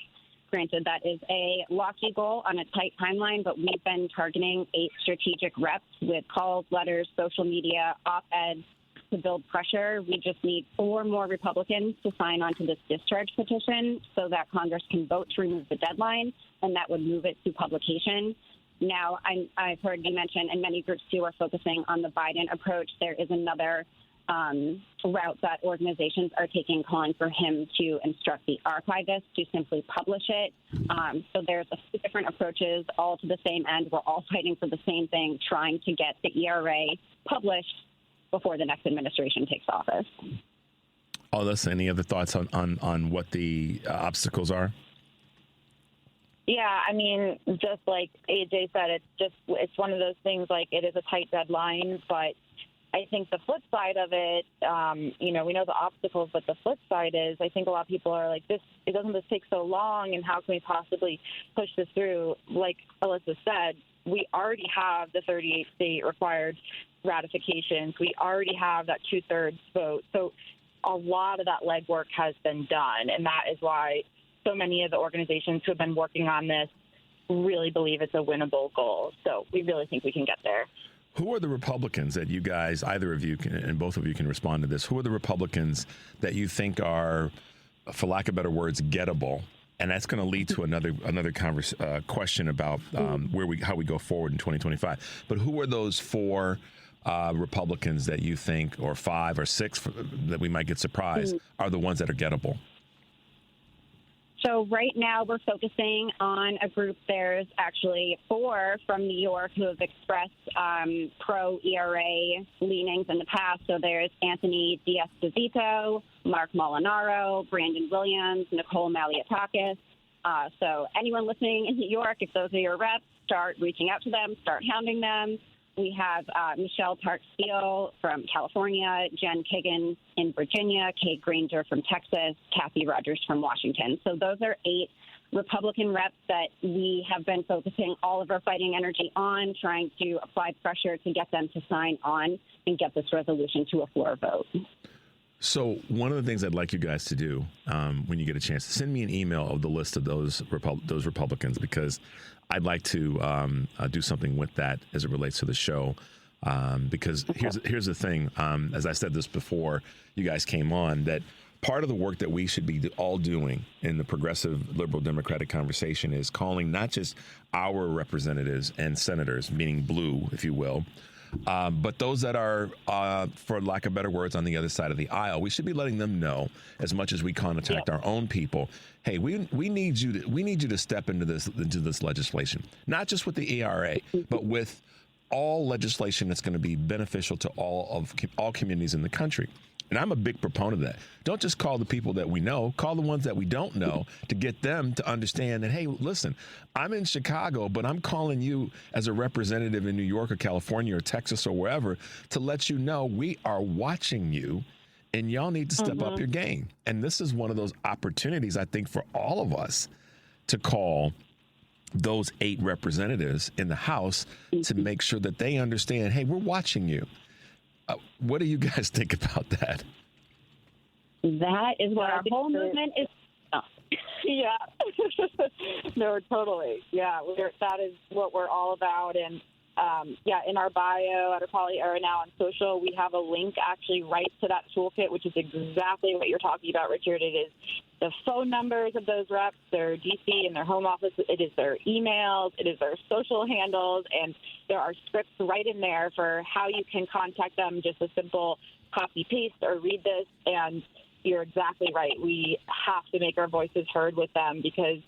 Granted, that is a lofty goal on a tight timeline, but we've been targeting 8 strategic reps with calls, letters, social media, op-eds to build pressure. We just need 4 more Republicans to sign on to this discharge petition so that Congress can vote to remove the deadline, and that would move it to publication. Now, I've heard you mention, and many groups too are focusing on the Biden approach. There is another route that organizations are taking, calling for him to instruct the archivist to simply publish it. So there's a few different approaches, all to the same end. We're all fighting for the same thing, trying to get the ERA published before the next administration takes office. Alyssa, any other thoughts on what the obstacles are? Yeah, I mean, just like AJ said, it's one of those things, like, it is a tight deadline, but I think the flip side of it, we know the obstacles, but the flip side is I think a lot of people are like, it doesn't just take so long, and how can we possibly push this through? Like Alyssa said, we already have the 38-state required ratifications. We already have that 2/3 vote. So a lot of that legwork has been done, and that is why so many of the organizations who have been working on this really believe it's a winnable goal. So we really think we can get there. Who are the Republicans that you guys, either of you can, and both of you can respond to this, who are the Republicans that you think are, for lack of better words, gettable And that's going to lead to another question about how we go forward in 2025. But who are those 4 Republicans that you think, or 5 or 6 that we might get surprised, are the ones that are gettable? So right now we're focusing on a group. There's actually 4 from New York who have expressed pro-ERA leanings in the past. So there's Anthony D'Esposito, Mark Molinaro, Brandon Williams, Nicole Malliotakis. So anyone listening in New York, if those are your reps, start reaching out to them, start hounding them. We have Michelle Park-Steele from California, Jen Kagan in Virginia, Kate Granger from Texas, Kathy Rogers from Washington. So those are 8 Republican reps that we have been focusing all of our fighting energy on, trying to apply pressure to get them to sign on and get this resolution to a floor vote. So one of the things I'd like you guys to do when you get a chance, send me an email of the list of those Republicans, because I'd like to do something with that as it relates to the show. Because here's the thing. As I said this before you guys came on, that part of the work that we should be all doing in the progressive liberal democratic conversation is calling not just our representatives and senators, meaning blue, if you will, but those that are, for lack of better words, on the other side of the aisle. We should be letting them know, as much as we contact our own people, hey, we need you to step into this legislation, not just with the ERA, but with all legislation that's going to be beneficial to all communities in the country. And I'm a big proponent of that. Don't just call the people that we know, call the ones that we don't know, to get them to understand that, hey, listen, I'm in Chicago, but I'm calling you as a representative in New York or California or Texas or wherever to let you know we are watching you and y'all need to step up your game. And this is one of those opportunities, I think, for all of us to call those 8 representatives in the House to make sure that they understand, hey, we're watching you. What do you guys think about that? That is what our whole movement is. Yeah. No, totally. Yeah, that is what we're all about. And in our bio at our Poly Era now on social, we have a link actually right to that toolkit, which is exactly what you're talking about, Richard. It is the phone numbers of those reps, their DC and their home office. It is their emails. It is their social handles. And there are scripts right in there for how you can contact them, just a simple copy, paste, or read this. And you're exactly right. We have to make our voices heard with them because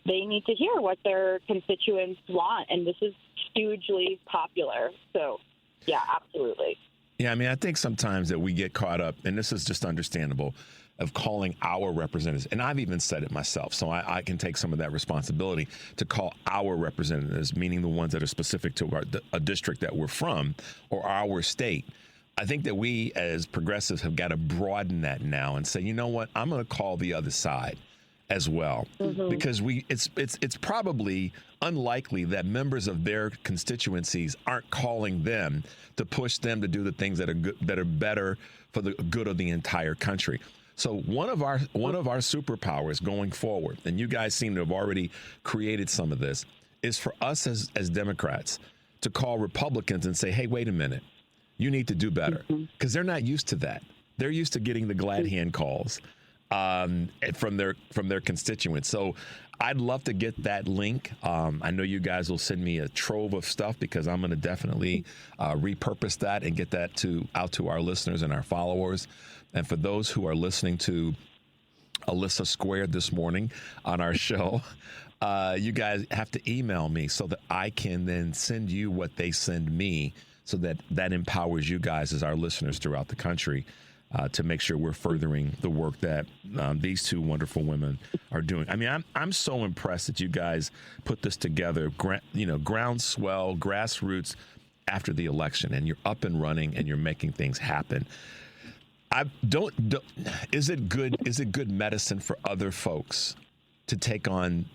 they need to hear what their constituents want. And this is hugely popular. So, yeah, absolutely. Yeah, I mean, I think sometimes that we get caught up, and this is just understandable, of calling our representatives. And I've even said it myself, so I can take some of that responsibility to call our representatives, meaning the ones that are specific to a district that we're from or our state. I think that we as progressives have got to broaden that now and say, you know what, I'm going to call the other side as well, because it's probably unlikely that members of their constituencies aren't calling them to push them to do the things that are good, that are better for the good of the entire country. So one of our superpowers going forward, and you guys seem to have already created some of this, is for us as Democrats to call Republicans and say, hey, wait a minute, you need to do better, because they're not used to that. They're used to getting the glad hand calls from their constituents. So I'd love to get that link. I know you guys will send me a trove of stuff, because I'm going to definitely repurpose that and get that out to our listeners and our followers. And for those who are listening to Alyssa Squared this morning on our show, you guys have to email me so that I can then send you what they send me, so that empowers you guys as our listeners throughout the country to make sure we're furthering the work that these 2 wonderful women are doing. I mean, I'm so impressed that you guys put this together, groundswell, grassroots after the election, and you're up and running and you're making things happen. Is it good medicine for other folks to take on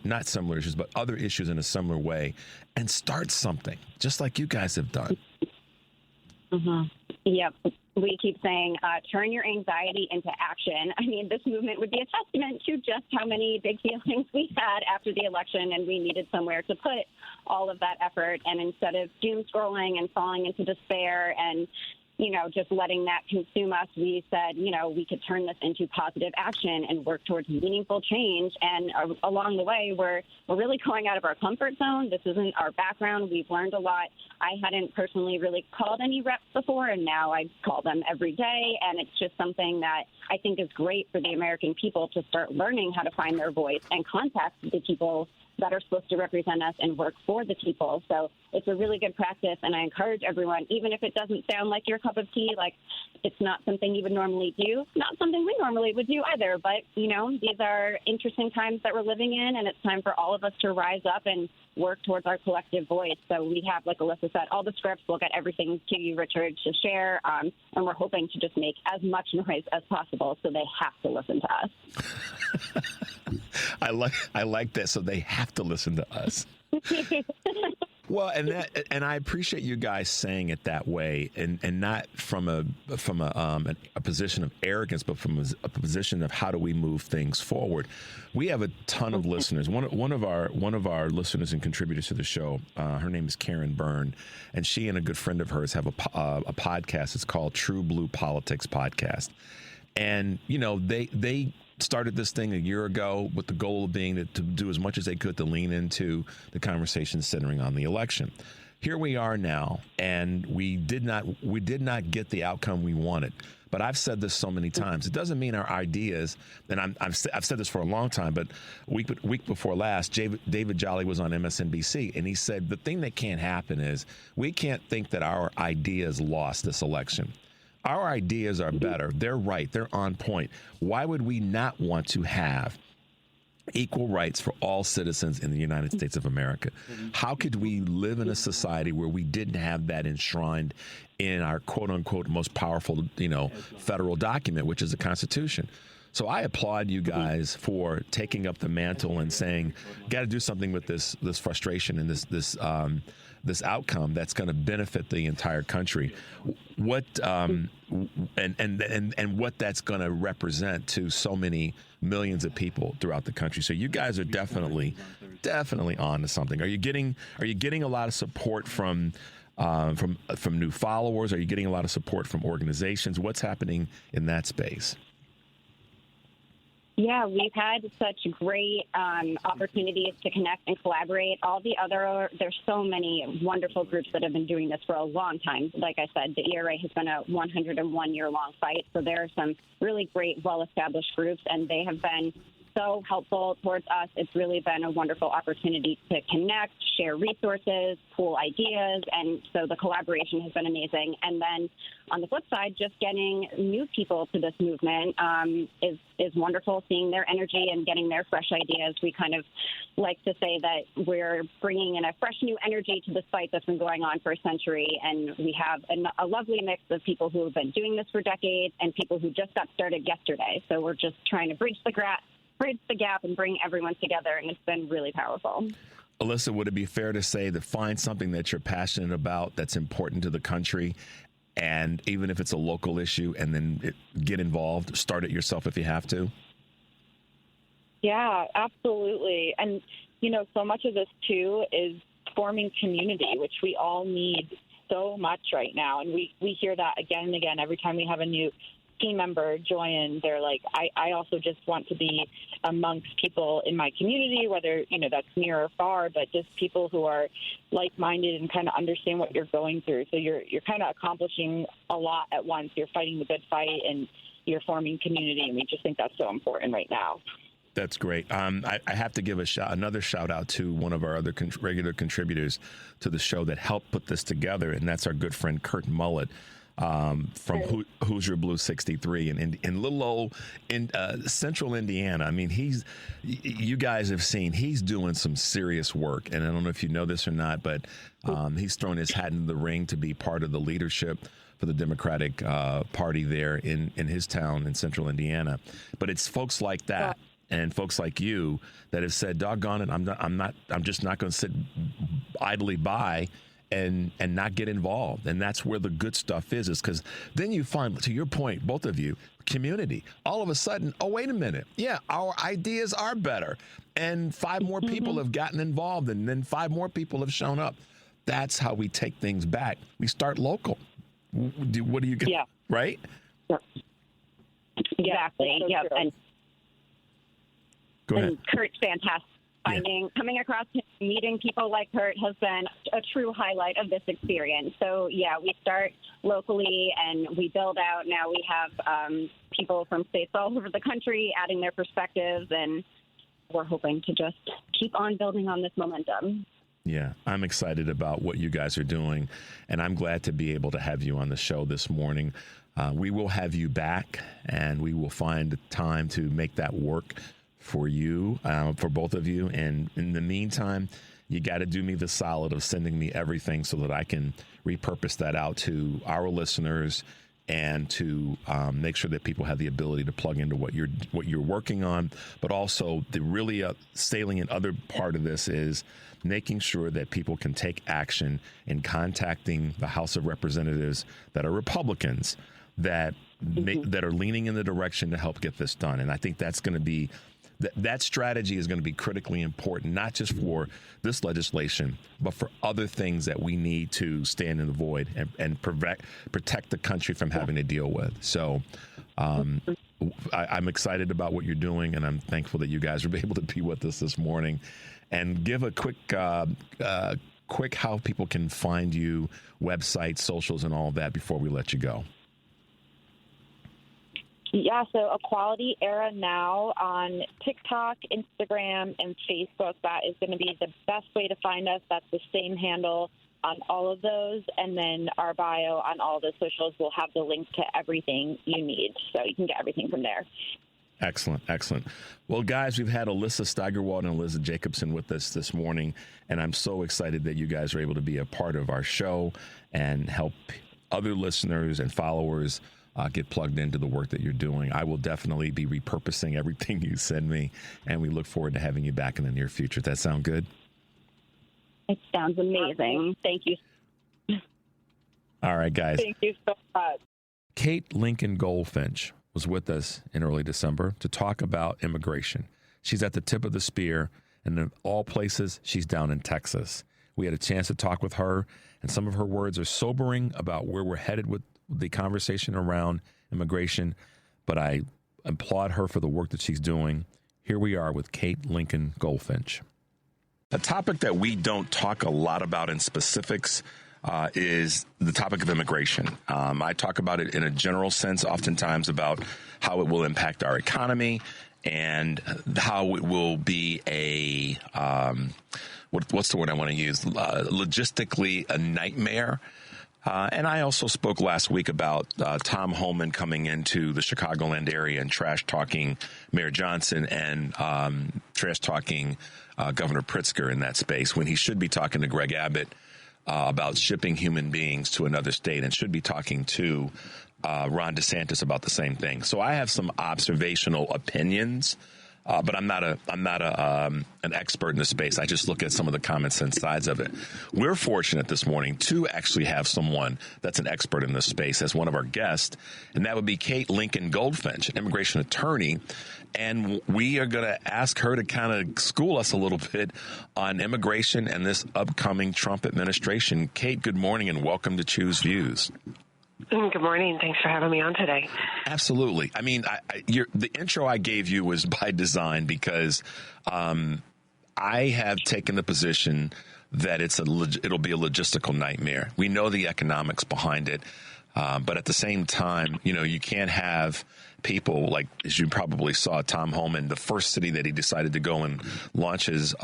not similar issues, but other issues in a similar way and start something just like you guys have done? Yep. We keep saying, turn your anxiety into action. I mean, this movement would be a testament to just how many big feelings we had after the election, and we needed somewhere to put all of that effort. And instead of doom scrolling and falling into despair and just letting that consume us, we said, we could turn this into positive action and work towards meaningful change. And along the way, we're really going out of our comfort zone. This isn't our background. We've learned a lot. I hadn't personally really called any reps before, and now I call them every day. And it's just something that I think is great for the American people to start learning how to find their voice and contact the people that are supposed to represent us and work for the people. So it's a really good practice, and I encourage everyone, even if it doesn't sound like your cup of tea, like it's not something you would normally do, not something we normally would do either, but, these are interesting times that we're living in, and it's time for all of us to rise up and work towards our collective voice. So we have, like Alyssa said, all the scripts. We'll get everything to you, Richard, to share, and we're hoping to just make as much noise as possible so they have to listen to us. I like that. So they have to listen to us. Well, and I appreciate you guys saying it that way, and not from a position of arrogance, but from a position of how do we move things forward. We have a ton of listeners. One of our listeners and contributors to the show, her name is Karen Byrne, and she and a good friend of hers have a podcast. It's called True Blue Politics Podcast, and they started this thing a year ago with the goal of being to do as much as they could to lean into the conversation centering on the election. Here we are now, and we did not get the outcome we wanted. But I've said this so many times. It doesn't mean our ideas, and I've said this for a long time, but week before last, David Jolly was on MSNBC, and he said the thing that can't happen is we can't think that our ideas lost this election. Our ideas are better. They're right. They're on point. Why would we not want to have equal rights for all citizens in the United States of America? How could we live in a society where we didn't have that enshrined in our quote unquote most powerful, federal document, which is the Constitution? So I applaud you guys for taking up the mantle and saying, got to do something with this frustration and this outcome that's going to benefit the entire country. What and what that's going to represent to so many millions of people throughout the country. So you guys are definitely on to something. Are you getting a lot of support from new followers? Are you getting a lot of support from organizations? What's happening in that space? Yeah, we've had such great opportunities to connect and collaborate. There's so many wonderful groups that have been doing this for a long time. Like I said, the ERA has been a 101-year-long fight. So there are some really great, well-established groups, and they have been so helpful towards us. It's really been a wonderful opportunity to connect, share resources, pool ideas, and so the collaboration has been amazing. And then on the flip side, just getting new people to this movement is wonderful, seeing their energy and getting their fresh ideas. We kind of like to say that we're bringing in a fresh new energy to this fight that's been going on for a century, and we have a lovely mix of people who have been doing this for decades and people who just got started yesterday. So we're just trying to bridge the gap and bring everyone together, and it's been really powerful. Alyssa, would it be fair to say that find something that you're passionate about that's important to the country, and even if it's a local issue, and then get involved, start it yourself if you have to? Yeah, absolutely. And, so much of this, too, is forming community, which we all need so much right now. And we hear that again and again every time we have a new team member join. They're like, I also just want to be amongst people in my community, whether, that's near or far, but just people who are like-minded and kind of understand what you're going through. So you're kind of accomplishing a lot at once. You're fighting the good fight and you're forming community. And we just think that's so important right now. That's great. I have to give another shout out to one of our other regular contributors to the show that helped put this together, and that's our good friend Kurt Mullet. From Hoosier Blue 63 in little old central Indiana. I mean, you guys have seen, he's doing some serious work. And I don't know if you know this or not, but he's thrown his hat in the ring to be part of the leadership for the Democratic Party there in his town in central Indiana. But it's folks like that and folks like you that have said, doggone it, I'm just not going to sit idly by and not get involved. And that's where the good stuff is because then you find, to your point, both of you, community. All of a sudden, oh, wait a minute. Yeah, our ideas are better. And 5 more people have gotten involved, and then 5 more people have shown up. That's how we take things back. We start local. what do you get? Yeah. Right? Exactly. So Yep. true. Go ahead. And Kurt's fantastic. Coming across him, meeting people like Kurt has been a true highlight of this experience. So, yeah, we start locally and we build out. Now we have people from states all over the country adding their perspectives, and we're hoping to just keep on building on this momentum. Yeah, I'm excited about what you guys are doing, and I'm glad to be able to have you on the show this morning. We will have you back, and we will find time to make that work for you, for both of you. And in the meantime, you got to do me the solid of sending me everything so that I can repurpose that out to our listeners and to make sure that people have the ability to plug into what you're working on. But also the really salient other part of this is making sure that people can take action in contacting the House of Representatives that are Republicans that are leaning in the direction to help get this done. And I think that's going to be that strategy is going to be critically important, not just for this legislation, but for other things that we need to stand in the void and protect the country from having to deal with. So I'm excited about what you're doing, and I'm thankful that you guys were able to be with us this morning. And give a quick how people can find you, websites, socials, and all of that before we let you go. Yeah, so Equality Era Now on TikTok, Instagram, and Facebook. That is going to be the best way to find us. That's the same handle on all of those. And then our bio on all the socials will have the link to everything you need. So you can get everything from there. Excellent. Well, guys, we've had Alyssa Steigerwald and Elizabeth Jacobson with us this morning, and I'm so excited that you guys are able to be a part of our show and help other listeners and followers get plugged into the work that you're doing. I will definitely be repurposing everything you send me, and we look forward to having you back in the near future. Does that sound good? It sounds amazing. Thank you. All right, guys. Thank you so much. Kate Lincoln-Goldfinch was with us in early December to talk about immigration. She's at the tip of the spear, and in all places, she's down in Texas. We had a chance to talk with her, and some of her words are sobering about where we're headed with the conversation around immigration, but I applaud her for the work that she's doing. Here we are with Kate Lincoln-Goldfinch. A topic that we don't talk a lot about in specifics is the topic of immigration. I talk about it in a general sense, oftentimes about how it will impact our economy and how it will be a, what's the word I want to use? Logistically a nightmare. And I also spoke last week about Thom Hartmann coming into the Chicagoland area and trash-talking Mayor Johnson and trash-talking Governor Pritzker in that space when he should be talking to Greg Abbott about shipping human beings to another state and should be talking to Ron DeSantis about the same thing. So I have some observational opinions, but I'm not an expert in the space. I just look at some of the common sense sides of it. We're fortunate this morning to actually have someone that's an expert in this space as one of our guests, and that would be Kate Lincoln-Goldfinch, an immigration attorney. And we are going to ask her to kind of school us a little bit on immigration and this upcoming Trump administration. Kate, good morning and welcome to Choose Views. Good morning. Thanks for having me on today. Absolutely. I mean, the intro I gave you was by design because I have taken the position that it'll be a logistical nightmare. We know the economics behind it, but at the same time, you can't have people like, as you probably saw, Thom Hartmann, the first city that he decided to go and launch his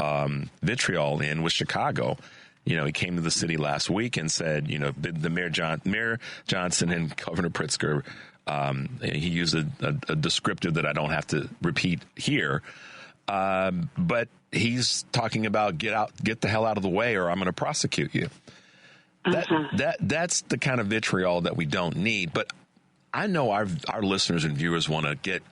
vitriol in was Chicago. He came to the city last week and said, the Mayor Johnson and Governor Pritzker, he used a descriptive that I don't have to repeat here. But he's talking about get the hell out of the way or I'm going to prosecute you. That's the kind of vitriol that we don't need. But I know our listeners and viewers want to get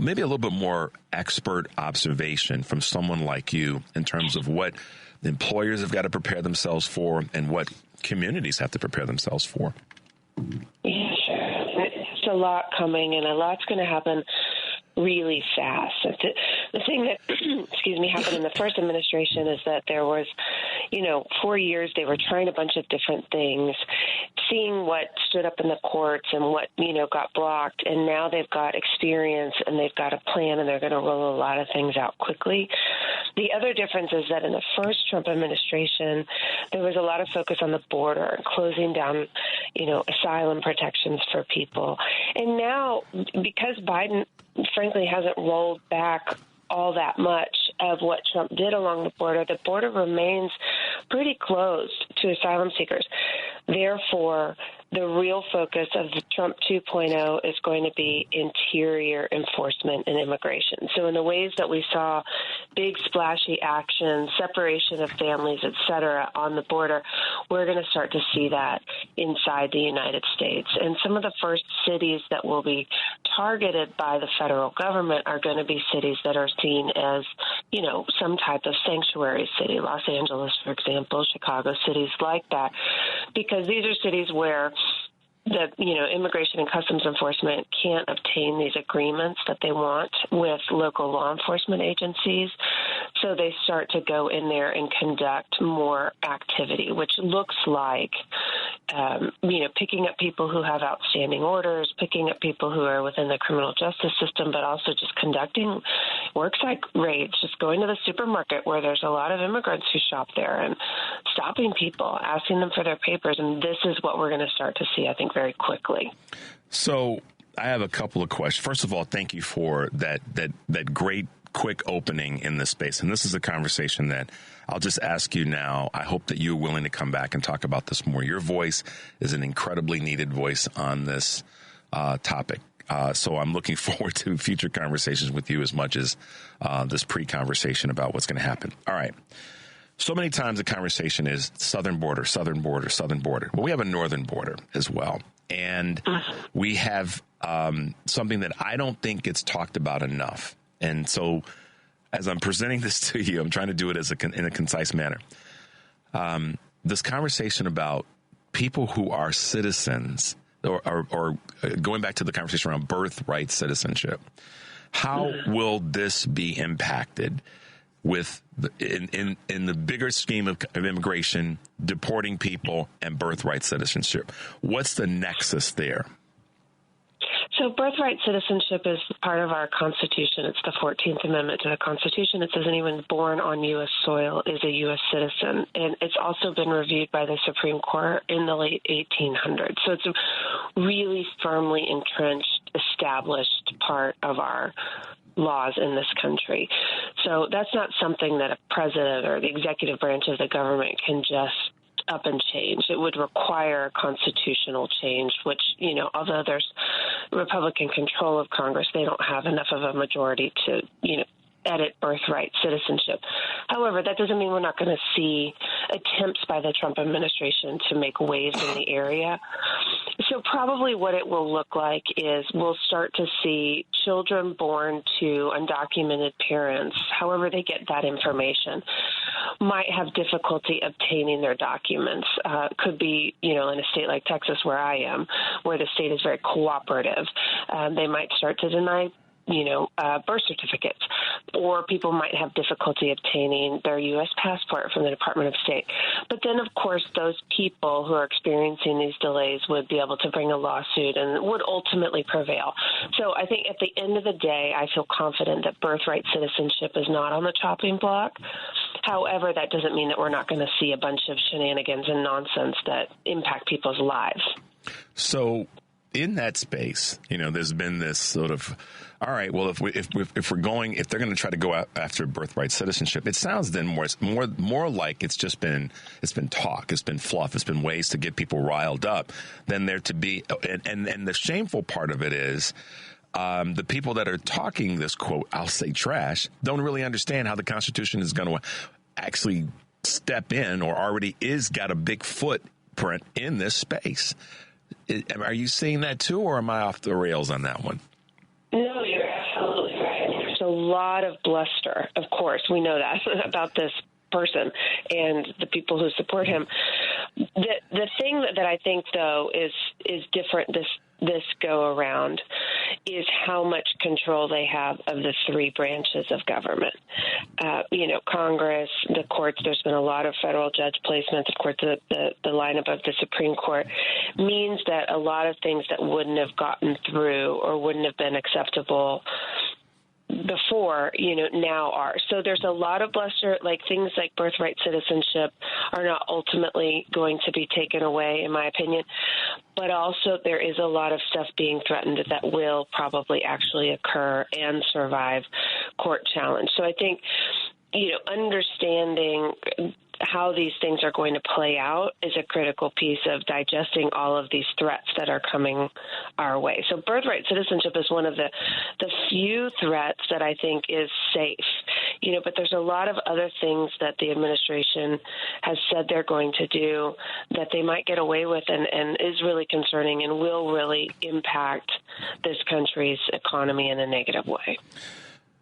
maybe a little bit more expert observation from someone like you in terms of what employers have got to prepare themselves for and what communities have to prepare themselves for. Yeah, sure. It's a lot coming and a lot's going to happen really fast. The thing that, happened in the first administration is that there was, 4 years they were trying a bunch of different things, seeing what stood up in the courts and what, got blocked. And now they've got experience and they've got a plan and they're going to roll a lot of things out quickly. The other difference is that in the first Trump administration, there was a lot of focus on the border and closing down, asylum protections for people. And now, because Biden, frankly, hasn't rolled back all that much of what Trump did along the border remains pretty closed to asylum seekers. Therefore, the real focus of the Trump 2.0 is going to be interior enforcement and immigration. So in the ways that we saw big splashy action, separation of families, et cetera, on the border, we're going to start to see that inside the United States. And some of the first cities that will be targeted by the federal government are going to be cities that are seen as, some type of sanctuary city, Los Angeles, for example, Chicago, cities like that, because these are cities where the immigration and customs enforcement can't obtain these agreements that they want with local law enforcement agencies. So they start to go in there and conduct more activity, which looks like, picking up people who have outstanding orders, picking up people who are within the criminal justice system, but also just conducting worksite raids, just going to the supermarket where there's a lot of immigrants who shop there and stopping people, asking them for their papers. And this is what we're going to start to see, I think, very quickly. So I have a couple of questions. First of all, thank you for that great quick opening in this space. And this is a conversation that I'll just ask you now. I hope that you're willing to come back and talk about this more. Your voice is an incredibly needed voice on this topic. So I'm looking forward to future conversations with you as much as this pre-conversation about what's going to happen. All right. So many times the conversation is southern border, southern border, southern border. Well, we have a northern border as well. And we have something that I don't think gets talked about enough. And so as I'm presenting this to you, I'm trying to do it in a concise manner. This conversation about people who are citizens or going back to the conversation around birthright citizenship, how will this be impacted with in the bigger scheme of immigration, deporting people, and birthright citizenship? What's the nexus there? So birthright citizenship is part of our Constitution. It's the 14th Amendment to the Constitution. It says anyone born on U.S. soil is a U.S. citizen. And it's also been reviewed by the Supreme Court in the late 1800s. So it's a really firmly entrenched, established part of our laws in this country. So that's not something that a president or the executive branch of the government can just up and change. It would require a constitutional change, which, although there's Republican control of Congress, they don't have enough of a majority to, edit birthright citizenship. However, that doesn't mean we're not going to see attempts by the Trump administration to make waves in the area. So probably what it will look like is we'll start to see children born to undocumented parents, however they get that information, might have difficulty obtaining their documents. Could be, in a state like Texas where I am, where the state is very cooperative. They might start to deny birth certificates, or people might have difficulty obtaining their U.S. passport from the Department of State. But then, of course, those people who are experiencing these delays would be able to bring a lawsuit and would ultimately prevail. So I think at the end of the day, I feel confident that birthright citizenship is not on the chopping block. However, that doesn't mean that we're not going to see a bunch of shenanigans and nonsense that impact people's lives. So in that space, there's been this sort of, all right, well, if they're going to try to go after birthright citizenship, it sounds then more like it's been talk, it's been fluff, it's been ways to get people riled up than there to be, and the shameful part of it is the people that are talking this, quote, I'll say trash, don't really understand how the Constitution is going to actually step in or already got a big footprint in this space. Are you seeing that too, or am I off the rails on that one? No, you're absolutely right. There's a lot of bluster, of course. We know that about this person and the people who support him. The thing that I think, though, is different this go around is how much control they have of the three branches of government. Congress, the courts, there's been a lot of federal judge placements, of course, the line above the Supreme Court, means that a lot of things that wouldn't have gotten through or wouldn't have been acceptable before, now are. So there's a lot of bluster, like things like birthright citizenship are not ultimately going to be taken away, in my opinion. But also there is a lot of stuff being threatened that will probably actually occur and survive court challenge. So I think, understanding how these things are going to play out is a critical piece of digesting all of these threats that are coming our way. So birthright citizenship is one of the few threats that I think is safe, but there's a lot of other things that the administration has said they're going to do that they might get away with and is really concerning and will really impact this country's economy in a negative way.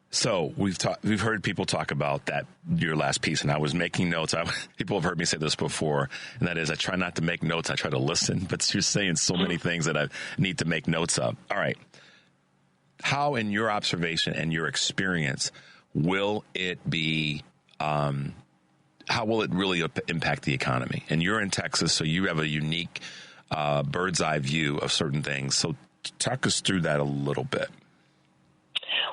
So we've heard people talk about that, your last piece, and I was making notes. People have heard me say this before, and that is I try not to make notes. I try to listen, but you're saying so many things that I need to make notes of. All right. How, in your observation and your experience, will it be, how will it really impact the economy? And you're in Texas, so you have a unique bird's eye view of certain things. So talk us through that a little bit.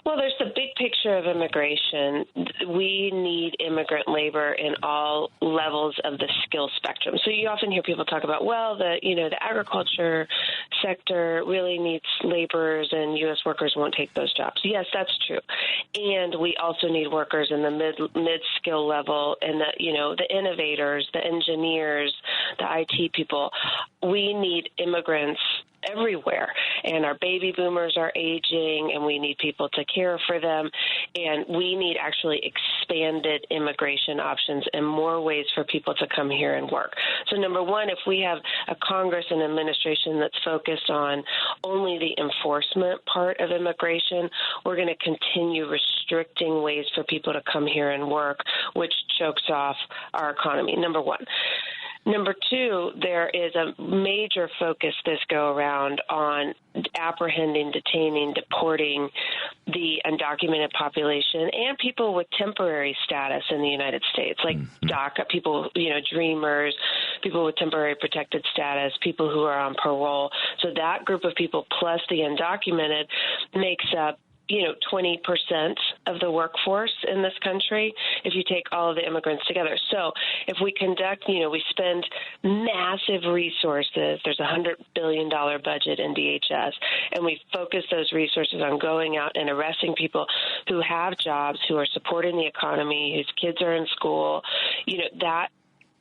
Well, there's the big picture of immigration. We need immigrant labor in all levels of the skill spectrum. So you often hear people talk about, the agriculture sector really needs laborers and U.S. workers won't take those jobs. Yes, that's true. And we also need workers in the mid-skill level and the innovators, the engineers, the IT people. We need immigrants everywhere, and our baby boomers are aging, and we need people to care for them, and we need actually expanded immigration options and more ways for people to come here and work. So number one, if we have a Congress and administration that's focused on only the enforcement part of immigration, we're going to continue restricting ways for people to come here and work, which chokes off our economy, number one. Number two, there is a major focus this go-around on apprehending, detaining, deporting the undocumented population and people with temporary status in the United States, like DACA, people, dreamers, people with temporary protected status, people who are on parole. So that group of people plus the undocumented makes up 20% of the workforce in this country if you take all of the immigrants together. So if we conduct, we spend massive resources. There's a $100 billion budget in DHS, and we focus those resources on going out and arresting people who have jobs, who are supporting the economy, whose kids are in school. That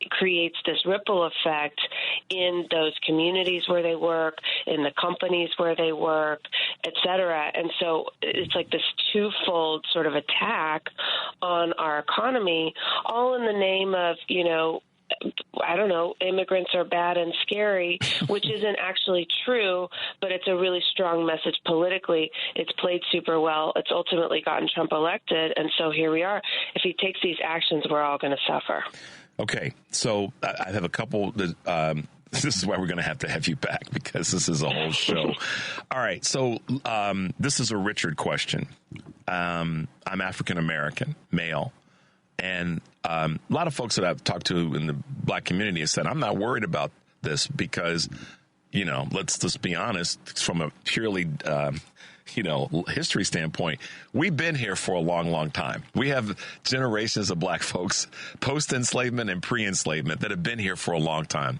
creates this ripple effect in those communities where they work, in the companies where they work, et cetera. And so it's like this twofold sort of attack on our economy, all in the name of, immigrants are bad and scary, which isn't actually true, but it's a really strong message politically. It's played super well. It's ultimately gotten Trump elected. And so here we are. If he takes these actions, we're all going to suffer. Okay, so I have a couple. This is why we're going to have you back, because this is a whole show. All right, so this is a Richard question. I'm African American, male, and a lot of folks that I've talked to in the black community have said I'm not worried about this because, let's just be honest, from a purely history standpoint, we've been here for a long, long time. We have generations of black folks, post-enslavement and pre-enslavement, that have been here for a long time.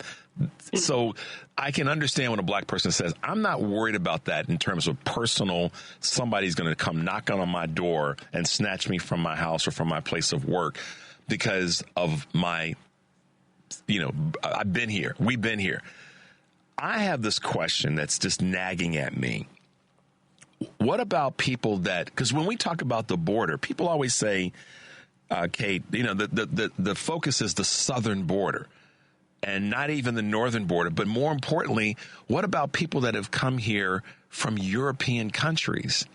So I can understand when a black person says, I'm not worried about that in terms of personal, somebody's going to come knocking on my door and snatch me from my house or from my place of work because of my, I've been here. We've been here. I have this question that's just nagging at me. What about people because when we talk about the border, people always say, Kate, the focus is the southern border and not even the northern border. But more importantly, what about people that have come here from European countries?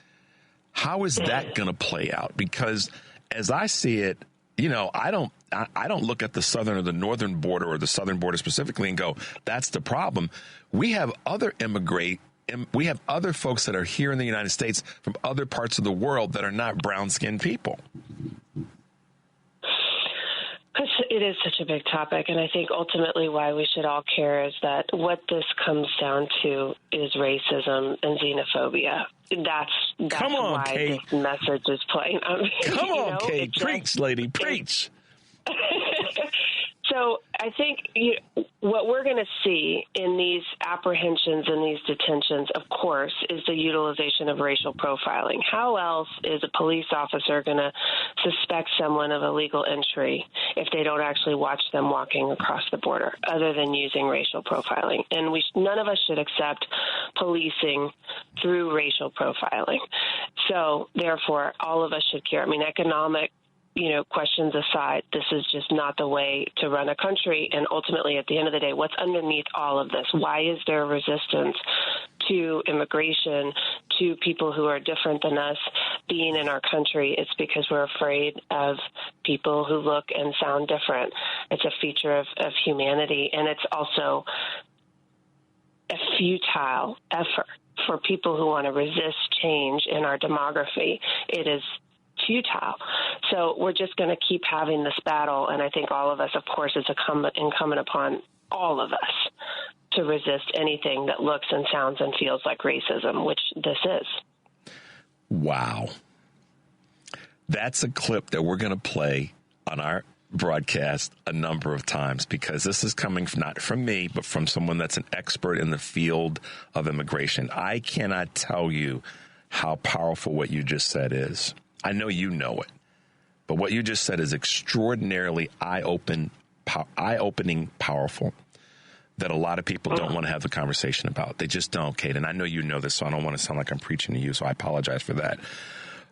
How is that going to play out? Because as I see it, I don't look at the southern or the northern border or the southern border specifically and go, that's the problem. We have other we have other folks that are here in the United States from other parts of the world that are not brown-skinned people. It is such a big topic, and I think ultimately why we should all care is that what this comes down to is racism and xenophobia. That's Come on, why Kate. this message is playing. Come on, Kate. Preach, lady. Preach. So I think what we're going to see in these apprehensions and these detentions, of course, is the utilization of racial profiling. How else is a police officer going to suspect someone of illegal entry if they don't actually watch them walking across the border, other than using racial profiling? And none of us should accept policing through racial profiling. So, therefore, all of us should care. I mean, economic questions aside, this is just not the way to run a country. And ultimately, at the end of the day, what's underneath all of this? Why is there resistance to immigration, to people who are different than us being in our country? It's because we're afraid of people who look and sound different. It's a feature of humanity, and it's also a futile effort for people who want to resist change in our demography. It is futile. So we're just going to keep having this battle, and I think all of us, of course, it's incumbent upon all of us to resist anything that looks and sounds and feels like racism, which this is. Wow. That's a clip that we're going to play on our broadcast a number of times, because this is coming not from me, but from someone that's an expert in the field of immigration. I cannot tell you how powerful what you just said is. I know you know it, but what you just said is extraordinarily eye-opening, powerful, that a lot of people don't want to have the conversation about. They just don't, Kate. And I know you know this, so I don't want to sound like I'm preaching to you, so I apologize for that.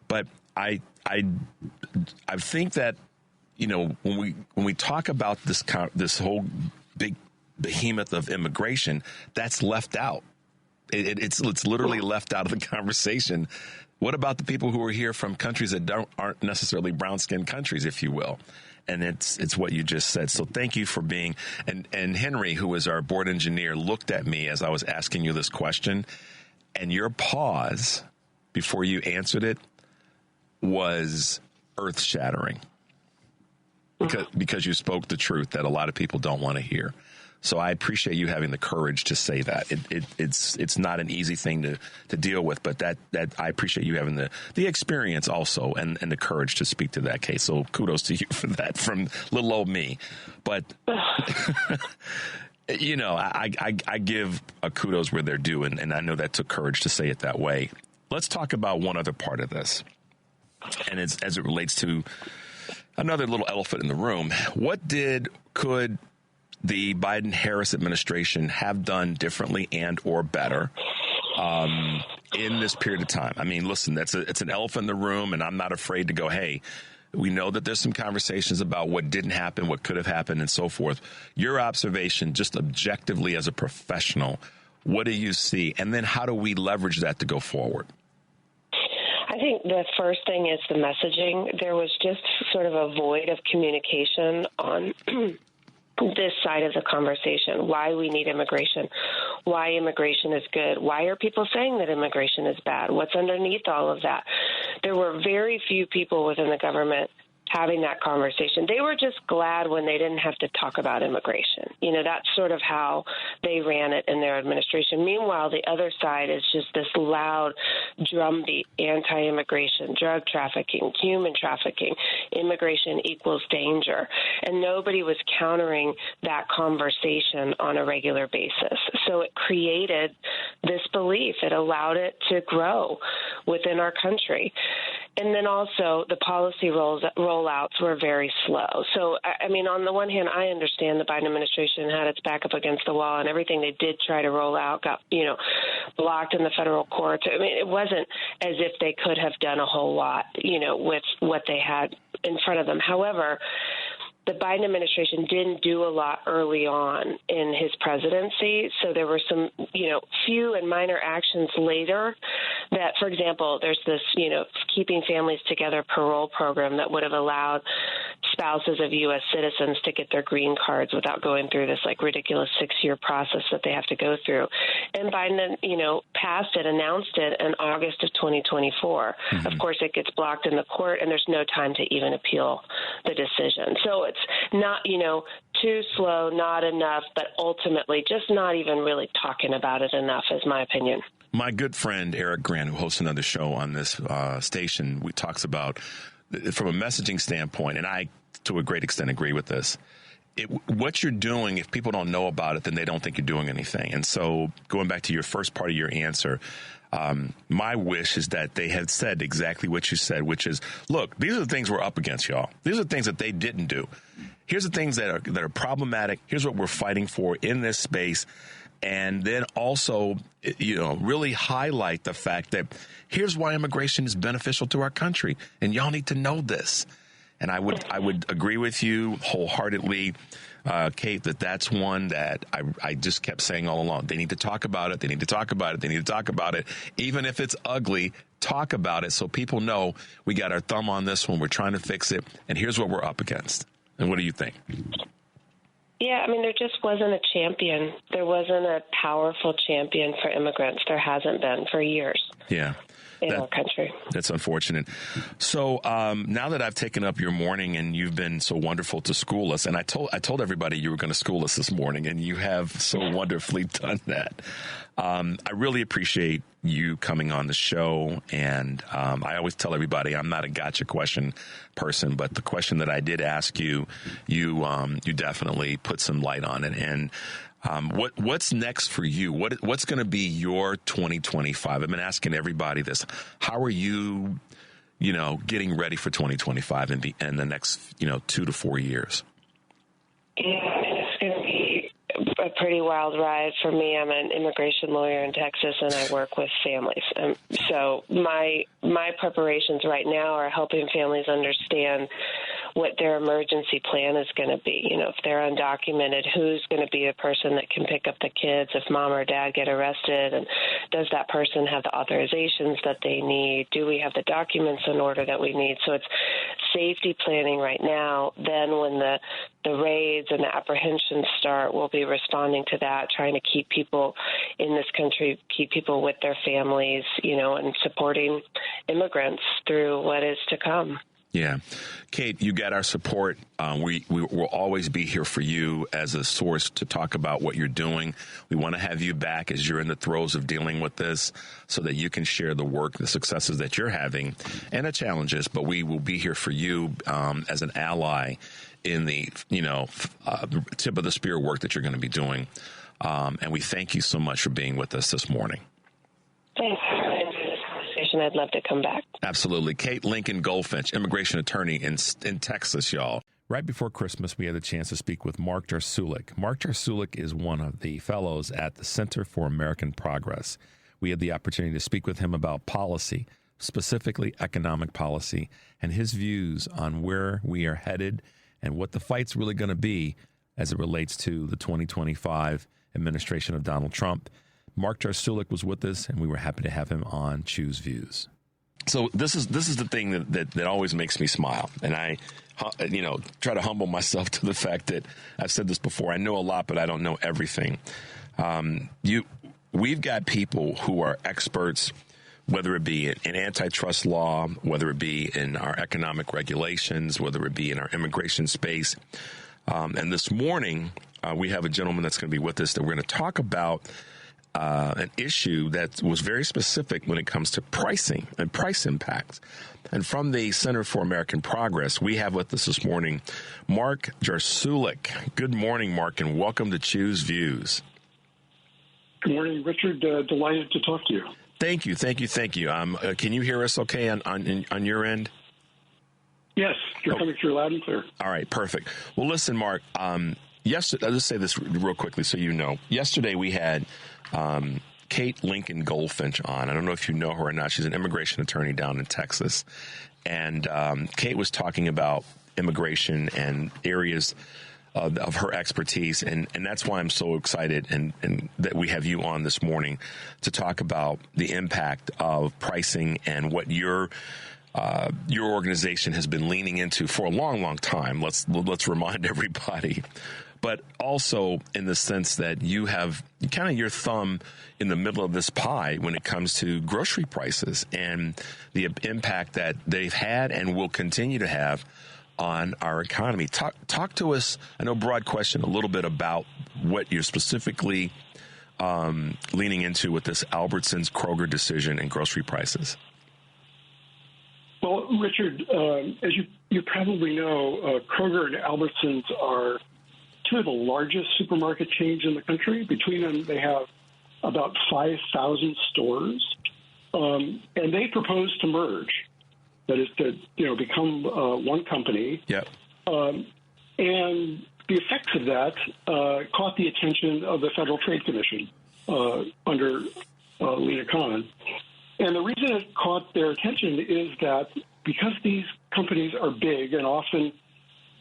But I think that, when we talk about this whole big behemoth of immigration, that's left out. It's literally left out of the conversation. What about the people who are here from countries that aren't necessarily brown-skinned countries, if you will? And it's what you just said. So thank you for being. And Henry, who is our board engineer, looked at me as I was asking you this question, and your pause before you answered it was earth-shattering, because you spoke the truth that a lot of people don't want to hear. So I appreciate you having the courage to say that. It's not an easy thing to deal with, but that I appreciate you having the experience also and the courage to speak to that case. So kudos to you for that from little old me. But I give a kudos where they're due, and I know that took courage to say it that way. Let's talk about one other part of this, and as it relates to another little elephant in the room. What could the Biden-Harris administration have done differently and or better in this period of time? I mean, listen, it's an elephant in the room, and I'm not afraid to go, hey, we know that there's some conversations about what didn't happen, what could have happened, and so forth. Your observation, just objectively as a professional, what do you see? And then how do we leverage that to go forward? I think the first thing is the messaging. There was just sort of a void of communication on this side of the conversation, why we need immigration, why immigration is good, why are people saying that immigration is bad, what's underneath all of that. There were very few people within the government having that conversation. They were just glad when they didn't have to talk about immigration. That's sort of how they ran it in their administration. Meanwhile, the other side is just this loud drumbeat, anti-immigration, drug trafficking, human trafficking, immigration equals danger. And nobody was countering that conversation on a regular basis. So it created this belief. It allowed it to grow within our country. And then also the policy rollouts were very slow. So, I mean, on the one hand, I understand the Biden administration had its back up against the wall, and everything they did try to roll out got, blocked in the federal courts. I mean, it wasn't as if they could have done a whole lot, with what they had in front of them. However, the Biden administration didn't do a lot early on in his presidency. So there were some, few and minor actions later that, for example, there's this, keeping families together parole program that would have allowed spouses of U.S. citizens to get their green cards without going through this like ridiculous 6-year process that they have to go through. And Biden, passed it, announced it in August of 2024. Mm-hmm. Of course, it gets blocked in the court, and there's no time to even appeal the decision. So it's not, too slow, not enough, but ultimately just not even really talking about it enough, is my opinion. My good friend Eric Grant, who hosts another show on this station, talks about, from a messaging standpoint, and I, to a great extent, agree with this. What you're doing, if people don't know about it, then they don't think you're doing anything. And so going back to your first part of your answer, my wish is that they had said exactly what you said, which is, look, these are the things we're up against, y'all. These are the things that they didn't do. Here's the things that are problematic. Here's what we're fighting for in this space. And then also, really highlight the fact that here's why immigration is beneficial to our country. And y'all need to know this. And I would agree with you wholeheartedly, Kate, that's one that I just kept saying all along. They need to talk about it. They need to talk about it. They need to talk about it. Even if it's ugly, talk about it so people know we got our thumb on this one. We're trying to fix it. And here's what we're up against. And what do you think? Yeah, there just wasn't a champion. There wasn't a powerful champion for immigrants. There hasn't been for years. Yeah. In our country. That's unfortunate. So now that I've taken up your morning and you've been so wonderful to school us, and I told everybody you were going to school us this morning, and you have so wonderfully done that. I really appreciate you coming on the show, and I always tell everybody I'm not a gotcha question person, but the question that I did ask you, you definitely put some light on it. And what's next for you? What's going to be your 2025? I've been asking everybody this. How are you, getting ready for 2025 and the next, 2 to 4 years? Yeah, it's going to be a pretty wild ride for me. I'm an immigration lawyer in Texas, and I work with families. So my preparations right now are helping families understand what their emergency plan is going to be. If they're undocumented, who's going to be the person that can pick up the kids if mom or dad get arrested? And does that person have the authorizations that they need? Do we have the documents in order that we need? So it's safety planning right now. Then when the raids and the apprehensions start, we'll be responding to that, trying to keep people in this country, keep people with their families, and supporting immigrants through what is to come. Yeah. Kate, you got our support. We will always be here for you as a source to talk about what you're doing. We want to have you back as you're in the throes of dealing with this so that you can share the work, the successes that you're having and the challenges. But we will be here for you as an ally in the, tip of the spear work that you're going to be doing. And we thank you so much for being with us this morning. Thanks. I'd love to come back. Absolutely. Kate Lincoln-Goldfinch, immigration attorney in Texas, y'all. Right before Christmas, we had the chance to speak with Mark Jarsulik. Mark Jarsulik is one of the fellows at the Center for American Progress. We had the opportunity to speak with him about policy, specifically economic policy, and his views on where we are headed and what the fight's really going to be as it relates to the 2025 administration of Donald Trump. Mark Jarsulik was with us, and we were happy to have him on Choose Views. So this is the thing that always makes me smile, and I, try to humble myself to the fact that I've said this before. I know a lot, but I don't know everything. We've got people who are experts, whether it be in antitrust law, whether it be in our economic regulations, whether it be in our immigration space. And this morning, we have a gentleman that's going to be with us that we're going to talk about an issue that was very specific when it comes to pricing and price impacts. And from the Center for American Progress, we have with us this morning Mark Jarsulik. Good morning, Mark, and welcome to Choose Views. Good morning, Richard. Delighted to talk to you. Thank you. Can you hear us okay on your end? Yes, you're coming through loud and clear. All right, perfect. Well, listen, Mark, yesterday, I'll just say this real quickly so you know. Yesterday we had Kate Lincoln-Goldfinch on. I don't know if you know her or not. She's an immigration attorney down in Texas. And Kate was talking about immigration and areas of her expertise. And that's why I'm so excited and that we have you on this morning to talk about the impact of pricing and what your your organization has been leaning into for a long, long time. Let's remind everybody. But also in the sense that you have kind of your thumb in the middle of this pie when it comes to grocery prices and the impact that they've had and will continue to have on our economy. Talk to us, I know broad question, a little bit about what you're specifically leaning into with this Albertsons Kroger decision and grocery prices. Well, Richard, as you probably know, Kroger and Albertsons are two of the largest supermarket chains in the country. Between them, they have about 5,000 stores, and they propose to merge. That is to, become one company. Yep. And the effects of that caught the attention of the Federal Trade Commission under Lena Khan. And the reason it caught their attention is that because these companies are big and often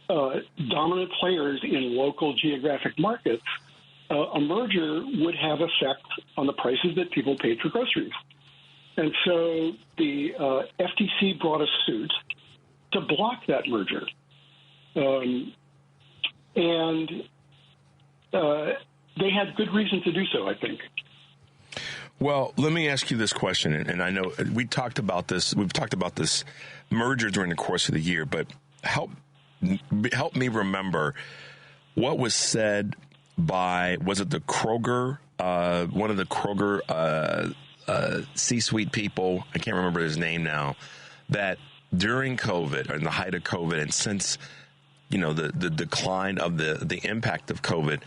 dominant players in local geographic markets, a merger would have effect on the prices that people paid for groceries. And so the FTC brought a suit to block that merger. And they had good reason to do so, I think. Well, let me ask you this question, and I know we've talked about this merger during the course of the year, but help me remember what was said by, was it the Kroger, one of the Kroger C-suite people, I can't remember his name now, that during COVID, or in the height of COVID, and since, the decline of the impact of COVID,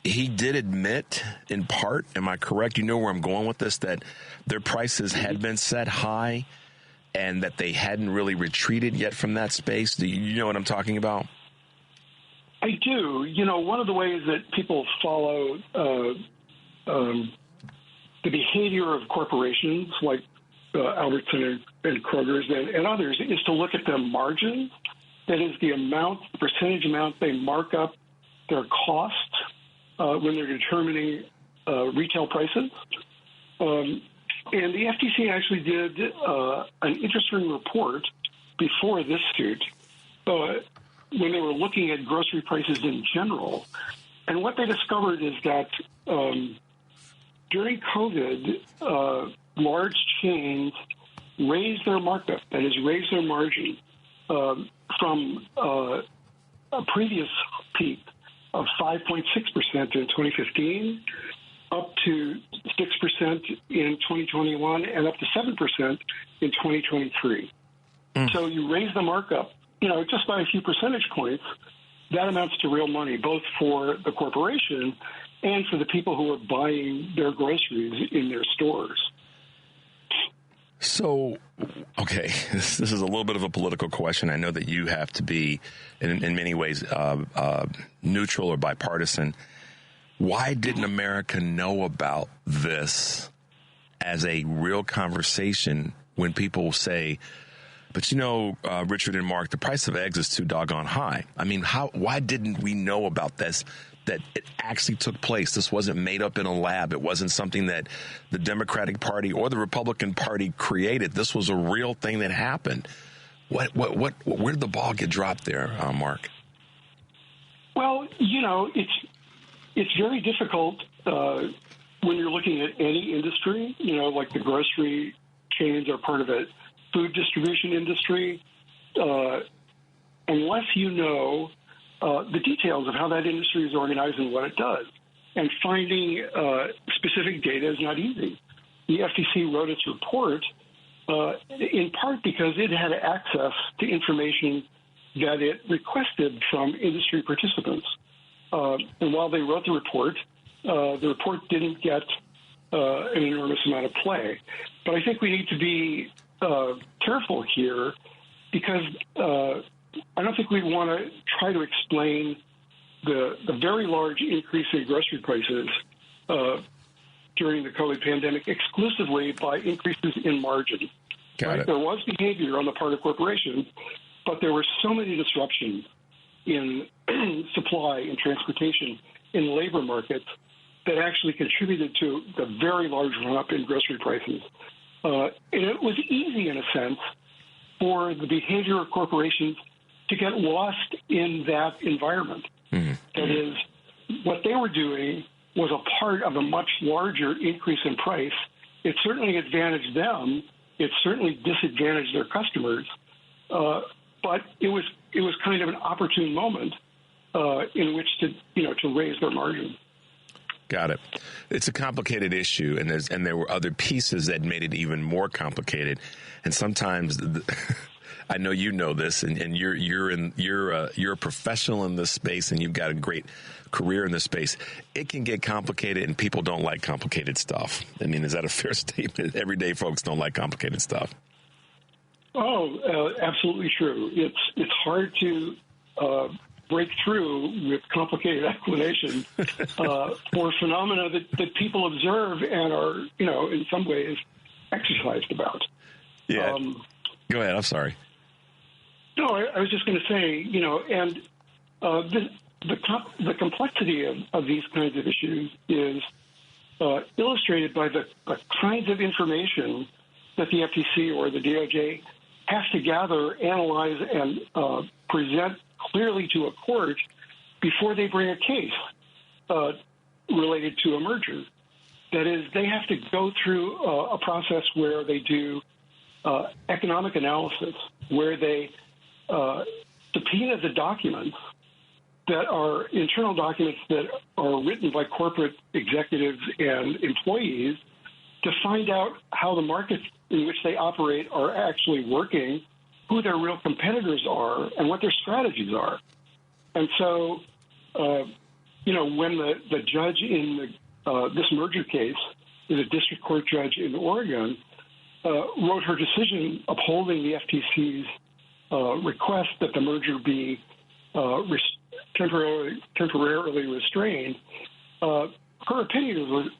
he did admit, in part, am I correct? You know where I'm going with this, that their prices had been set high and that they hadn't really retreated yet from that space. Do you know what I'm talking about? I do. One of the ways that people follow the behavior of corporations like Albertsons and Kroger's and others is to look at the margin. That is the percentage amount they mark up their costs when they're determining retail prices. And the FTC actually did an interesting report before this suit when they were looking at grocery prices in general. And what they discovered is that during COVID, large chains raised their markup, that is, raised their margin from a previous peak of 5.6% in 2015 up to 6% in 2021 and up to 7% in 2023. So you raise the markup, just by a few percentage points. That amounts to real money, both for the corporation and for the people who are buying their groceries in their stores. So, okay, this is a little bit of a political question. I know that you have to be, in many ways, neutral or bipartisan. Why didn't America know about this as a real conversation when people say, but Richard and Mark, the price of eggs is too doggone high? I mean, why didn't we know about this, that it actually took place? This wasn't made up in a lab. It wasn't something that the Democratic Party or the Republican Party created. This was a real thing that happened. Where did the ball get dropped there, Mark? Well, it's very difficult when you're looking at any industry, like the grocery chains are part of a food distribution industry, unless you know the details of how that industry is organized and what it does. And finding specific data is not easy. The FTC wrote its report in part because it had access to information that it requested from industry participants. And while they wrote the report didn't get an enormous amount of play. But I think we need to be careful here because I don't think we want to try to explain the very large increase in grocery prices during the COVID pandemic exclusively by increases in margin. Right? There was behavior on the part of corporations, but there were so many disruptions in supply and transportation in labor markets that actually contributed to the very large run-up in grocery prices. And it was easy, in a sense, for the behavior of corporations to get lost in that environment. Mm-hmm. That is, what they were doing was a part of a much larger increase in price. It certainly advantaged them. It certainly disadvantaged their customers. But it was kind of an opportune moment in which to raise their margin. Got it. It's a complicated issue, and there were other pieces that made it even more complicated. And sometimes, I know you know this, and you're a professional in this space, and you've got a great career in this space. It can get complicated, and people don't like complicated stuff. I mean, is that a fair statement? Everyday folks don't like complicated stuff. Oh, absolutely true. It's hard to break through with complicated explanation for phenomena that people observe and are, in some ways exercised about. Yeah. Go ahead. I'm sorry. No, I was just going to say, and the complexity of these kinds of issues is illustrated by the kinds of information that the FTC or the DOJ has to gather, analyze, and present clearly to a court before they bring a case related to a merger. That is, they have to go through a process where they do economic analysis, where they subpoena the documents that are internal documents that are written by corporate executives and employees to find out how the markets in which they operate are actually working, who their real competitors are, and what their strategies are. And so, when the judge in this merger case, the district court judge in Oregon, wrote her decision upholding the FTC's request that the merger be temporarily restrained, her opinion was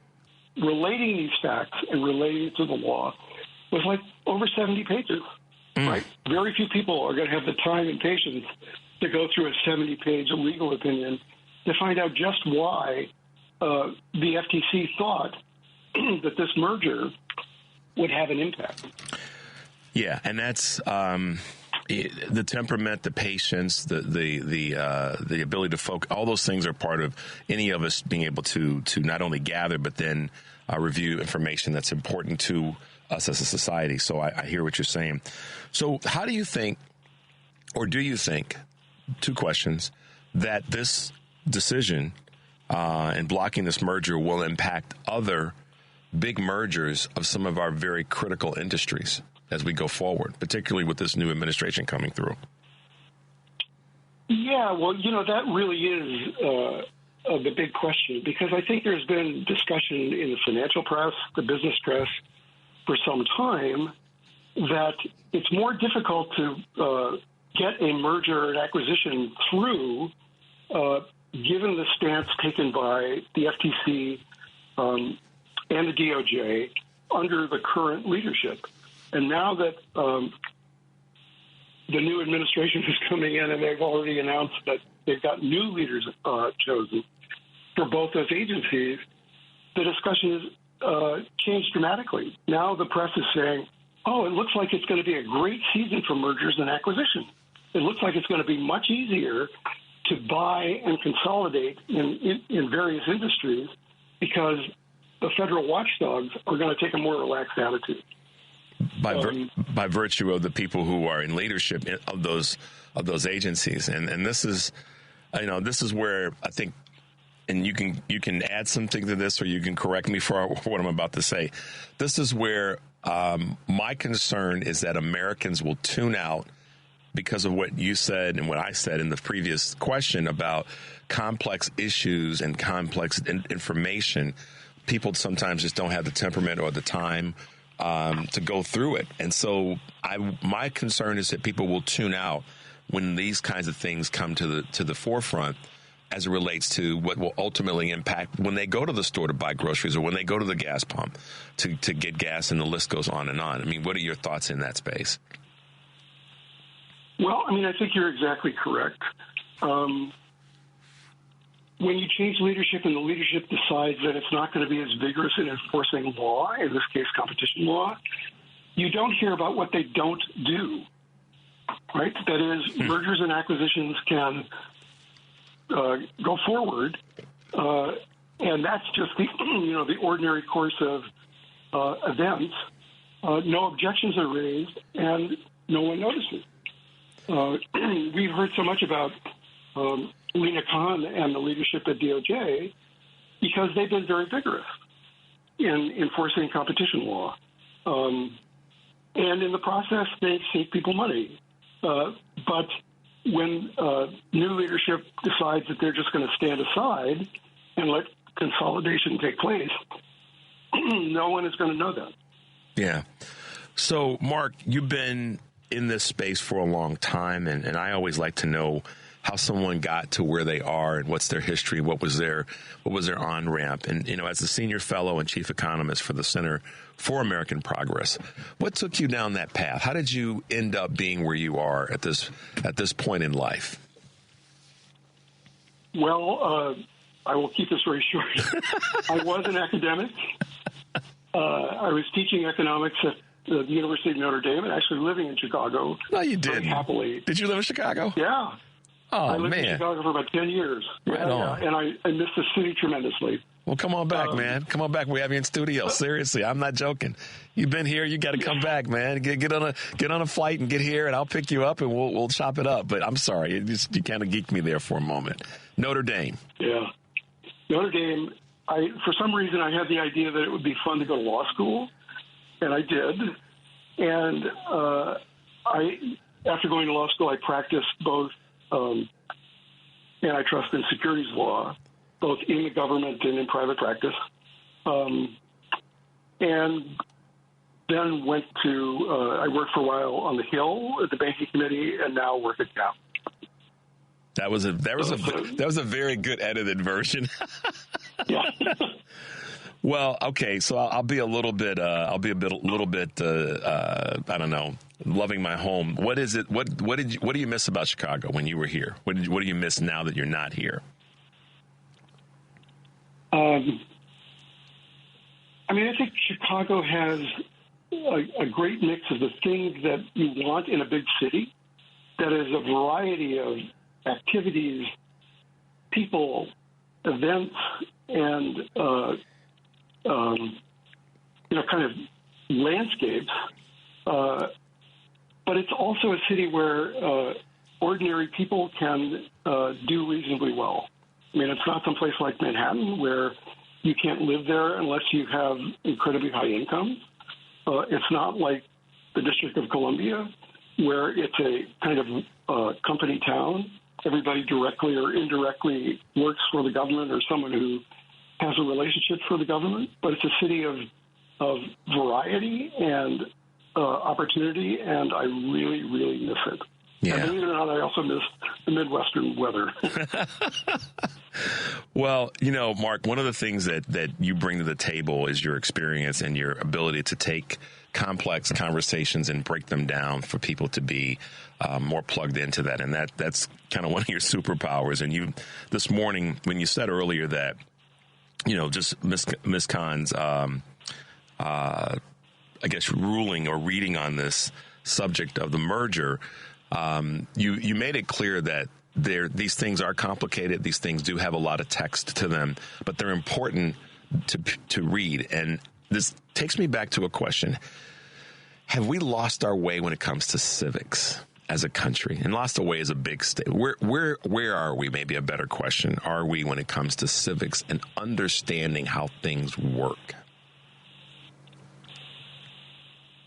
relating these facts and relating it to the law was like over 70 pages. Right? Very few people are going to have the time and patience to go through a 70-page legal opinion to find out just why the FTC thought that this merger would have an impact. Yeah, and that's the temperament, the patience, the ability to focus. All those things are part of any of us being able to not only gather but then review information that's important to us as a society. So I hear what you're saying. So how do you think, or do you think, two questions, that this decision in blocking this merger will impact other big mergers of some of our very critical industries as we go forward, particularly with this new administration coming through? Yeah, well, that really is the big question, because I think there's been discussion in the financial press, the business press, for some time, that it's more difficult to get a merger and acquisition through, given the stance taken by the FTC and the DOJ under the current leadership. And now that the new administration is coming in, and they've already announced that they've got new leaders chosen for both those agencies, the discussion has changed dramatically. Now the press is saying, it looks like it's going to be a great season for mergers and acquisitions. It looks like it's going to be much easier to buy and consolidate in various industries because the federal watchdogs are going to take a more relaxed attitude. By virtue of the people who are in leadership of those agencies, and this is, this is where I think, and you can add something to this, or you can correct me for what I'm about to say. This is where my concern is that Americans will tune out because of what you said and what I said in the previous question about complex issues and complex information. People sometimes just don't have the temperament or the time to go through it. And so my concern is that people will tune out when these kinds of things come to the forefront as it relates to what will ultimately impact when they go to the store to buy groceries or when they go to the gas pump to get gas, and the list goes on and on. I mean, what are your thoughts in that space? Well, I think you're exactly correct. When you change leadership and the leadership decides that it's not going to be as vigorous in enforcing law, in this case competition law, you don't hear about what they don't do. right? That is, mergers and acquisitions can go forward, and that's just the ordinary course of events. No objections are raised, and no one notices. We've heard so much about Lena Khan and the leadership at DOJ because they've been very vigorous in enforcing competition law. And in the process, they've saved people money. But when new leadership decides that they're just going to stand aside and let consolidation take place, no one is going to know that. Yeah. So, Mark, you've been in this space for a long time, and I always like to know how someone got to where they are and what's their history, what was their on-ramp. And, as a senior fellow and chief economist for the Center for American Progress, what took you down that path? How did you end up being where you are at this point in life? Well, I will keep this very short. I was an academic. I was teaching economics at the University of Notre Dame and actually living in Chicago. No, you didn't. Very happily. Did you live in Chicago? Yeah. Oh, I lived man. in Chicago for about 10 years. Right on. And I miss the city tremendously. Well, come on back, man. Come on back. We have you in studio. Seriously, I'm not joking. You've been here. You got to come back, man. Get on a flight and get here, and I'll pick you up, and we'll chop it up. But I'm sorry, you kind of geeked me there for a moment. Notre Dame. Yeah, Notre Dame. For some reason, I had the idea that it would be fun to go to law school, and I did. And after going to law school, I practiced both antitrust and securities law, both in the government and in private practice. And then went to, I worked for a while on the Hill at the banking committee, and now work at Cap. That was a very good edited version. Yeah. Well, okay, so I'll be a little bit, I don't know, loving my home. What is it? What do you miss about Chicago when you were here? What do you miss now that you're not here? I think Chicago has a great mix of the things that you want in a big city. That is a variety of activities, people, events, and kind of landscapes. But it's also a city where ordinary people can do reasonably well. It's not some place like Manhattan where you can't live there unless you have incredibly high income. It's not like the District of Columbia where it's a kind of company town. Everybody directly or indirectly works for the government or someone who has a relationship for the government. But it's a city of variety and opportunity, and I really, really miss it. Yeah. And believe it or not, I also miss the Midwestern weather. Well, Mark, one of the things that you bring to the table is your experience and your ability to take complex conversations and break them down for people to be more plugged into that. And that's kind of one of your superpowers. And you, this morning, when you said earlier that, just Ms. Khan's, I guess, ruling or reading on this subject of the merger, you made it clear that these things are complicated. These things do have a lot of text to them, but they're important to read. And this takes me back to a question. Have we lost our way when it comes to civics as a country? And lost our way is a big state. Where are we? Maybe a better question. Are we when it comes to civics and understanding how things work?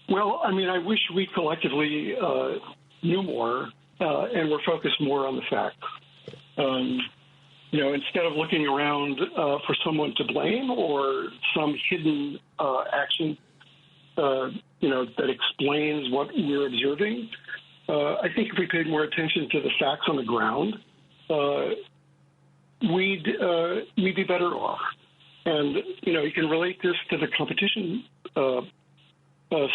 Well, I wish we collectively knew more and were focused more on the facts. Instead of looking around for someone to blame or some hidden action, that explains what we're observing, I think if we paid more attention to the facts on the ground, we'd be better off. And, you can relate this to the competition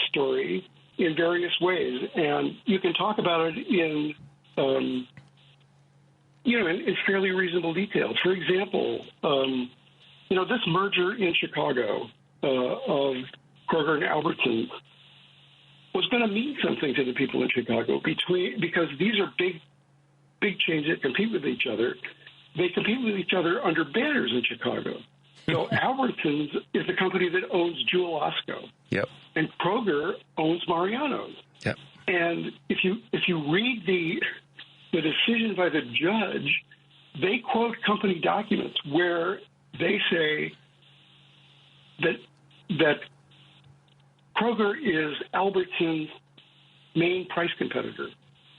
story in various ways. And you can talk about it in fairly reasonable detail. For example, this merger in Chicago of Kroger and Albertsons was going to mean something to the people in Chicago because these are big chains that compete with each other. They compete with each other under banners in Chicago. So Albertsons is the company that owns Jewel Osco. Yep. And Kroger owns Mariano's. Yep. And if you read the decision by the judge, they quote company documents where they say that Kroger is Albertsons' main price competitor,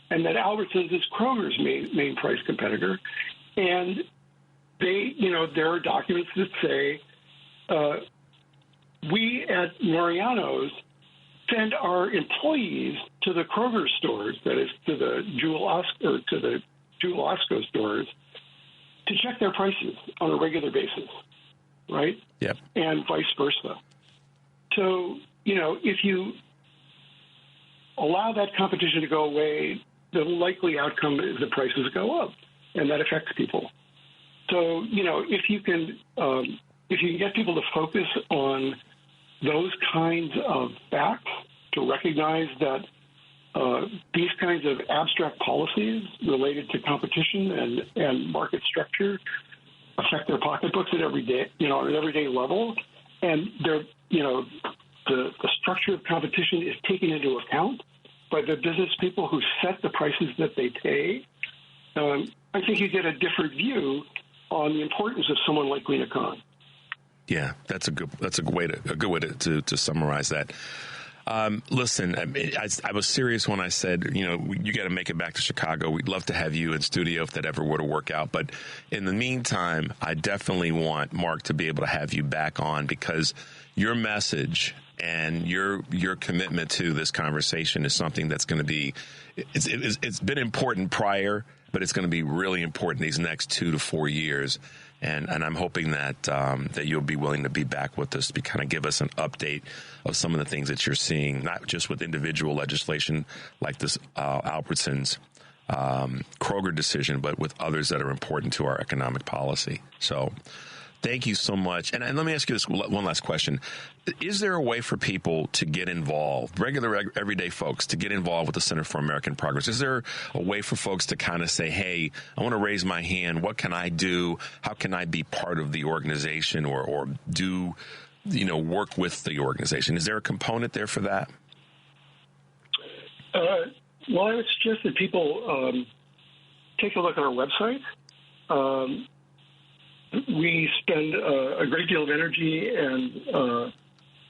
and that Albertsons is Kroger's main price competitor. And there are documents that say we at Mariano's send our employees to the Kroger stores, that is to the Jewel Osco stores, to check their prices on a regular basis, right? Yep. And vice versa. So, if you allow that competition to go away, the likely outcome is the prices go up, and that affects people. So, if you can get people to focus on those kinds of facts, to recognize that these kinds of abstract policies related to competition and market structure affect their pocketbooks at an everyday level, and the structure of competition is taken into account by the business people who set the prices that they pay, I think you get a different view on the importance of someone like Lena Khan. Yeah, that's a good way to summarize that. Listen, I was serious when I said, you got to make it back to Chicago. We'd love to have you in studio if that ever were to work out. But in the meantime, I definitely want Mark to be able to have you back on, because your message and your commitment to this conversation is something that's going to be, it's been important prior, but it's going to be really important these next 2 to 4 years. And I'm hoping that that you'll be willing to be back with us to kind of give us an update of some of the things that you're seeing, not just with individual legislation like this Albertsons Kroger decision, but with others that are important to our economic policy. So thank you so much. And let me ask you this one last question. Is there a way for people to get involved, regular, everyday folks, to get involved with the Center for American Progress? Is there a way for folks to kind of say, hey, I want to raise my hand. What can I do? How can I be part of the organization or do, work with the organization? Is there a component there for that? Well, I would suggest that people take a look at our website. We spend a great deal of energy and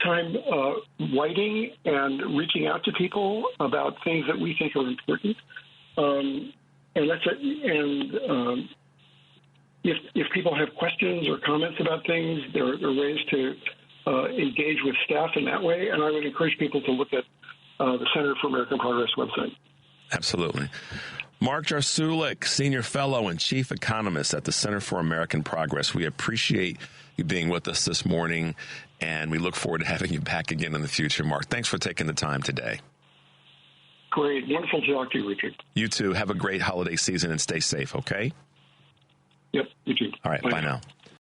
time writing and reaching out to people about things that we think are important. And that's it. And if people have questions or comments about things, there are ways to engage with staff in that way. And I would encourage people to look at the Center for American Progress website. Absolutely. Mark Jarsulik, Senior Fellow and Chief Economist at the Center for American Progress. We appreciate you being with us this morning, and we look forward to having you back again in the future. Mark, thanks for taking the time today. Great. Wonderful to talk to you, Richard. You too. Have a great holiday season and stay safe, okay? Yep, you too. All right, bye now.